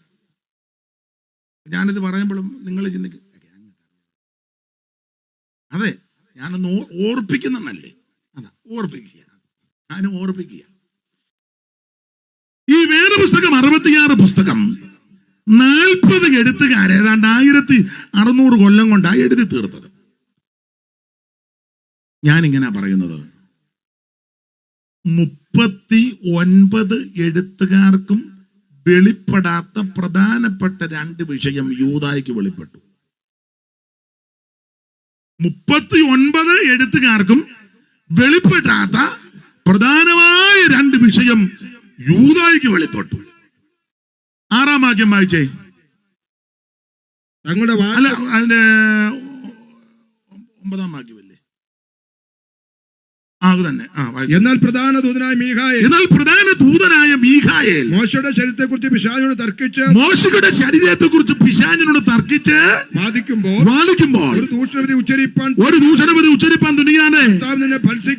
ഞാനിത് പറയുമ്പോഴും നിങ്ങൾ ചിന്തിക്കും, അതെ ഞാനൊന്ന് ഓർപ്പിക്കുന്നല്ലേ, അതാ ഓർപ്പിക്കുക, ഞാനും ഓർപ്പിക്കുക. ഈ വേദപുസ്തകം 66 പുസ്തകം 40 എഴുത്തുകാരെ ഏതാണ്ട് 1600 കൊല്ലം കൊണ്ടാണ് എഴുതി തീർത്തത്. ഞാനിങ്ങനെ പറയുന്നത്, 39 എഴുത്തുകാർക്കും വെളിപ്പെടാത്ത പ്രധാനപ്പെട്ട 2 വിഷയം യൂദായ്ക്ക് വെളിപ്പെട്ടു. 39 എഴുത്തുകാർക്കും വെളിപ്പെടാത്ത പ്രധാനമായ 2 വിഷയം യൂദായ്ക്ക് വെളിപ്പെട്ടു. 6-ാം വാക്യം വായിച്ചേ. തങ്ങളുടെ അല്ല, അതിന്റെ 9-ാം വാക്യമല്ലേ? അത് തന്നെ. എന്നാൽ പ്രധാന ദൂതനായ മീഖായേൽ മോശയുടെ ശരീരത്തെക്കുറിച്ച് പിശാചിനോട് തർക്കിച്ച് വാദിക്കുമ്പോൾ ഒരു ദൂഷണവിധി ഉച്ചരിപ്പാൻ തുനിയാതെ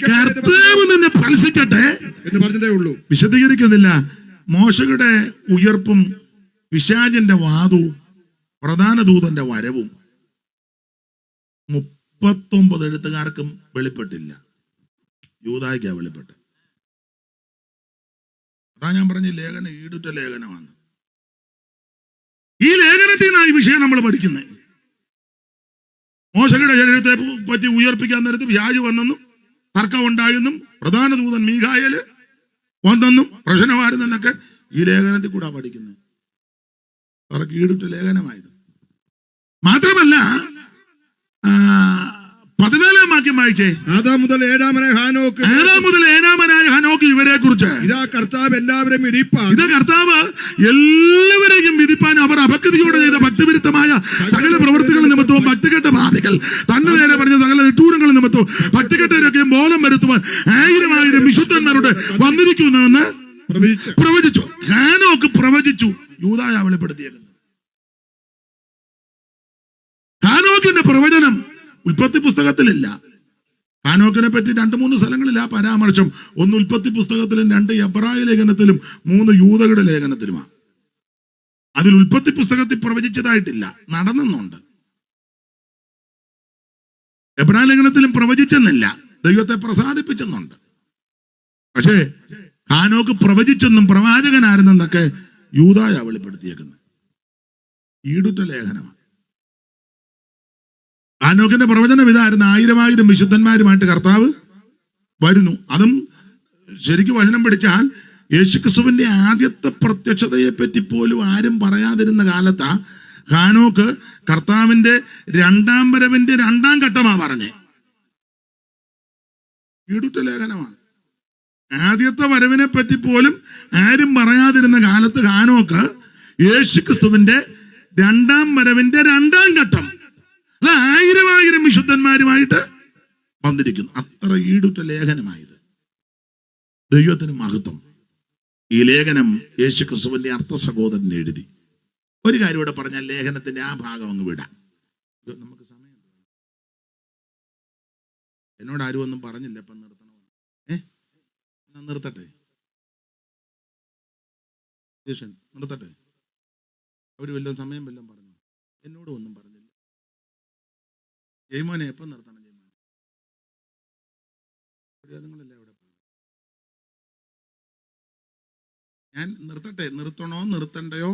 കർത്താവ് നിന്നെ ഫലിക്കട്ടെ എന്ന് പറഞ്ഞതേ ഉള്ളൂ. വിശദീകരിക്കുന്നില്ല. മോശയുടെ ഉയർപ്പും പിശാചിന്റെ വാദവും പ്രധാന ദൂതന്റെ വരവും 39 എഴുത്തുകാർക്കും വെളിപ്പെട്ടില്ല. യൂദായ്ക്കാ വെളിപ്പെട്ട്. അതാ ഞാൻ പറഞ്ഞ ലേഖനം ഈടുറ്റ ലേഖനമാണ്. ഈ ലേഖനത്തിൽ നിന്നാണ് ഈ വിഷയം നമ്മൾ പഠിക്കുന്നത്. മോശയുടെ ശരീരത്തെ പറ്റി ഉയർപ്പിക്കാൻ നേരത്ത് വ്യാജ് വന്നെന്നും തർക്കം ഉണ്ടായെന്നും പ്രധാന ദൂതൻ മീഖായേല് വന്നെന്നും പ്രശ്നമായിരുന്നെന്നൊക്കെ ഈ ലേഖനത്തിൽ കൂടാ പഠിക്കുന്നത്. അവർക്ക് ഈടുറ്റ ലേഖനമായത് മാത്രമല്ല. 14-ാം വാക്യം വായിച്ചേ. ആദാം മുതൽ ഏഴാമനായ ഹനോക്ക് ഇവരെ കുറിച്ച് ഇതാ കർത്താവ് എല്ലാവരെയും എല്ലാവരെയും വിധിപ്പാൻ അവർ അപക്തിയോടെ ചെയ്ത ഭക്തിവിരുദ്ധമായ സകല പ്രവൃത്തികൾ നിമിത്തവും ഭക്തികെട്ട ഭാവികൾ തന്നെ നേരെ പറഞ്ഞ സകല നിട്ടൂരങ്ങൾ നിമിത്തവും ഭക്തികെട്ടവരൊക്കെ ബോധം വരുത്തുവാൻ 1000 വിശുദ്ധന്മാരോട് വന്നിരിക്കുന്നുവെന്ന് പ്രവചിച്ചു. ഹാനോക്ക് പ്രവചിച്ചു. യൂദായ വെളിപ്പെടുത്തിയേക്കുന്നത്. ഹാനോക്കിന്റെ പ്രവചനം ഉൽപ്പത്തി പുസ്തകത്തിലില്ല. ഹാനോക്കിനെ പറ്റി 2-3 സ്ഥലങ്ങളിൽ ആ പരാമർശം. 1 ഉൽപ്പത്തി പുസ്തകത്തിലും 2 എബ്രായ ലേഖനത്തിലും 3 യൂദയുടെ ലേഖനത്തിലുമാണ്. അതിൽ ഉൽപ്പത്തി പുസ്തകത്തിൽ പ്രവചിച്ചതായിട്ടില്ല, നടന്നുണ്ട്. എബ്രായ ലേഖനത്തിലും പ്രവചിച്ചെന്നില്ല, ദൈവത്തെ പ്രസാദിപ്പിച്ചെന്നുണ്ട്. പക്ഷേ ഹാനോക്ക് പ്രവചിച്ചെന്നും പ്രവാചകനായിരുന്നെന്നൊക്കെ യൂദായ വെളിപ്പെടുത്തിയേക്കുന്നത്. ഈടുറ്റ ലേഖനമാണ്. ഹാനോക്കിന്റെ പ്രവചനം ഇതായിരുന്നു: 1000 വിശുദ്ധന്മാരുമായിട്ട് കർത്താവ് വരുന്നു. അതും ശരിക്കും വചനം പഠിച്ചാൽ യേശുക്രിസ്തുവിന്റെ ആദ്യത്തെ പ്രത്യക്ഷതയെ പറ്റി പോലും ആരും പറയാതിരുന്ന കാലത്താ ഹാനോക്ക് കർത്താവിന്റെ 2-ാം വരവിന്റെ 2-ാം ഘട്ടമാ പറഞ്ഞേ. ഈടുറ്റ ലേഖനമാണ്. ആദ്യത്തെ വരവിനെ പറ്റി പോലും ആരും പറയാതിരുന്ന കാലത്ത് ഹാനോക്ക് യേശുക്രിസ്തുവിന്റെ 2-ാം വരവിന്റെ 2-ാം ഘട്ടം, അത് 1000 വിശുദ്ധന്മാരുമായിട്ട് വന്നിരിക്കുന്നു. അത്ര ഈടുറ്റ ലേഖനമായത്. ദൈവത്തിന് മഹത്വം. ഈ ലേഖനം യേശുക്രിസ്തുവിന്റെ അർത്ഥ സഹോദരൻ എഴുതി. ഒരു കാര്യം ഇവിടെ പറഞ്ഞാൽ ലേഖനത്തിന്റെ ആ ഭാഗം അങ്ങ് വിടാം. നമുക്ക് സമയം എന്നോട് ആരും ഒന്നും പറഞ്ഞില്ല ഇപ്പം നിർത്തണം. നിർത്തട്ടെ നിർത്തട്ടെ. അവര് വല്ലതും സമയം വല്ലതും പറഞ്ഞു? എന്നോടും ഒന്നും പറഞ്ഞില്ല. ജയ്മോനെ എപ്പം നിർത്തണം? ജയ്മോനെ അവിടെ പോയി. ഞാൻ നിർത്തട്ടെ? നിർത്തണോ നിർത്തണ്ടയോ?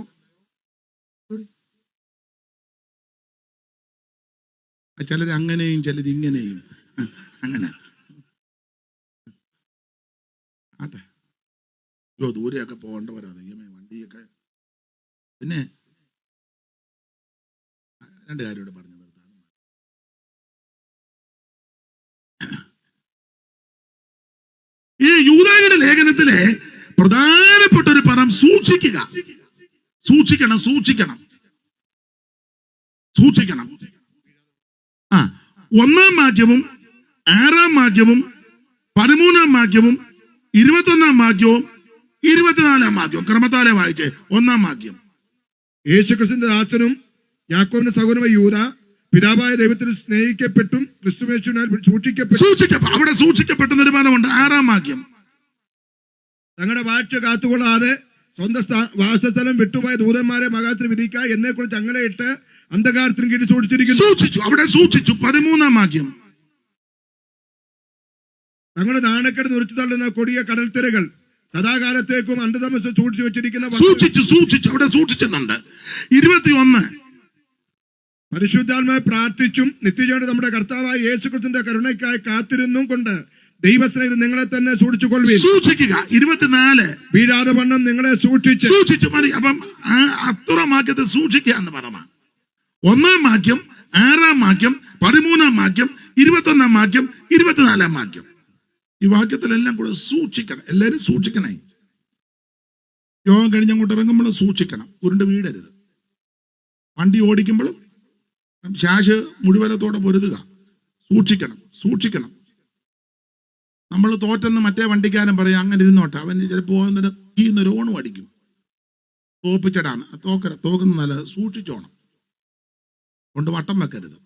ചിലർ അങ്ങനെയും ചിലർ ഇങ്ങനെയും അങ്ങനെ ആട്ടെ. ദൂരെയൊക്കെ പോകേണ്ടവരാ വണ്ടിയൊക്കെ. പിന്നെ 2 കാര്യം ഇവിടെ പറഞ്ഞു നിർത്താൻ. ഈ യൂദായുടെ ലേഖനത്തിലെ പ്രധാനപ്പെട്ട ഒരു പദം സൂക്ഷിക്കുക. സൂക്ഷിക്കണം, സൂക്ഷിക്കണം, സൂക്ഷിക്കണം. 1-ാം വാക്യവും 6-ാം വാക്യവും 13-ാം വാക്യവും 21-ാം വാക്യവും 24-ാം വാക്യവും ക്രമത്താലെ വായിച്ചേ. 1-ാം വാക്യം: യേശുക്രിസ്തുവിന്റെ ദാസനും യാക്കോബിന്റെ സഹോദരനായ യൂദാ, പിതാവായ ദൈവത്തിൽ സ്നേഹിക്കപ്പെട്ടും ക്രിസ്തുയേശുവിനാൽ സൂക്ഷിക്കപ്പെട്ടു. അവിടെ സൂക്ഷിക്കപ്പെട്ടെന്നൊരു പദമുണ്ട്. 6-ാം വാക്യം: തങ്ങളുടെ വാഴ്ച കാത്തുകൊള്ളാതെ സ്വന്തം വാസസ്ഥലം വിട്ടുപോയ ദൂതന്മാരെ മഹാത്തിന് വിധിക്കുക എന്നെ കുറിച്ച് അങ്ങനെ ഇട്ട് അന്ധകാരത്തിന് കീഴിൽ സൂക്ഷിച്ചിരിക്കുന്നു. സൂക്ഷിച്ചു, അവിടെ സൂക്ഷിച്ചു. 13-ാം വാക്യം. തങ്ങളുടെ നാണക്കേട് നുറിച്ചു തള്ളുന്ന കൊടിയ കടൽത്തിരകൾ സദാകാലത്തേക്കും അന്ധതമസ് സൂക്ഷിച്ചു വെച്ചിരിക്കുന്ന സൂക്ഷിച്ചു, അവിടെ സൂക്ഷിച്ചെന്നുണ്ട്. 21. പരിശുദ്ധാത്മാവ് പ്രാർത്ഥിച്ചും നിത്യജീവന്റെ നമ്മുടെ കർത്താവായ യേശുക്രിസ്തുവിന്റെ കരുണയ്ക്കായി കാത്തിരുന്നും കൊണ്ട് ദൈവസ്നേഹം നിങ്ങളെ തന്നെ സൂക്ഷിച്ചുകൊള്ളുവിൻ. സൂക്ഷിക്കുക. 24. വീഴാതെ വണ്ണം നിങ്ങളെ സൂക്ഷിച്ചു മതി. അപ്പം അത്ര വാക്യത്തെ സൂക്ഷിക്കുക എന്ന് പറഞ്ഞ 1-ാം വാക്യം, 6-ാം വാക്യം, 13-ാം വാക്യം, 21-ാം വാക്യം, 24-ാം വാക്യം. ഈ വാക്യത്തിലെല്ലാം കൂടെ സൂക്ഷിക്കണം. എല്ലാവരും സൂക്ഷിക്കണേ. യോഗം കഴിഞ്ഞ് അങ്ങോട്ട് ഇറങ്ങുമ്പോഴും സൂക്ഷിക്കണം. ഉരുണ്ട് വീടരുത്. വണ്ടി ഓടിക്കുമ്പോഴും ശാശ് മുഴുവനത്തോടെ പൊരുതുക. സൂക്ഷിക്കണം. നമ്മൾ തോറ്റെന്ന് മറ്റേ വണ്ടിക്കാരൻ പറയാം, അങ്ങനെ ഇരുന്നോട്ടെ, അവൻ ചിലപ്പോൾ കീന്നൊരു ഓണം അടിക്കും. തോപ്പിച്ചടാണ്. തോക്കുന്ന നല്ല സൂക്ഷിച്ചോണം. കൊണ്ട് വട്ടം വെക്കരുത്.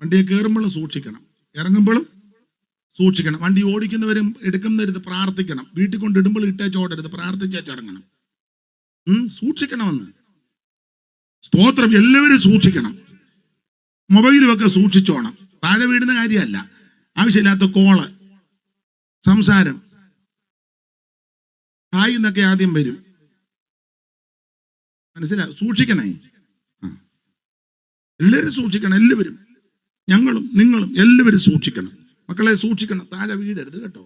വണ്ടിയെ കയറുമ്പോഴും സൂക്ഷിക്കണം, ഇറങ്ങുമ്പോഴും സൂക്ഷിക്കണം. വണ്ടി ഓടിക്കുന്നവരും എടുക്കുന്നവരുത് പ്രാർത്ഥിക്കണം. വീട്ടിൽ കൊണ്ടിടുമ്പോൾ ഇട്ടേച്ചോടരുത്, പ്രാർത്ഥിച്ചേച്ചിറങ്ങണം. സൂക്ഷിക്കണമെന്ന്. സ്തോത്രം. എല്ലാവരും സൂക്ഷിക്കണം. മൊബൈലുമൊക്കെ സൂക്ഷിച്ചോണം. താഴെ വീടുന്ന കാര്യമല്ല. ആവശ്യമില്ലാത്ത കോള്, സംസാരം, ഹായ് എന്നൊക്കെ ആദ്യം വരും. മനസ്സിലാ? സൂക്ഷിക്കണേ. എല്ലാവരും സൂക്ഷിക്കണം. എല്ലാവരും, ഞങ്ങളും നിങ്ങളും എല്ലാവരും സൂക്ഷിക്കണം. മക്കളെ സൂക്ഷിക്കണം. താഴെ വീടരുത് കേട്ടോ.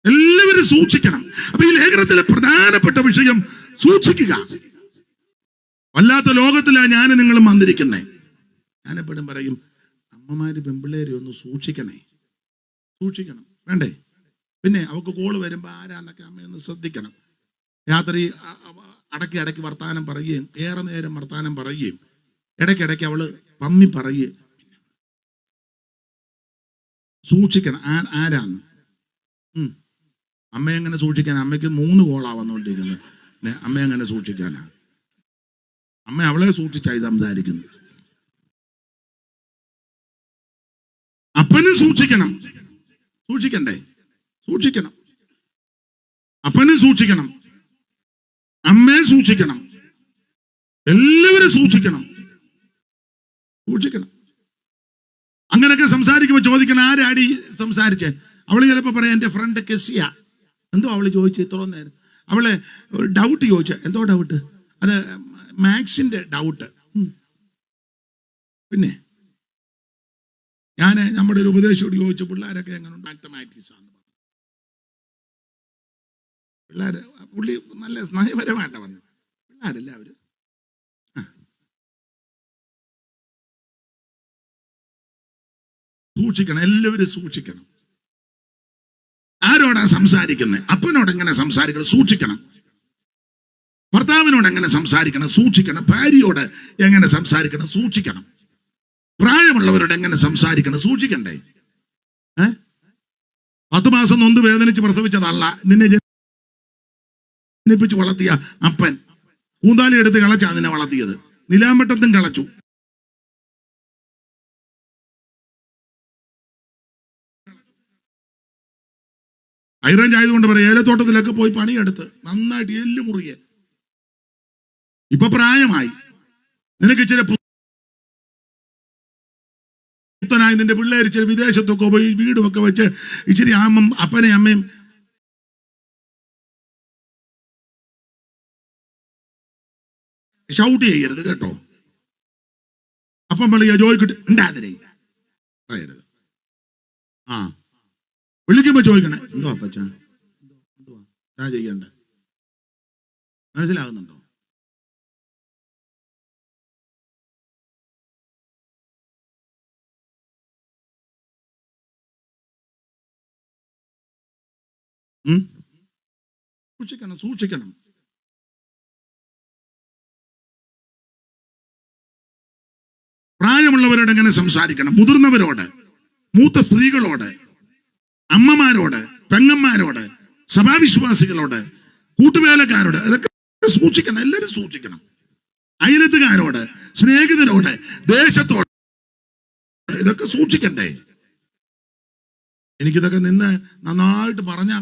എല്ലാവരും സൂക്ഷിക്കണം. അപ്പൊ ഈ ലേഖനത്തിലെ പ്രധാനപ്പെട്ട വിഷയം സൂക്ഷിക്കുക. വല്ലാത്ത ലോകത്തിലാണ് ഞാൻ നിങ്ങളും വന്നിരിക്കുന്നേ. ഞാനെപ്പോഴും പറയും, അമ്മമാര് പെമ്പിള്ളേരെ ഒന്ന് സൂക്ഷിക്കണം. വേണ്ടേ? പിന്നെ അവൾക്ക് കോള് വരുമ്പോ ആരാന്നൊക്കെ അമ്മയൊന്ന് ശ്രദ്ധിക്കണം. രാത്രി അടക്കി വർത്താനം പറയുകയും ഏറെ നേരം വർത്താനം പറയുകയും ഇടയ്ക്കിടയ്ക്ക് അവള് പമ്മി പറയുകയും സൂക്ഷിക്കണം. ആരാന്ന് അമ്മ എങ്ങനെ സൂക്ഷിക്കാൻ? അമ്മയ്ക്ക് 3 കോളാ വന്നുകൊണ്ടിരിക്കുന്നത്. അമ്മ എങ്ങനെ സൂക്ഷിക്കാനാ? അമ്മ അവളെ സൂക്ഷിച്ചായി സംസാരിക്കുന്നു. അപ്പനും സൂക്ഷിക്കണ്ടേ? സൂക്ഷിക്കണം. അപ്പനും സൂക്ഷിക്കണം, അമ്മയെ സൂക്ഷിക്കണം, എല്ലാവരും സൂക്ഷിക്കണം. അങ്ങനെയൊക്കെ സംസാരിക്കുമ്പോൾ ചോദിക്കണം, ആരാടി സംസാരിച്ചേ? അവള് ചിലപ്പോ പറയാം, എന്റെ ഫ്രണ്ട് കെസിയ. എന്തോ അവള് ചോദിച്ചു ഇത്ര നേരം? അവളെ ഒരു ഡൗട്ട് ചോദിച്ച. എന്തോ ഡൗട്ട്? അത് മാത്സിന്റെ ഡൗട്ട്. പിന്നെ ഞാൻ നമ്മുടെ ഒരു ഉപദേശത്തോട് ചോദിച്ചു, പിള്ളേരൊക്കെ എങ്ങനെ മാത്തമാറ്റിക്സ് ആണ് പിള്ളേര്. പുള്ളി നല്ല സ്നേഹപരമായിട്ടാ പറഞ്ഞു. പിള്ളേരെല്ലാവരും സൂക്ഷിക്കണം. എല്ലാവരും സൂക്ഷിക്കണം. ആരോടാ സംസാരിക്കുന്നത്? അപ്പനോട് എങ്ങനെ സംസാരിക്കണം? സൂക്ഷിക്കണം. ഭർത്താവിനോട് എങ്ങനെ സംസാരിക്കണം? സൂക്ഷിക്കണം. ഭാര്യയോട് എങ്ങനെ സംസാരിക്കണം? സൂക്ഷിക്കണം. പ്രായമുള്ളവരോട് എങ്ങനെ സംസാരിക്കണം? സൂക്ഷിക്കണ്ടേ? 10 മാസം നൊന്ത് വേദനിച്ച് പ്രസവിച്ചതല്ല നിന്നെ ജനിപ്പിച്ച് വളർത്തിയ അപ്പൻ. കൂന്താലി എടുത്ത് കളച്ചാ നിന്നെ വളർത്തിയത്. നിലാമ്പട്ടത്തും കളച്ചു. ഹൈറേഞ്ച് ആയതുകൊണ്ട് പറയാം, ഏലത്തോട്ടത്തിലൊക്കെ പോയി പണിയെടുത്ത് നന്നായിട്ട് എല്ല് മുറിയെ. ഇപ്പൊ പ്രായമായി. നിനക്ക് ഇച്ചിരി പുത്തനായി നിന്റെ പിള്ളേർ ഇച്ചിരി വിദേശത്തൊക്കെ പോയി വീടുമൊക്കെ വെച്ച് ഇച്ചിരി അപ്പനെയും അമ്മയും ഷൗട്ട് ചെയ്യരുത് കേട്ടോ. അപ്പം വിളിക്കുക, ചോദിക്കട്ടെ ഉണ്ടാതിരേ പറയരുത്. വിളിക്കുമ്പോ ചോദിക്കണേ, എന്തോ അപ്പച്ച എന്താ ചെയ്യണ്ടേ? മനസ്സിലാകുന്നുണ്ടോ? സൂക്ഷിക്കണം. പ്രായമുള്ളവരോട് എങ്ങനെ സംസാരിക്കണം? മുതിർന്നവരോട്, മൂത്ത സ്ത്രീകളോട്, അമ്മമാരോട്, പെങ്ങന്മാരോട്, സഭാവിശ്വാസികളോട്, കൂട്ടുവേലക്കാരോട്, ഇതൊക്കെ സൂക്ഷിക്കണം. എല്ലാവരും സൂക്ഷിക്കണം. അയലത്തുകാരോട്, സ്നേഹിതരോട്, ദേശത്തോട്, ഇതൊക്കെ സൂക്ഷിക്കണ്ടേ? എനിക്കിതൊക്കെ നിന്ന് നന്നായിട്ട് പറഞ്ഞാൽ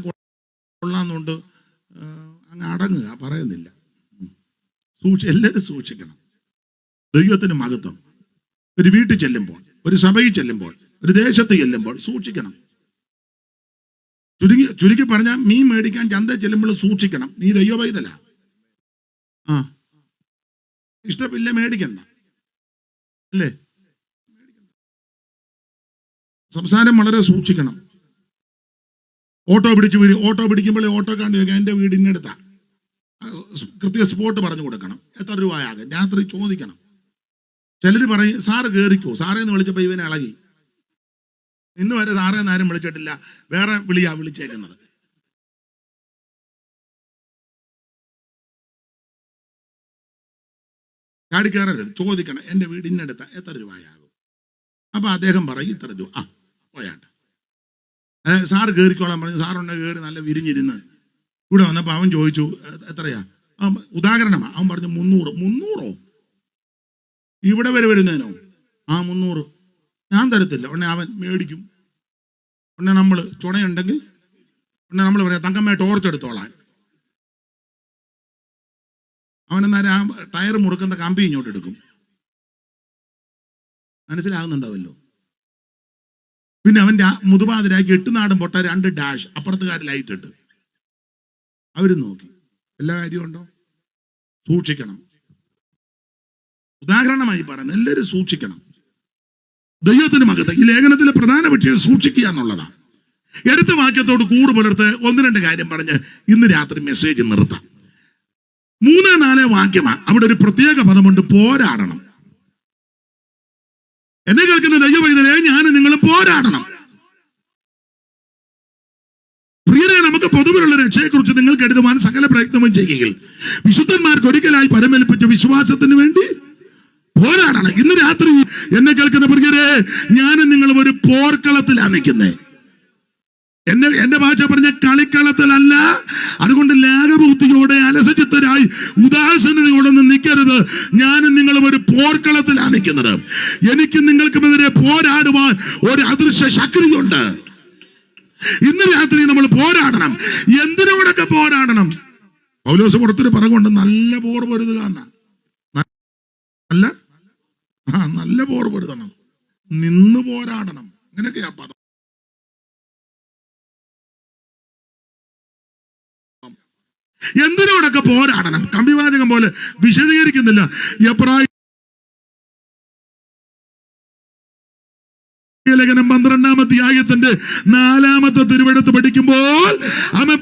കൊള്ളാന്നുകൊണ്ട് അങ്ങ് അടങ്ങുക, പറയുന്നില്ല. എല്ലാവരും സൂക്ഷിക്കണം. ദൈവത്തിന് മഹത്വം. ഒരു വീട്ടിൽ ചെല്ലുമ്പോൾ, ഒരു സഭയിൽ ചെല്ലുമ്പോൾ, ഒരു ദേശത്ത് ചെല്ലുമ്പോൾ സൂക്ഷിക്കണം. ചുരുക്കി പറഞ്ഞാൽ മീൻ മേടിക്കാൻ ചന്തയിൽ ചെല്ലുമ്പോൾ സൂക്ഷിക്കണം. നീ ദൈവ പൈതല, ഇഷ്ടമില്ല മേടിക്കണ്ട, അല്ലേ? സംസാരം വളരെ സൂക്ഷിക്കണം. ഓട്ടോ പിടിക്കുമ്പോൾ ഓട്ടോ കണ്ടു വെക്കാം, എൻ്റെ വീടിനടുത്താ, കൃത്യ സ്പോട്ട് പറഞ്ഞു കൊടുക്കണം, എത്ര രൂപയാകും, രാത്രി ചോദിക്കണം. ചിലർ പറയും സാറ് കയറിക്കോ, സാറേന്ന് വിളിച്ചപ്പോൾ ഇവനെ ഇളകി. ഇന്ന് വരെ സാറേന്ന് ആരും വിളിച്ചിട്ടില്ല, വേറെ വിളിയാ വിളിച്ചേക്കുന്നത്. ചാടി കയറരുത്, ചോദിക്കണം, എൻ്റെ വീടിനടുത്ത എത്ര രൂപയാകും. അപ്പൊ അദ്ദേഹം പറയും ഇത്ര രൂപ, പോയാട്ടെ. സാറ് കയറിക്കോളാൻ പറഞ്ഞു. സാറുണ്ടെ കയറി നല്ല വിരിഞ്ഞിരുന്ന് ഇവിടെ വന്നപ്പോൾ അവൻ ചോദിച്ചു എത്രയാ, ഉദാഹരണമാ, അവൻ പറഞ്ഞു 300. 300? ഇവിടെ വരെ വരുന്നതിനോ? 300. ഞാൻ തരത്തില്ല. ഉടനെ അവൻ മേടിക്കും. ഉടനെ നമ്മൾ ചുണയുണ്ടെങ്കിൽ ഉടനെ നമ്മൾ പറയാം തങ്കമ്മ ടോർച്ച് എടുത്തോളാൻ. അവനെന്നാലും ആ ടയർ മുറുക്കുന്ന കമ്പി ഇങ്ങോട്ട് എടുക്കും. മനസ്സിലാകുന്നുണ്ടാവല്ലോ. പിന്നെ അവൻ്റെ മുതുപാതിരാക്കി 8 നാടും പൊട്ട 2 ഡാഷ് അപ്പുറത്തുകാർ ലൈറ്റ് ഇട്ട് അവരും നോക്കി. എല്ലാ കാര്യവും ഉണ്ടോ? സൂക്ഷിക്കണം. ഉദാഹരണമായി പറയുന്നത് എല്ലാവരും സൂക്ഷിക്കണം. ദൈവത്തിന് മകത്ത് ഈ ലേഖനത്തിലെ പ്രധാന വിഷയം സൂക്ഷിക്കുക എന്നുള്ളതാണ്. എടുത്ത വാക്യത്തോട് കൂറ് പുലർത്ത് 1-2 കാര്യം പറഞ്ഞ് ഇന്ന് രാത്രി മെസ്സേജ് നിർത്താം. 3-4 വാക്യമാണ്. അവിടെ ഒരു പ്രത്യേക പദമുണ്ട്, പോരാടണം. എന്നെ കേൾക്കുന്ന ദൈവവൈദ്യരെ, ഞാനും നിങ്ങൾ പോരാടണം. പ്രിയരെ, നമുക്ക് പൊതുവിലുള്ള രക്ഷയെക്കുറിച്ച് നിങ്ങൾക്ക് എഴുതുവാൻ സകല പ്രയത്നവും ചെയ്യുകയിൽ വിശുദ്ധന്മാർക്ക് ഒരിക്കലായി പരമേൽപ്പിച്ച വിശ്വാസത്തിന് വേണ്ടി പോരാടണം. ഇന്ന് രാത്രി എന്നെ കേൾക്കുന്ന പ്രിയരെ, ഞാനും നിങ്ങളും ഒരു പോർക്കളത്തിലാണ് നിൽക്കുന്നത്. എന്റെ ഭാഷ പറഞ്ഞ കളിക്കളത്തിലല്ല. അതുകൊണ്ട് ലാഘബുദ്ധിയോടെ അലസചിത്തരായി ഉദാസീനതയോടൊന്നും നിൽക്കരുത്. ഞാനും നിങ്ങളും ഒരു പോർക്കളത്തിലാണ് നിൽക്കുന്നത്. എനിക്കും നിങ്ങൾക്കുമെതിരെ പോരാടുവാൻ ഒരു അദൃശ്യ ശക്തിയുണ്ട്. ഇന്ന് രാത്രി നമ്മൾ പോരാടണം. എന്തിനോടൊക്കെ പോരാടണം? പൗലോസ് പുറത്തൊരു പറയുന്നുണ്ട്, നല്ല പോർ പൊരുതുക എന്നാ. നല്ല പോർ പൊരുതണം, നിന്ന് പോരാടണം. അങ്ങനെയൊക്കെയാ പദം. എന്തിനോടൊക്കെ പോരാടണം? കമ്പിവാചകം പോലെ വിശദീകരിക്കുന്നില്ല. ലേഖനം 12-ാം അധ്യായത്തിന്റെ 4-ാമത്തെ തിരുവെടുത്ത് പഠിക്കുമ്പോൾ അവൻ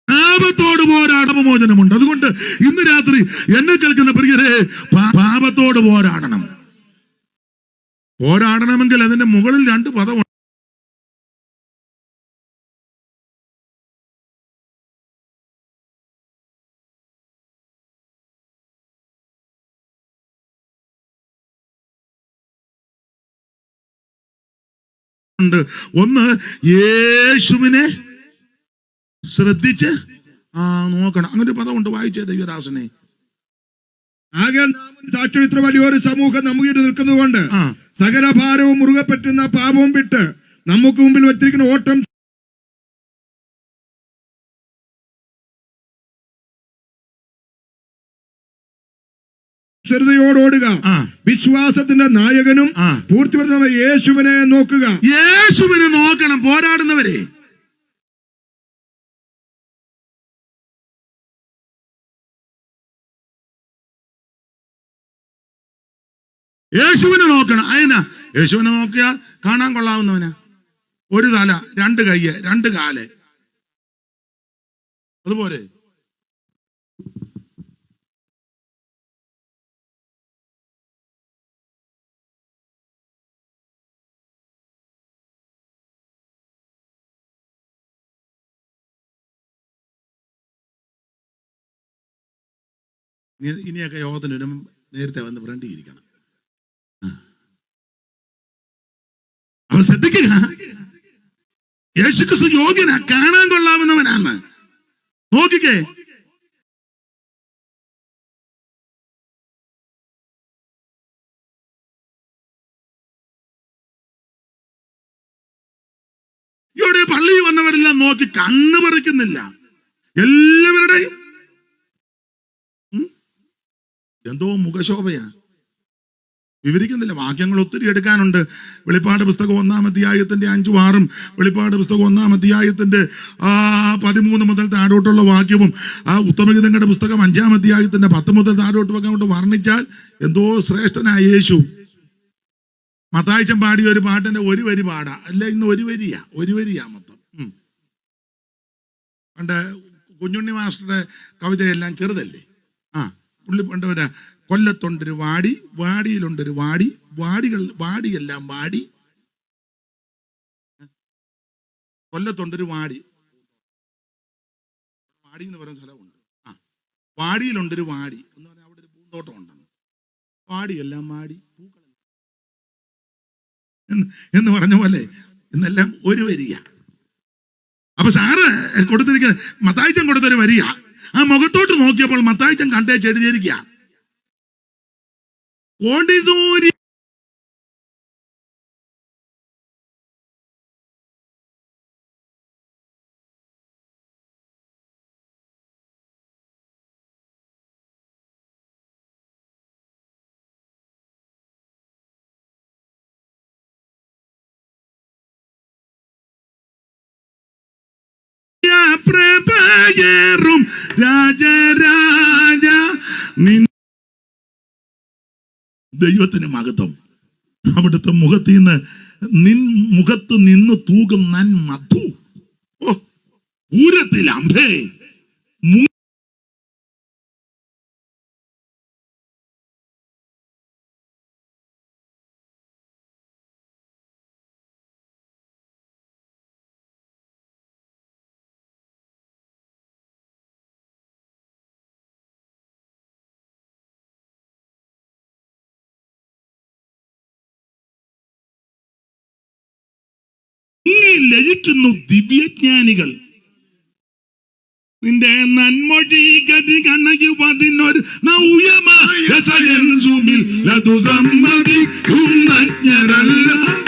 പാപത്തോട് പോരാടമോചനമുണ്ട്. അതുകൊണ്ട് ഇന്ന് രാത്രി എന്നെ കേൾക്കുന്ന പ്രിയരെ, പാപത്തോട് പോരാടണം. പോരാടണമെങ്കിൽ അതിന്റെ മുകളിൽ 2 പദമുണ്ട്. ഒന്ന്, യേശുവിനെ ശ്രദ്ധിച്ച് നോക്കണം. അങ്ങനെ ഒരു പദമുണ്ട്, വായിച്ചേ ദൈവദാസനെ. ആകെ സാക്ഷി ഇത്ര വലിയൊരു സമൂഹം നമുക്ക് നിൽക്കുന്നതുകൊണ്ട് സകല ഭാരവും മുറുകെ പറ്റുന്ന പാപവും വിട്ട് നമുക്ക് മുമ്പിൽ വെച്ചിരിക്കുന്ന ഓട്ടം ോടുക. വിശ്വാസത്തിന്റെ നായകനും പൂർത്തിവരുന്ന യേശുവിനെ നോക്കുക. യേശുവിനെ നോക്കണം. പോരാടുന്നവരെ യേശുവിനെ നോക്കണം. അതിനാ യേശുവിനെ നോക്കിയാൽ കാണാൻ കൊള്ളാവുന്നവനാ. ഒരു തല, രണ്ട് കയ്യ്, രണ്ട് കാല്, അതുപോലെ ഇനിയൊക്കെ യോഗത്തിന് വരുമ്പം നേരത്തെ വന്ന് ഫ്രണ്ടിരിക്കണം. അവൻ ശ്രദ്ധിക്കുക, യേശുക്രിസ്തു യോഗ്യനാ, കാണാൻ കൊള്ളാവുന്നവനാണ്. നോക്കിക്കേ, ഇവിടെ പള്ളിയിൽ വന്നവരെല്ലാം നോക്കി കണ്ണ് പറിക്കുന്നില്ല. എല്ലാവരുടെയും എന്തോ മുഖശോഭയാ. വിവരിക്കുന്നില്ല, വാക്യങ്ങൾ ഒത്തിരി എടുക്കാനുണ്ട്. വെളിപ്പാട് പുസ്തകം 1-ാം അധ്യായത്തിന്റെ 5-ഉം 6-ഉം, വെളിപ്പാട് പുസ്തകം 1-ാം അധ്യായത്തിന്റെ 13 മുതൽ താഴോട്ടുള്ള വാക്യവും, ഉത്തമഗീതങ്ങളുടെ പുസ്തകം 5-ാം അധ്യായത്തിന്റെ 10 മുതൽ താഴോട്ട് അങ്ങോട്ട് വർണ്ണിച്ചാൽ എന്തോ ശ്രേഷ്ഠനായ യേശു. മത്തായിച്ചൻ പാടിയ ഒരു പാട്ടിന്റെ ഒരു വരി പാടാ, അല്ല ഇന്ന് ഒരു വരിയാ മൊത്തം. പണ്ട് കുഞ്ഞുണ്ണി മാസ്റ്ററുടെ കവിതയെല്ലാം ചെറുതല്ലേ. പുള്ളി പണ്ടവരാ, കൊല്ലത്തൊണ്ടൊരു വാടി, വാടിയിലുണ്ടൊരു വാടി, വാടിയെല്ലാം വാടി. കൊല്ലത്തൊണ്ടൊരു വാടി എന്ന് പറയുന്ന സ്ഥലമുണ്ട്. വാടിയിലുണ്ടൊരു വാടി എന്ന് പറഞ്ഞാൽ അവിടെ ഒരു പൂന്തോട്ടം ഉണ്ടെന്ന്. വാടിയെല്ലാം വാടി, എന്ന് പറഞ്ഞ പോലെ ഇന്നെല്ലാം ഒരു വരിക. അപ്പൊ സാറ് കൊടുത്തിരിക്കുന്ന മത്തായിച്ചൻ കൊടുത്തൊരു വരിക. ആ മുഖത്തോട്ട് നോക്കിയപ്പോൾ മത്തായിച്ചൻ കണ്ടേച്ച് എഴുതിയിരിക്കുക, കോണ്ടിസൂരി പ്രഭയേറും രാജരാജ ദൈവത്തിന് മഹത്വം. അവിടുത്തെ മുഖത്ത് നിന്ന് തൂകും നന്മധു. ഓ, പൂരത്തിൽ അമ്പേ ലയിക്കുന്നു ദിവ്യജ്ഞാനികൾ. നിന്റെ നന്മൊഴി ഗതി കണയുവതിനൊരു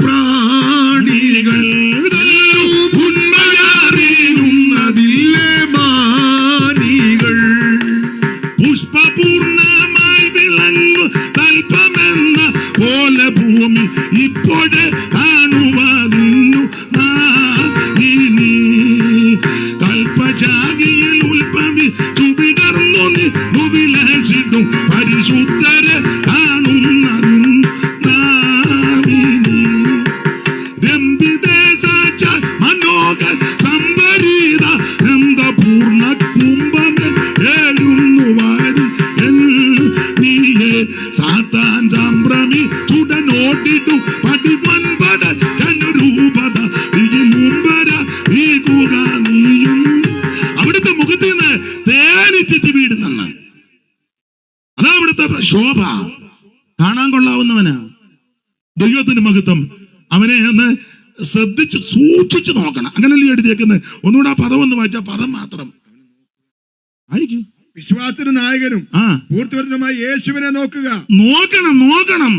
പ്രാണികൾ ഉന്മയറിയുന്നതില്ലേ മാനികൾ. പുഷ്പപൂർണമായി വിളങ്ങു തൽപ്പമെന്ന പോലെ ഭൂമി ഇപ്പോഴേ കാണുവതിന്നു കൽപ്പശാഖിയിൽ ഉത്ഭവിച്ചു വിടർന്നു വിലസിടും പരിശുദ്ധരെ കാണുന്നതിന് രംഭിദേശാൽ മനോഹർ സംഭരിത എന്ത പൂർണ്ണ കുംഭമേ ഏഴുന്നു വാരി നീയെ സാത്താൻ സംഭ്രമി ചുടനോട്ടിട്ടു പടിവൻപട കനുരൂപത നീയും അവിടുത്തെ മുഖത്ത് നിന്ന് തേനിച്ചിട്ട് വീടുന്നെന്ന്. അതാ അവിടുത്തെ ശോഭ. കാണാൻ കൊള്ളാവുന്നവനാ, ദൈവത്തിന് മഹത്വം. അവനെ ഒന്ന് ശ്രദ്ധിച്ച് സൂക്ഷിച്ചു നോക്കണം. അങ്ങനല്ലേ എഴുതിയേക്കുന്നത്. ഒന്നുകൂടെ ആ പദം ഒന്ന് വായിച്ചാൽ പദം മാത്രം ആയിരിക്കും. വിശ്വാസത്തിന് നായകനും പൂർത്തിവരുന്നതുമായ യേശുവിനെ നോക്കുക. നോക്കണം.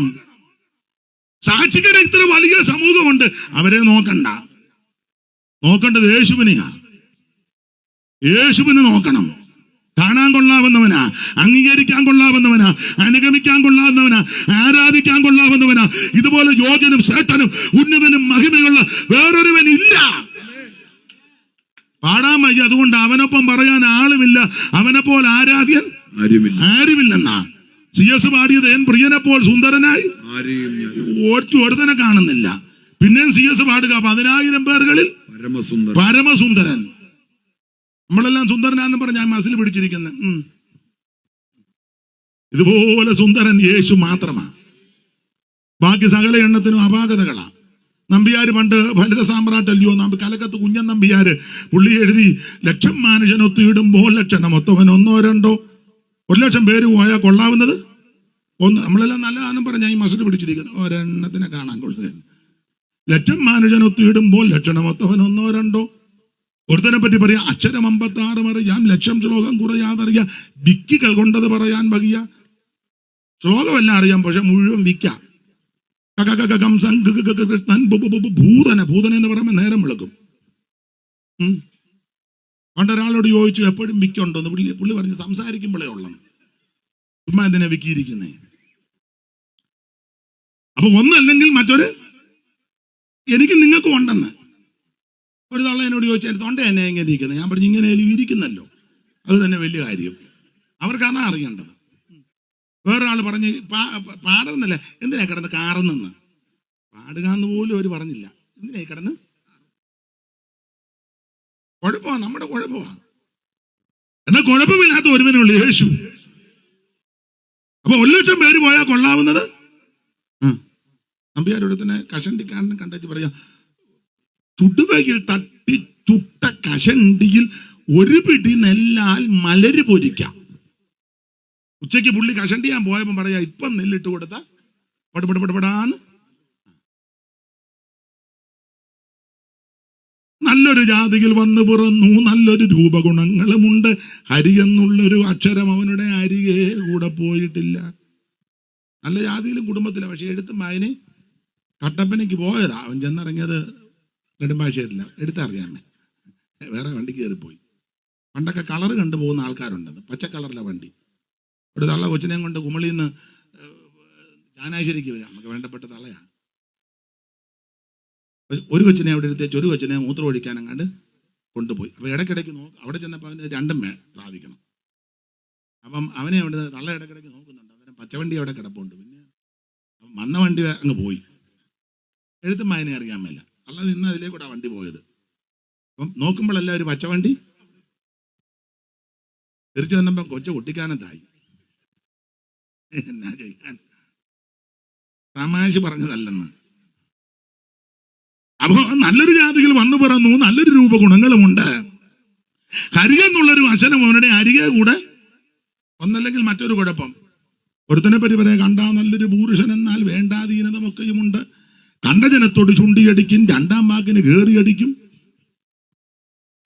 സാക്ഷികരെ ഇത്ര വലിയ സമൂഹമുണ്ട്, അവരെ നോക്കേണ്ടത് യേശുവിനെ നോക്കണം. കാണാൻ കൊള്ളാവുന്നവനാ, അംഗീകരിക്കാൻ കൊള്ളാവുന്നവനാ, അനുഗമിക്കാൻ കൊള്ളാവുന്നവനാ, ആരാധിക്കാൻ കൊള്ളാവുന്നവനാ. ഇതുപോലെ യോഗ്യനും ശ്രേഷ്ഠനും ഉന്നതനും മഹിമയുള്ള വേറൊരുവൻ ഇല്ല. പാടാൻ വയ്യ, അതുകൊണ്ട് അവനൊപ്പം പറയാൻ ആളുമില്ല, അവനെ പോലെ ആരാധ്യൻ ആരുമില്ലെന്നാ. CS പാടിയത് എൻ പ്രിയനെ പോൽ സുന്ദരനായി ഒരുത്തനെ കാണുന്നില്ല. പിന്നെയും CS പാടുക, 10,000 പേരുകളിൽ പരമസുന്ദരൻ. പരമസുന്ദരൻ. നമ്മളെല്ലാം സുന്ദരനാന്ന് പറഞ്ഞ ഞാൻ മസിൽ പിടിച്ചിരിക്കുന്നത്. ഇതുപോലെ സുന്ദരൻ യേശു മാത്രമാണ്. ബാക്കി സകല എണ്ണത്തിനും അപാകതകളാ. നമ്പിയാര് പണ്ട് ഫലിത സാമ്രാട്ടല്ലയോ, കലക്കത്ത് കുഞ്ഞൻ നമ്പിയാര് പുള്ളി എഴുതി, 1,00,000 മനുഷ്യനൊത്തിയിടുമ്പോൾ ലക്ഷണം ഒത്തവൻ 1 2 1,00,000 പേര് പോയാൽ കൊള്ളാവുന്നത് 1. നമ്മളെല്ലാം നല്ലതാണെന്ന് പറഞ്ഞാൽ ഈ മസിൽ പിടിച്ചിരിക്കുന്നത് ഒരെണ്ണത്തിനെ കാണാൻ കൊള്ളുന്നത്. 1,00,000 മനുഷ്യനൊത്തിയിടുമ്പോൾ ലക്ഷണം ഒത്തവൻ 1 2. ഒരുത്തനെ പറ്റി പറയാം, അക്ഷരം 56 അറിയാം, 1,00,000 ശ്ലോകം കുറയാതറിയാം, വിക്കികൾ കൊണ്ടത് പറയാൻ വകിയ. ശ്ലോകമെല്ലാം അറിയാം, പക്ഷെ മുഴുവൻ വിക്കാം. കൃഷ്ണൻ ഭൂതന എന്ന് പറയുമ്പോൾ നേരം വിളക്കും. പണ്ടൊരാളോട് ചോദിച്ചു എപ്പോഴും വിക്കുണ്ടോന്ന്. പുള്ളി പറഞ്ഞ് സംസാരിക്കുമ്പോഴേ ഉള്ളു, ചുമ്മാ എന്തിനാ വിക്കിയിരിക്കുന്നേ. അപ്പൊ ഒന്നല്ലെങ്കിൽ മറ്റൊരു എനിക്ക് നിങ്ങൾക്കും ഉണ്ടെന്ന്. ഒരു തള്ള എന്നോട് ചോദിച്ചാൽ തൊണ്ട എന്നെ എങ്ങനെ ഇരിക്കുന്നത്. ഞാൻ പറഞ്ഞു ഇങ്ങനെ ഇരിക്കുന്നല്ലോ, അത് തന്നെ വലിയ കാര്യം. അവർക്കാണ് അറിയേണ്ടത്. വേറൊരാൾ പറഞ്ഞ് പാടുന്നല്ല, എന്തിനാ കിടന്ന് കാറുന്നെന്ന്. പാടുക എന്ന് പോലും അവർ പറഞ്ഞില്ല. എന്തിനാ കിടന്ന്? കുഴപ്പമാണ്, നമ്മുടെ കുഴപ്പമാണ്. എന്നാൽ കുഴപ്പമില്ലാത്ത ഒരുവനുള്ളൂ, യേശു. അപ്പൊ 1,00,000 പേര് പോയാൽ കൊള്ളാവുന്നത്. നമ്പിയാരോട് തന്നെ കഷണ്ടിക്കാരനും കണ്ടു പറയാ, ചുടുവയിൽ തട്ടി ചുട്ട കഷണ്ടിയിൽ 1 പിടി നെല്ലാൽ മലര് പൊരിക്കാം. ഉച്ചയ്ക്ക് പുള്ളി കഷണ്ടിയാൻ പോയപ്പോ പറയാ, ഇപ്പം നെല്ലിട്ട് കൊടുത്ത പടപടപടപടാന്ന്. നല്ലൊരു ജാതിയിൽ വന്നു പിറന്നു, നല്ലൊരു രൂപഗുണങ്ങളുമുണ്ട്, ഹരി എന്നുള്ളൊരു അക്ഷരം അവനുടെ അരികെ കൂടെ പോയിട്ടില്ല. നല്ല ജാതിയിലും കുടുംബത്തിലും, പക്ഷെ എടുത്തും അതിന് കട്ടപ്പനയ്ക്ക് പോയതാ. അവൻ ചെന്നിറങ്ങിയത് നെടുമ്പാശ്ശേരില്ല, എടുത്തറിയാമേ, വേറെ വണ്ടി കയറിപ്പോയി. പണ്ടൊക്കെ കളറ് കണ്ടു പോകുന്ന ആൾക്കാരുണ്ടെന്ന്, പച്ച കളറിലെ വണ്ടി. ഒരു തള്ള കൊച്ചിനെയും കൊണ്ട് കുമളിയിൽ നിന്ന് ചാനാശ്ശേരിക്ക് വരാം, നമുക്ക് വേണ്ടപ്പെട്ട തള്ളയാ. ഒരു കൊച്ചിനെ അവിടെ എടുത്തേച്ച് ഒരു കൊച്ചിനെ മൂത്രം ഒഴിക്കാനങ്ങാണ്ട് കൊണ്ടുപോയി. അപ്പൊ ഇടയ്ക്കിടയ്ക്ക് അവിടെ ചെന്നപ്പോൾ അവന് 2 സാധിക്കണം. അപ്പം അവനെ അവിടെ തള്ള ഇടയ്ക്കിടയ്ക്ക് നോക്കുന്നുണ്ട്. അന്നേരം പച്ചവണ്ടി അവിടെ കിടപ്പുണ്ട്. പിന്നെ വന്ന വണ്ടി അങ്ങ് പോയി. എഴുത്തും വായന അറിയാൻ മേല, അല്ലാതെ ഇന്ന് അതിലേക്കൂടെ വണ്ടി പോയത്. അപ്പം നോക്കുമ്പോഴല്ല ഒരു പച്ചവണ്ടി തിരിച്ചു വന്നപ്പം കൊച്ചു കുട്ടിക്കാനത്തായി. എന്നാ ചെയ്യാൻ, തമാശ പറഞ്ഞതല്ലെന്ന്. അപ്പൊ നല്ലൊരു ജാതികൾ വന്നു പറന്നു, നല്ലൊരു രൂപഗുണങ്ങളുമുണ്ട്, ഹരി എന്നുള്ളൊരു അക്ഷരം അവനുടെ അരികെ കൂടെ. ഒന്നല്ലെങ്കിൽ മറ്റൊരു കുഴപ്പം. ഒരുത്തനെ പറ്റി പറയാം, കണ്ടാ നല്ലൊരു പുരുഷൻ എന്നാൽ വേണ്ടാധീനതമൊക്കെയുമുണ്ട്, കണ്ട ജനത്തോട് ചുണ്ടിയടിക്കും, 2ാം വാക്കിന് കയറിയടിക്കും.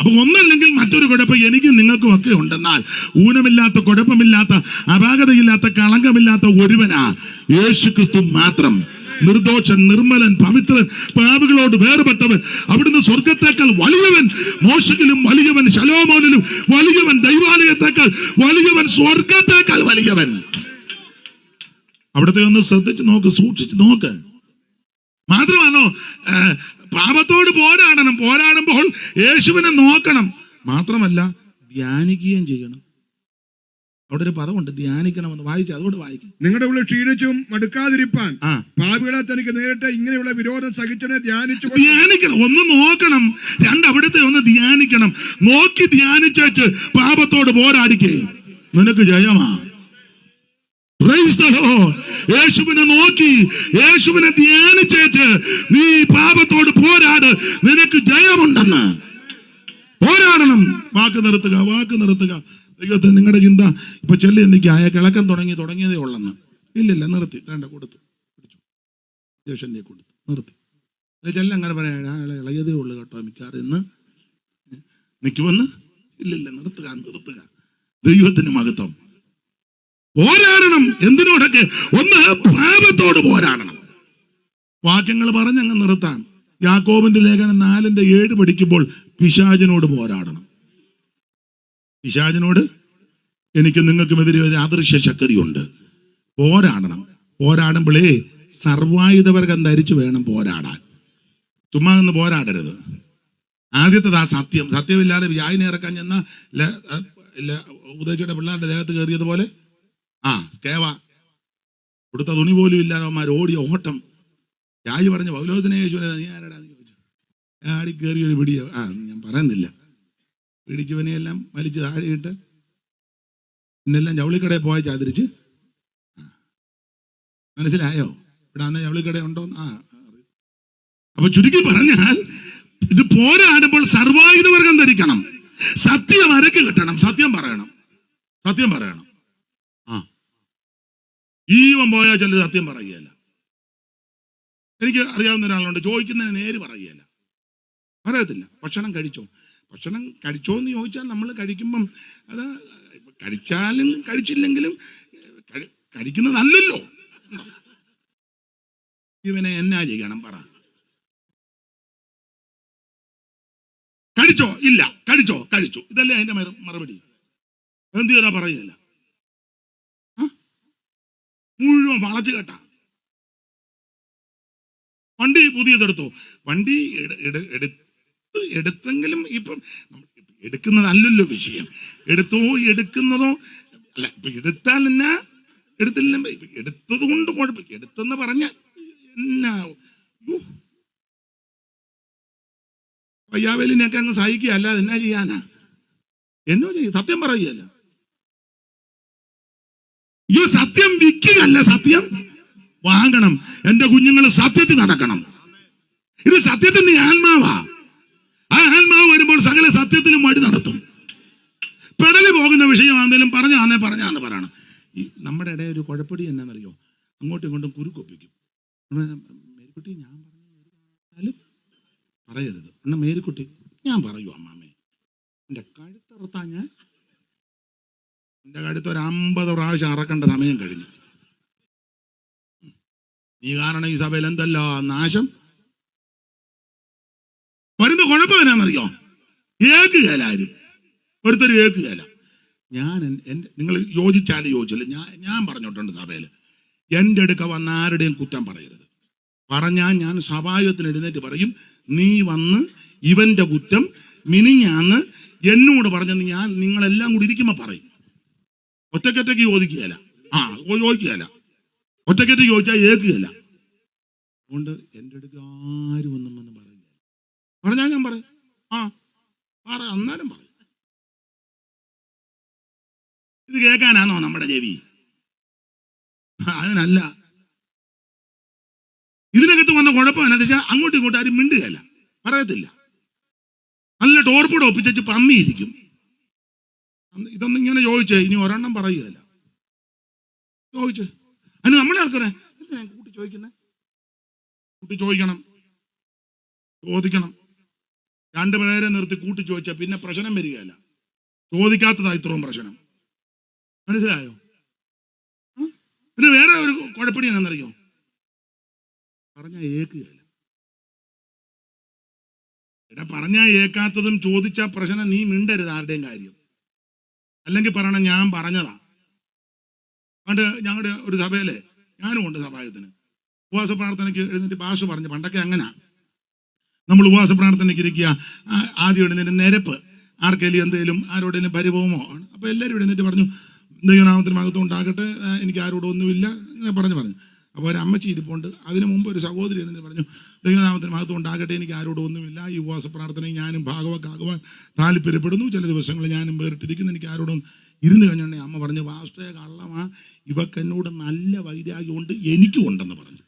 അപ്പൊ ഒന്നല്ലെങ്കിൽ മറ്റൊരു കുഴപ്പം എനിക്കും നിങ്ങൾക്കും ഒക്കെ ഉണ്ടെന്നാൽ ഊനമില്ലാത്ത, കുഴപ്പമില്ലാത്ത, അപാകതയില്ലാത്ത, കളങ്കമില്ലാത്ത ഒരുവനാ യേശു ക്രിസ്തു മാത്രം. നിർദോഷൻ, നിർമ്മലൻ, പവിത്രൻ, പാപികളോട് വേർപെട്ടവൻ, അവിടുന്ന് സ്വർഗത്തേക്കാൾ വലിയവൻ, മോശയിലും വലിയവൻ, ശലോമോനിലും വലിയവൻ, ദൈവാലയത്തേക്കാൾ വലിയവൻ, സ്വർഗത്തേക്കാൾ വലിയവൻ. അവിടുത്തെ ഒന്ന് ശ്രദ്ധിച്ച് നോക്ക്, സൂക്ഷിച്ച് നോക്ക്. മാത്രമാണോ പാപത്തോട് പോരാടുമ്പോൾ യേശുവിനെ നോക്കണം. മാത്രമല്ല ധ്യാനിക്കുകയും ചെയ്യണം. അവിടെ ഒരു പദമുണ്ട്, ധ്യാനിക്കണമെന്ന്. വായിച്ചു, അതുകൊണ്ട് വായിക്കും. നിങ്ങളുടെ ഉള്ളിൽ ക്ഷീണിച്ചും മടുക്കാതിരിപ്പാൻ പാപികളെ തനിക്ക് നേരിട്ട് ഇങ്ങനെയുള്ള വിരോധം സഹിച്ചനെ ധ്യാനിക്കണം. ഒന്ന് നോക്കണം, 2 അവിടുത്തെ ഒന്ന് ധ്യാനിക്കണം. നോക്കി ധ്യാനിച്ചു പാപത്തോട് പോരാടിക്കേ, നിനക്ക് ജയമാ. യേശുവിനെ നോക്കി, യേശുവിനെ ധ്യാനിച്ചേച്ച് നീ പാപത്തോട് പോരാട്, നിനക്ക് ജയമുണ്ടെന്ന്. പോരാടണം. വാക്ക് നിർത്തുക. ദൈവത്തെ നിങ്ങളുടെ ചിന്ത ഇപ്പൊ ചെല്ലി എന്തൊക്കെ ആയ കിളക്കം തുടങ്ങിയതേ ഉള്ളെന്ന്. ഇല്ലില്ല, നിർത്തി. കൊടുത്തു നിർത്തി. ചെല്ല അങ്ങനെ പറയാ, ഇളയതേ ഉള്ളു കേട്ടോ, മിക്കാറ് ഇന്ന് നിൽക്കുമെന്ന്. ഇല്ലില്ല, നിർത്തുക. ദൈവത്തിന് മഹത്വം. പോരാടണം. എന്തിനോടൊക്കെ? ഒന്ന്, പാപത്തോട് പോരാടണം. വാക്യങ്ങൾ പറഞ്ഞങ്ങ് നിർത്താം. യാക്കോബിന്റെ ലേഖനം 4:7 പഠിക്കുമ്പോൾ പിശാചിനോട് പോരാടണം. പിശാചിനോട് എനിക്ക് നിങ്ങൾക്കുമെതിരെ ഒരു അദൃശ്യ ശക്തിയുണ്ട്. പോരാടണം. പോരാടുമ്പോഴേ സർവായുധവർഗം ധരിച്ചു വേണം പോരാടാൻ. ചുമ്മാ നിന്ന് പോരാടരുത്. ആദ്യത്തേത് ആ സത്യം. സത്യമില്ലാതെ വ്യായനെ ഇറക്കാൻ ചെന്ന ഉപദേശിയുടെ പിള്ളേരുടെ ദേഹത്ത് കയറിയതുപോലെ സ്കേവ കൊടുത്ത തുണി പോലും ഇല്ലാതെ അവന്മാർ ഓടിയ ഓട്ടം. രാജു പറഞ്ഞു പൗലോസിനെ യേശുവിനെ നീ ആരാടാന്ന് ചോദിച്ചു. ആടി കയറി ഒരു പിടിയോ ഞാൻ പറയുന്നില്ല, പിടിച്ചവനെയെല്ലാം വലിച്ച് താഴെയിട്ട് പിന്നെല്ലാം ജൗളിക്കടയിൽ പോയ ചാതിരിച്ച്. മനസ്സിലായോ? ഇവിടെ അന്ന് ജൗളിക്കട ഉണ്ടോന്ന്? അപ്പൊ ചുരുക്കി പറഞ്ഞാൽ ഇത് പോരാടുമ്പോൾ സർവായുധവർഗം ധരിക്കണം, സത്യം അരക്ക് കിട്ടണം, സത്യം പറയണം. ജീവൻ പോയാൽ ചിലർ സത്യം പറയുകയല്ല. എനിക്ക് അറിയാവുന്ന ഒരാളുണ്ട്, ചോദിക്കുന്നതിന് നേര് പറയുകയല്ല, പറയത്തില്ല. ഭക്ഷണം കഴിച്ചോ എന്ന് ചോദിച്ചാൽ നമ്മൾ കഴിക്കുമ്പം അത് കഴിച്ചാലും കഴിച്ചില്ലെങ്കിലും കഴിക്കുന്നതല്ലല്ലോ. ഇവനെ എന്നാ ചെയ്യണം പറ? കഴിച്ചോ? ഇല്ല. കഴിച്ചു. ഇതല്ലേ അതിന്റെ മറുപടി. എന്ത് ചെയ്താ പറയുകയല്ല, മുഴുവൻ വളച്ചു കേട്ടാ. വണ്ടി പുതിയതെടുത്തോ? വണ്ടി എടുത്തെങ്കിലും ഇപ്പം എടുക്കുന്നതല്ലല്ലോ വിഷയം. എടുക്കുന്നതോ അല്ല. ഇപ്പൊ എടുത്താൽ എന്നാ, എടുത്തില്ല, എടുത്തത് കൊണ്ട് കുഴപ്പം. എടുത്തെന്ന് പറഞ്ഞ എന്നാ പയ്യാവേലിനെയൊക്കെ അങ്ങ് സഹിക്കുക, അല്ലാതെ എന്നാ ചെയ്യാനാ? എന്നോ ചെയ്യും, സത്യം പറയുകയല്ല. സത്യം വിൽക്കുകയല്ല, സത്യം വാങ്ങണം. എന്റെ കുഞ്ഞുങ്ങൾ സത്യത്തിൽ നടക്കണം. ഇത് സത്യത്തിന്റെ ആത്മാവാ. ആ ആത്മാവ് വരുമ്പോൾ സകല സത്യത്തിലും വഴി നടത്തും. പെടല് പോകുന്ന വിഷയമാണെങ്കിലും പറഞ്ഞാന്ന് പറയണം. ഈ നമ്മുടെ ഇടയിൽ ഒരു കുഴപ്പടി എന്നാന്നറിയോ? അങ്ങോട്ടും ഇങ്ങോട്ടും കുരുക്കൊപ്പിക്കും. മേരിക്കുട്ടി ഞാൻ പറഞ്ഞാലും പറയരുത്. എന്നാ മേരിക്കുട്ടി ഞാൻ പറയൂ അമ്മാമ്മേ, എൻ്റെ കഴുത്തറുത്താ ഞാൻ എൻ്റെ കഴുത്ത് ഒരു 50 പ്രാവശ്യം അറക്കേണ്ട സമയം കഴിഞ്ഞു. നീ കാരണം ഈ സഭയിൽ എന്തല്ലോ നാശം വരുന്ന. കുഴപ്പം എന്നാന്നറിയോ? ഏക്കുകയിലാരും ഒരുത്തരും ഏക്കുകയില്ല. നിങ്ങൾ യോജിച്ചാലും യോജിച്ചില്ല, ഞാൻ പറഞ്ഞിട്ടുണ്ട് സഭയിൽ, എൻ്റെ അടുക്ക വന്ന ആരുടെയും കുറ്റം പറയരുത്. പറഞ്ഞാൽ ഞാൻ സഭായത്തിന് എഴുന്നേറ്റ് പറയും, നീ വന്ന് ഇവന്റെ കുറ്റം മിനിഞ്ഞാന്ന് എന്നോട് പറഞ്ഞെന്ന് ഞാൻ നിങ്ങളെല്ലാം കൂടി ഇരിക്കുമ്പോൾ പറയും. ഒറ്റയ്ക്കൊറ്റയ്ക്ക് ചോദിക്കുകയല്ല. ഒറ്റയ്ക്കൊറ്റയ്ക്ക് ചോദിച്ചാൽ ഏക്കുകയല്ല. അതുകൊണ്ട് എൻ്റെ അടുക്ക് ആരും ഒന്നും വന്ന് പറയില്ല. പറഞ്ഞാൽ ഞാൻ പറയും, അന്നേരം പറയും. ഇത് കേൾക്കാനാണോ നമ്മുടെ ചെവി? അതിനല്ല. ഇതിനകത്ത് വന്ന കുഴപ്പം എന്നാ വെച്ചാൽ അങ്ങോട്ടും ഇങ്ങോട്ടും ആരും മിണ്ടുകയല്ല, പറയത്തില്ല. നല്ല ടോർപ്പൂടെ ഒപ്പിച്ചു പമ്മിയിരിക്കും. ഇതൊന്നും ഇങ്ങനെ ചോദിച്ചേ, ഇനി ഒരെണ്ണം പറയുകയല്ല. ചോദിച്ചേ അതിന് നമ്മളെ ആൾക്കാരെ കൂട്ടി ചോദിക്കുന്നത്. കൂട്ടി ചോദിക്കണം. 2 പേരെ നിർത്തി കൂട്ടി ചോദിച്ചാൽ പിന്നെ പ്രശ്നം വരികയല്ല. ചോദിക്കാത്തതാ ഇത്രയും പ്രശ്നം. മനസ്സിലായോ? പിന്നെ വേറെ ഒരു കുഴപ്പടി എന്നാന്നറിയോ? പറഞ്ഞാൽ ഏക്കുകയല്ല. പറഞ്ഞാൽ ഏക്കാത്തതും ചോദിച്ച പ്രശ്നം നീ മിണ്ടരുത് ആരുടെയും കാര്യം. അല്ലെങ്കിൽ പറയണം ഞാൻ പറഞ്ഞതാ. പണ്ട് ഞങ്ങളുടെ ഒരു സഭയിലെ ഞാനും ഉണ്ട് സഭായത്തിന്. ഉപവാസ പ്രാർത്ഥനയ്ക്ക് എഴുന്നേറ്റ് ഭാഷ പറഞ്ഞു. പണ്ടൊക്കെ അങ്ങനെ നമ്മൾ ഉപവാസ പ്രാർത്ഥനയ്ക്ക് ഇരിക്കുക, ആദ്യം എഴുന്നേറ്റ് നിരപ്പ്, ആർക്കെങ്കിലും എന്തെങ്കിലും ആരോടെങ്കിലും പരിഭവമോ ആണ്. അപ്പൊ എല്ലാവരും എഴുന്നേറ്റ് പറഞ്ഞു, ദൈവനാമത്തിന് മഹത്വം ഉണ്ടാകട്ടെ, എനിക്ക് ആരോടും ഒന്നുമില്ല, ഇങ്ങനെ പറഞ്ഞു. അപ്പോൾ ഒരു അമ്മച്ചി ഇരിപ്പുണ്ട്. അതിനു മുമ്പ് ഒരു സഹോദരി എഴുന്നേറ്റ് പറഞ്ഞു, ദൈവനാമത്തിന് മഹത്വം ഉണ്ടാകട്ടെ, എനിക്ക് ആരോടും ഒന്നുമില്ല, ഈ ഉപവാസ പ്രാർത്ഥനയിൽ ഞാനും ഭാഗവാക്കാകുവാൻ താല്പര്യപ്പെടുന്നു, ചില ദിവസങ്ങൾ ഞാനും വേറിട്ടിരിക്കുന്നു, എനിക്ക് ആരോടും. ഇരുന്ന് കഴിഞ്ഞുണ്ടെങ്കിൽ അമ്മ പറഞ്ഞു, വാസ്റ്റേ കള്ളമാ, ഇവക്ക് എന്നോട് നല്ല വൈരാഗ്യമുണ്ട്, എനിക്കും ഉണ്ടെന്ന് പറഞ്ഞു.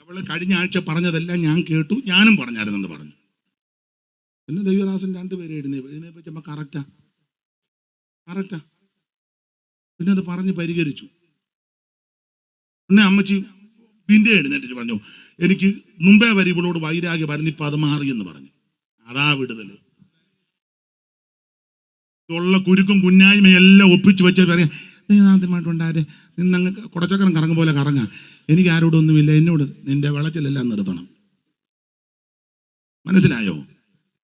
അവള് കഴിഞ്ഞ ആഴ്ച പറഞ്ഞതെല്ലാം ഞാൻ കേട്ടു, ഞാനും പറഞ്ഞായിരുന്നെന്ന് പറഞ്ഞു. പിന്നെ ദൈവദാസൻ 2 പേരെ എഴുന്നേൽപ്പിച്ചപ്പോൾ കറക്റ്റാ. പിന്നെ അത് പറഞ്ഞ് പരിഹരിച്ചു. പിന്നെ അമ്മച്ചി പിന്നെ എഴുന്നേറ്റിട്ട് പറഞ്ഞു, എനിക്ക് മുമ്പേ വരെ ഇവളോട് വൈരാഗ്യം വരുന്നിപ്പോൾ അത് മാറിയെന്ന് പറഞ്ഞു. അതാ വിടുതല്. ഉള്ള കുരുക്കും കുഞ്ഞായ്മയെല്ലാം ഒപ്പിച്ചു വെച്ച് പറയാം, ദൈവനാമത്തിനുണ്ടാരെ നിന്നങ്ങ് കുടച്ചക്കരം കറങ്ങും പോലെ കറങ്ങാം, എനിക്ക് ആരോടും ഒന്നുമില്ല, എന്നോട് നിന്റെ വിളച്ചിലെല്ലാം നിർത്തണം. മനസ്സിലായോ?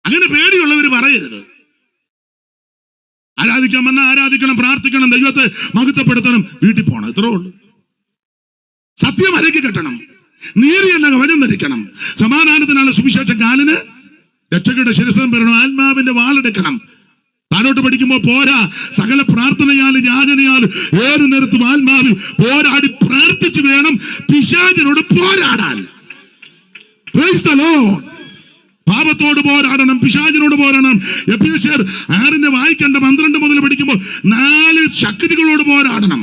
അങ്ങനെ പേടിയുള്ളവർ പറയരുത്. ആരാധിക്കാൻ വന്നാൽ ആരാധിക്കണം, പ്രാർത്ഥിക്കണം, ദൈവത്തെ മഹത്വപ്പെടുത്തണം, വീട്ടിൽ പോകണം, ഇത്രേ ഉള്ളൂ. സത്യം അരക്കി കെട്ടണം, നീതി എന്ന കവചം ധരിക്കണം, സമാധാനത്തിനുള്ള സുവിശേഷ കാലിന് രക്ഷകരുടെ ശിരസം വരണം, ആത്മാവിന്റെ വാളെടുക്കണം. താഴോട്ട് പഠിക്കുമ്പോൾ പോരാ, സകല പ്രാർത്ഥനയാലും യാചനയാലും ഏത് നേരത്തും ആത്മാവിൽ പോരാടി പ്രാർത്ഥിച്ചു വേണം പിശാചിനോട് പോരാടാൻ. Praise the Lord. പാപത്തോട് പോരാടണം, പിശാചിനോട് പോരാടണം. എഫേസ്യർ 6 വായിക്കേണ്ട 12 മുതൽ പഠിക്കുമ്പോൾ 4 ശക്തികളോട് പോരാടണം.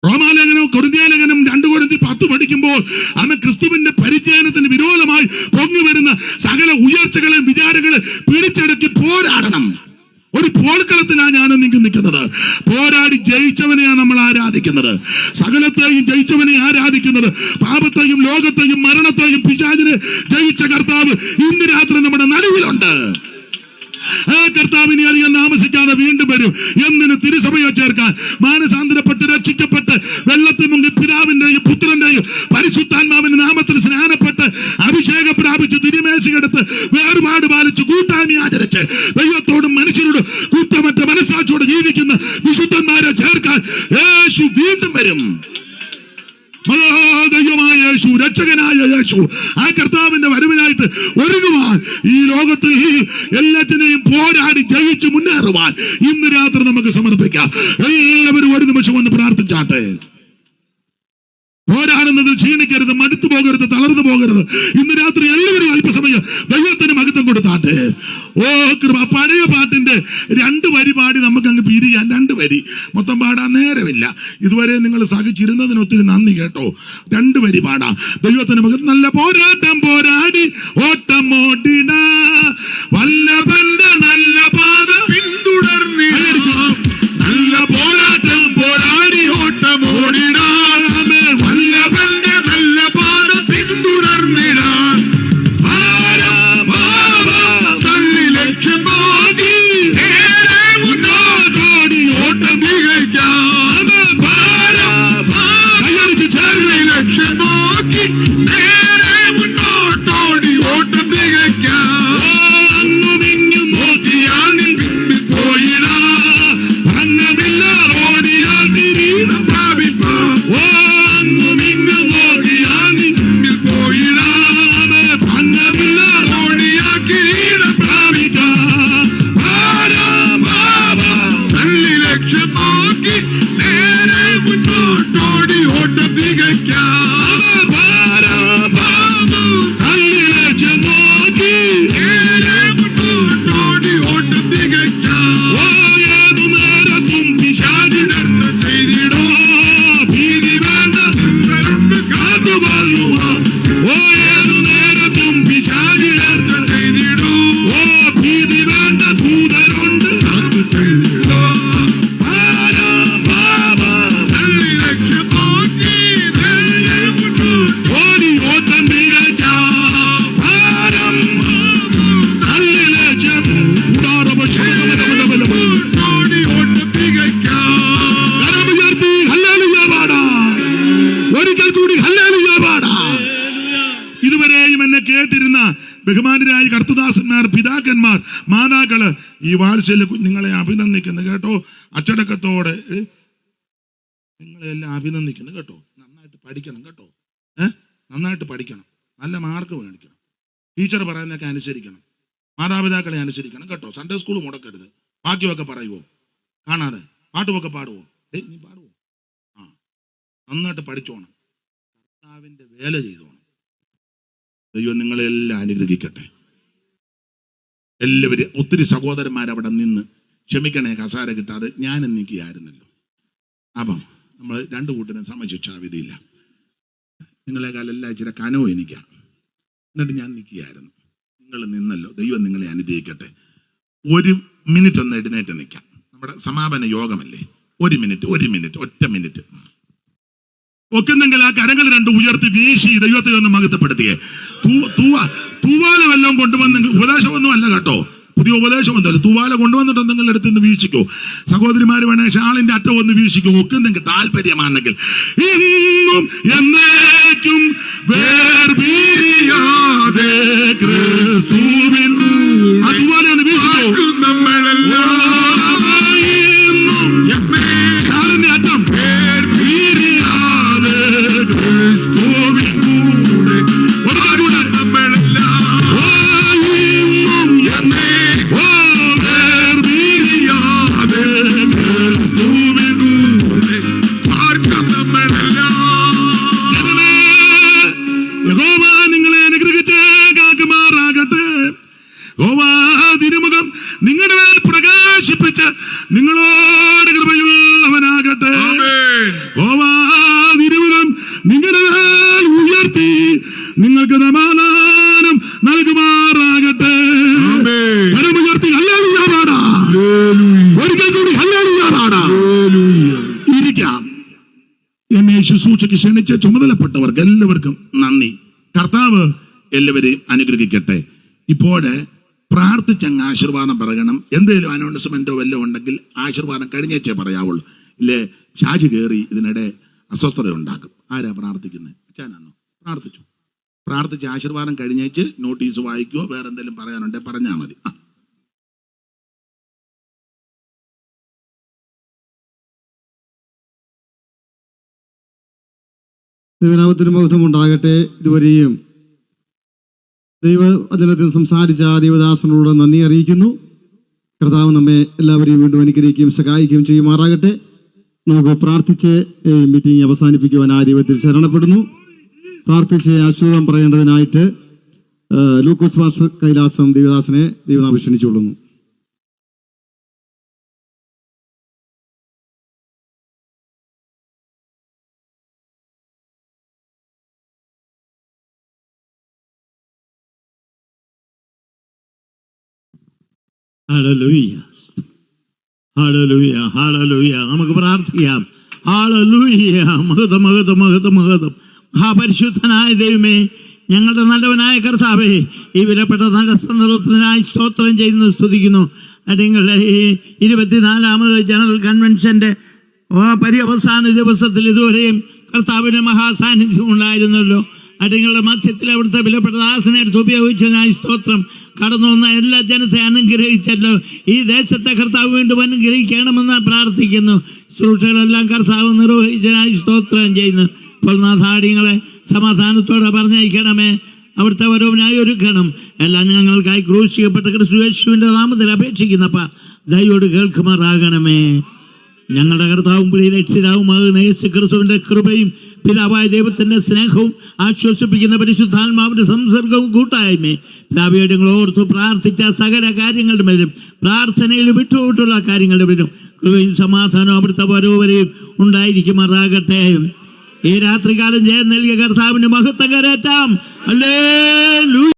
റോമാലേഖനം, കൊരിന്ത്യലേഖനം 2 കൊരിന്ത്യർ 10 പഠിക്കുമ്പോൾ അവൻ ക്രിസ്തുവിന്റെ പരിജ്ഞാനത്തിന് വിരോധമായി പൊങ്ങി വരുന്ന സകല ഉയർച്ചകളെയും വിചാരങ്ങളെ പിടിച്ചടക്കി പോരാടണം. ഒരു പോർക്കളത്തിലാണ് ഞാനും നിങ്ങൾക്ക് നിൽക്കുന്നത്. പോരാടി ജയിച്ചവനെയാണ് നമ്മൾ ആരാധിക്കുന്നത്. സകലത്തെയും ജയിച്ചവനെ ആരാധിക്കുന്നത്. പാപത്തെയും ലോകത്തെയും മരണത്തെയും പിശാചിനെ ജയിച്ച കർത്താവ് ഇന്ന് രാത്രി നമ്മുടെ നടുവിലുണ്ട്. ആ കർത്താവിനെ അധികം താമസിക്കാതെ വീണ്ടും വരും. എന്നിന് തിരുസഭയെ ചേർക്കാൻ മാനസാന്തരപ്പെട്ട് രക്ഷിക്കപ്പെട്ട് വെള്ളത്തിൽ മുങ്ങി പിതാവിന്റെയും പുത്രന്റെയും പരിശുദ്ധാത്മാവിന്റെ നാമത്തിൽ സ്നാനപ്പെട്ട് അഭിഷേകം പ്രാപിച്ച് തിരുമേശയെടുത്ത് വേർപാട് പാലിച്ച് കൂട്ടായ്മ ആചരിച്ച് ദൈവത്തോടും മനുഷ്യരോടും കുറ്റമറ്റ മനസ്സാക്ഷിയോട് ജീവിക്കുന്ന വിശുദ്ധന്മാരെ ചേർക്കാൻ യേശു വീണ്ടും വരും. ദൈവമായ യേശു, രക്ഷകനായ യേശു, ആ കർത്താവിന്റെ വരവിനായിട്ട് ഒരുങ്ങുവാൻ, ഈ ലോകത്തിൽ എല്ലാത്തിനെയും പോരാടി ജയിച്ച് മുന്നേറുവാൻ ഇന്ന് രാത്രി നമുക്ക് സമർപ്പിക്കാം. എല്ലാവരും ഒരു നിമിഷം ഒന്ന് പ്രാർത്ഥിച്ചാട്ടെ. പോരാടുന്നതിൽ ക്ഷീണിക്കരുത്, മടുത്തു പോകരുത്, തളർന്നു പോകരുത്. ഇന്ന് രാത്രി എല്ലാവരും അല്പസമയം ദൈവത്തിന് മഹത്വം കൊടുത്താട്ടെ. ഓ കൃപ. പഴയ പാട്ടിന്റെ 2 വരി പാടി നമുക്ക് അങ്ങ് പിരിയാൻ. 2 വരി മൊത്തം പാടാൻ നേരമില്ല. ഇതുവരെ നിങ്ങൾ സഹിച്ചിരുന്നതിന് ഒത്തിരി നന്ദി കേട്ടോ. 2 വരി പാടാം. ദൈവത്തിന് മഹത്വം. നല്ല പോരാട്ടം പോരാടി ഓട്ടം ഓടിട, വല്ലഭന്റെ നല്ല പാത പിന്തുടർന്നിട. നല്ല പോരാട്ടം പോരാടി ഓട്ടം ഓടിട, വല്ലഭന്റെ നല്ല പാത പിന്തുടർന്നിടാൻ. തള്ളി ലക്ഷ്യം നോക്കി മുന്നോട്ടോടി ഓട്ടം തികയ്ക്കാം. ലക്ഷ്യം നോക്കി നേരെ മുന്നോട്ടോടി ഓട്ടം തികയ്ക്കാം. അങ്ങും ഇങ്ങും നോക്കിയാൽ നീ പിന്നിൽ പോയിടാ, ഭംഗമില്ല ഓടിയാൽ തിരീടം പ്രാപിപ്പാം. അങ്ങും ഇങ്ങും നോക്കിയാൽ നീ പിന്നിൽ പോയിടാ, ഭംഗമില്ല ഓടിയാൽ കിരീടം പ്രാപിക്കാം. തള്ളി ലക്ഷ്യം നോക്കി നേരെ മുന്നോട്ടോടി ഓട്ടം തികയ്ക്കാം. തള്ളി ലക്ഷ്യം നോക്കി നേരെ മുന്നോട്ടോടി ഓട്ടം തികയ്ക്കാം. ഏതു നേരത്തും പിശാചിനർത്ഥം ചെയ്തിടോ, ഭീതി വേണ്ട കാത്തുകൊള്ളുക. ഏതു നേരത്തും പിശാചിനർത്ഥം ചെയ്തിടോ, ഭീതി വേണ്ട ദൂതരുണ്ട് കാത്തു ചെയ്തിടോ. തള്ളി ലക്ഷ്യം നോക്കി നേരെ മുന്നോട്ടോടി ഓട്ടം തികയ്ക്കാം. തള്ളി ലക്ഷ്യം ഓടി ഓട്ടം തികയ്ക്കാം. കരമുയർത്തി ഹല്ലേലൂയ പാടാം. ഒരിക്കൽ കൂടി ഹല്ലേലൂയ പാടാം. ഇതുവരെയും എന്നെ കേട്ടിരുന്ന ബഹുമാനരായ കർത്തദാസന്മാർ, പിതാക്കന്മാർ, മാതാക്കള്, ഈ വാഴ്ചയിൽ നിങ്ങളെ അഭിനന്ദിക്കുന്നു കേട്ടോ. അച്ചടക്കത്തോടെ നിങ്ങളെല്ലാം അഭിനന്ദിക്കുന്നു കേട്ടോ. നന്നായിട്ട് പഠിക്കണം കേട്ടോ. നന്നായിട്ട് പഠിക്കണം, നല്ല മാർക്ക് മേടിക്കണം, ടീച്ചർ പറയുന്നതൊക്കെ അനുസരിക്കണം, മാതാപിതാക്കളെ അനുസരിക്കണം കേട്ടോ. സൺഡേ സ്കൂൾ മുടക്കരുത്. ബാക്കിയൊക്കെ പറയുവോ, കാണാതെ പാട്ടുമൊക്കെ പാടുവോ, നീ പാടുവോ? നന്നായിട്ട് പഠിച്ചോണം, കർത്താവിന്റെ വേല ചെയ്തോണം. ദൈവം നിങ്ങളെല്ലാം അനുഗ്രഹിക്കട്ടെ. എല്ലാവരും ഒത്തിരി സഹോദരന്മാരവിടെ നിന്ന് ക്ഷമിക്കണേ, കസാര കിട്ടാതെ ഞാൻ നിൽക്കുകയായിരുന്നല്ലോ. അപ്പം നമ്മൾ 2 കൂട്ടിനും സമശിക്ഷാവിധിയില്ല. നിങ്ങളെക്കാളെല്ലാം ഇച്ചിരി കനോ എനിക്കാണ്. എന്നിട്ട് ഞാൻ നിൽക്കുകയായിരുന്നു. നിങ്ങൾ നിന്നല്ലോ. ദൈവം നിങ്ങളെ അനുഗ്രഹിക്കട്ടെ. 1 മിനിറ്റ് ഒന്ന് എഴുന്നേറ്റ് നിൽക്കാം. നമ്മുടെ സമാപന യോഗമല്ലേ. 1 മിനിറ്റ്, ഒറ്റ മിനിറ്റ്. ഒക്കുന്നെങ്കിൽ ആ കരങ്ങൾ 2 ഉയർത്തി വീശി ദൈവത്തെ ഒന്ന് മഹത്വപ്പെടുത്തിയേ. തൂവാല വല്ലതും കൊണ്ടുവന്നെങ്കിൽ, ഉപദേശമൊന്നും അല്ല കേട്ടോ, പുതിയ ഉപദേശം എന്തല്ലോ, തൂവാല കൊണ്ടുവന്നിട്ടുണ്ടെങ്കിൽ എടുത്ത് നിന്ന് വീശിക്കോ. സഹോദരിമാര് വേണേ ഷാളിന്റെ അറ്റം ഒന്ന് വീശിക്കോ. ഒക്കുന്നെങ്കിൽ താല്പര്യമാണെങ്കിൽ. ഇന്നും എന്നേക്കും വേർപിരിയാതെ ക്രിസ്തുവിൻ അതുപോലെ ഒന്ന് വീശിക്കോ. ഷാളിന്റെ അറ്റം വേർപിരിയാതെ ക്രിസ്തുവിൻ കൂടെ നമ്മളെല്ലാം നിങ്ങളോട് കൃപയുള്ളവനാകട്ടെ. തിരുവനം നിങ്ങളുടെ മേൽ ഉയർത്തി നിങ്ങൾക്ക് സമാധാനം നൽകുമാറാകട്ടെ. കരമുയർത്തി ഹല്ലേലൂയ പാടാം. ഒരിക്കൽ കൂടി ഹല്ലേലൂയ പാടാം. ഇരിക്കാം. എന്നെ ശുശ്രൂഷയ്ക്ക് ക്ഷണിച്ച ചുമതലപ്പെട്ടവർക്ക് എല്ലാവർക്കും നന്ദി. കർത്താവ് എല്ലാവരെയും അനുഗ്രഹിക്കട്ടെ. ഇപ്പോഴ് പ്രാർത്ഥിച്ചങ്ങ് ആശീർവാദം പറയണം. എന്തെങ്കിലും അനൗൺസ്മെന്റോ വല്ലതും ഉണ്ടെങ്കിൽ ആശീർവാദം കഴിഞ്ഞേച്ചേ പറയാവുള്ളൂ. ഇല്ലേ ഷാജി കയറി ഇതിനിടെ അസ്വസ്ഥത ഉണ്ടാക്കും. ആരാ പ്രാർത്ഥിക്കുന്നത്? അച്ഛനാണോ? പ്രാർത്ഥിച്ച് ആശീർവാദം കഴിഞ്ഞേച്ച് നോട്ടീസ് വായിക്കുവോ വേറെ എന്തെങ്കിലും പറയാനുണ്ടെങ്കിൽ പറഞ്ഞാൽ മതി. ദൈവനാമത്തിന് മഹത്വം ഉണ്ടാകട്ടെ. ഇതുവരെയും ദൈവവചനത്തിൽ സംസാരിച്ച ദൈവദാസനോട് നന്ദി അറിയിക്കുന്നു. കർത്താവ് നമ്മെ എല്ലാവരെയും വീണ്ടും അനുഗ്രഹിക്കുകയും സഹായിക്കുകയും ചെയ്യുമാറാകട്ടെ. നമുക്ക് പ്രാർത്ഥിച്ച് മീറ്റിംഗ് അവസാനിപ്പിക്കുവാൻ ആ ദൈവത്തിൽ ശരണപ്പെടുന്നു. പ്രാർത്ഥിച്ച് ആശീർവാദം പറയേണ്ടതിനായിട്ട് ലൂക്കോസ് പാസ്റ്റർ കൈലാസം ദൈവദാസനെ ദൈവനാമം ക്ഷണിച്ചുകൊള്ളുന്നു. Hallelujah, hallelujah, hallelujah. നമുക്ക് പ്രാർത്ഥിക്കാം. ഹല്ലേലൂയ. മഹത്വം, മഹത്വം, മഹത്വം, മഹത്വം. പരിശുദ്ധനായ ദൈവമേ, ഞങ്ങളുടെ നല്ലവനായ കർത്താവേ, ഈ വിലപ്പെട്ട നല്ല സന്ദർഭത്തിനായി സ്തോത്രം ചെയ്യുന്നു, സ്തുതിക്കുന്നു. നിങ്ങളുടെ ഈ 24ാമത് ജനറൽ കൺവെൻഷന്റെ പര്യവസാന ദിവസത്തിൽ ഇതുവരെയും കർത്താവിന്റെ മഹാസാന്നിധ്യം ഉണ്ടായിരുന്നല്ലോ. നിങ്ങളുടെ മധ്യത്തിൽ അവിടുത്തെ വിലപ്പെട്ട ദാസനെ എടുത്ത് ഉപയോഗിച്ചതിനായി സ്തോത്രം. കടന്നു വന്ന എല്ലാ ജനത്തെ അനുഗ്രഹിച്ചല്ലോ. ഈ ദേശത്തെ കർത്താവ് വീണ്ടും അനുഗ്രഹിക്കണമെന്ന് പ്രാർത്ഥിക്കുന്നു. ശുശ്രൂഷകളെല്ലാം കർത്താവ് നിർവഹിച്ചതിനായി സ്തോത്രം ചെയ്യുന്നു. ഇപ്പോൾ നാഥാടിങ്ങളെ സമാധാനത്തോടെ പറഞ്ഞയക്കണമേ. അവിടുത്തെ വരവിനായി ഒരുക്കണം. എല്ലാം ഞങ്ങൾക്കായി ക്രൂശിക്കപ്പെട്ട ക്രിസ്തു യേശുവിന്റെ നാമത്തിൽ അപേക്ഷിക്കുന്നപ്പ ദയോട് കേൾക്കുമാറാകണമേ. ഞങ്ങളുടെ കർത്താവും പ്രിയ രക്ഷിതാവുമാകുന്ന യേശു ക്രിസ്തുവിന്റെ കൃപയും പിതാവായ ദൈവത്തിന്റെ സ്നേഹവും ആശ്വസിപ്പിക്കുന്ന പരിശുദ്ധാത്മാവിന്റെ സംസർഗവും കൂട്ടായ്മയും പിതാവിയോട് ഓർത്തു പ്രാർത്ഥിച്ച സകല കാര്യങ്ങളുടെ മേലും പ്രാർത്ഥനയിൽ വിട്ടുവിട്ടുള്ള കാര്യങ്ങളുടെ മേലും കൃപയും സമാധാനവും അവിടുത്തെ വരവരെയും ഉണ്ടായിരിക്കുമാറാകട്ടെ. ഈ രാത്രികാലം ജയം നൽകിയ കർത്താവിന് മഹത്വം കരേറ്റാം. ഹല്ലേലൂയ.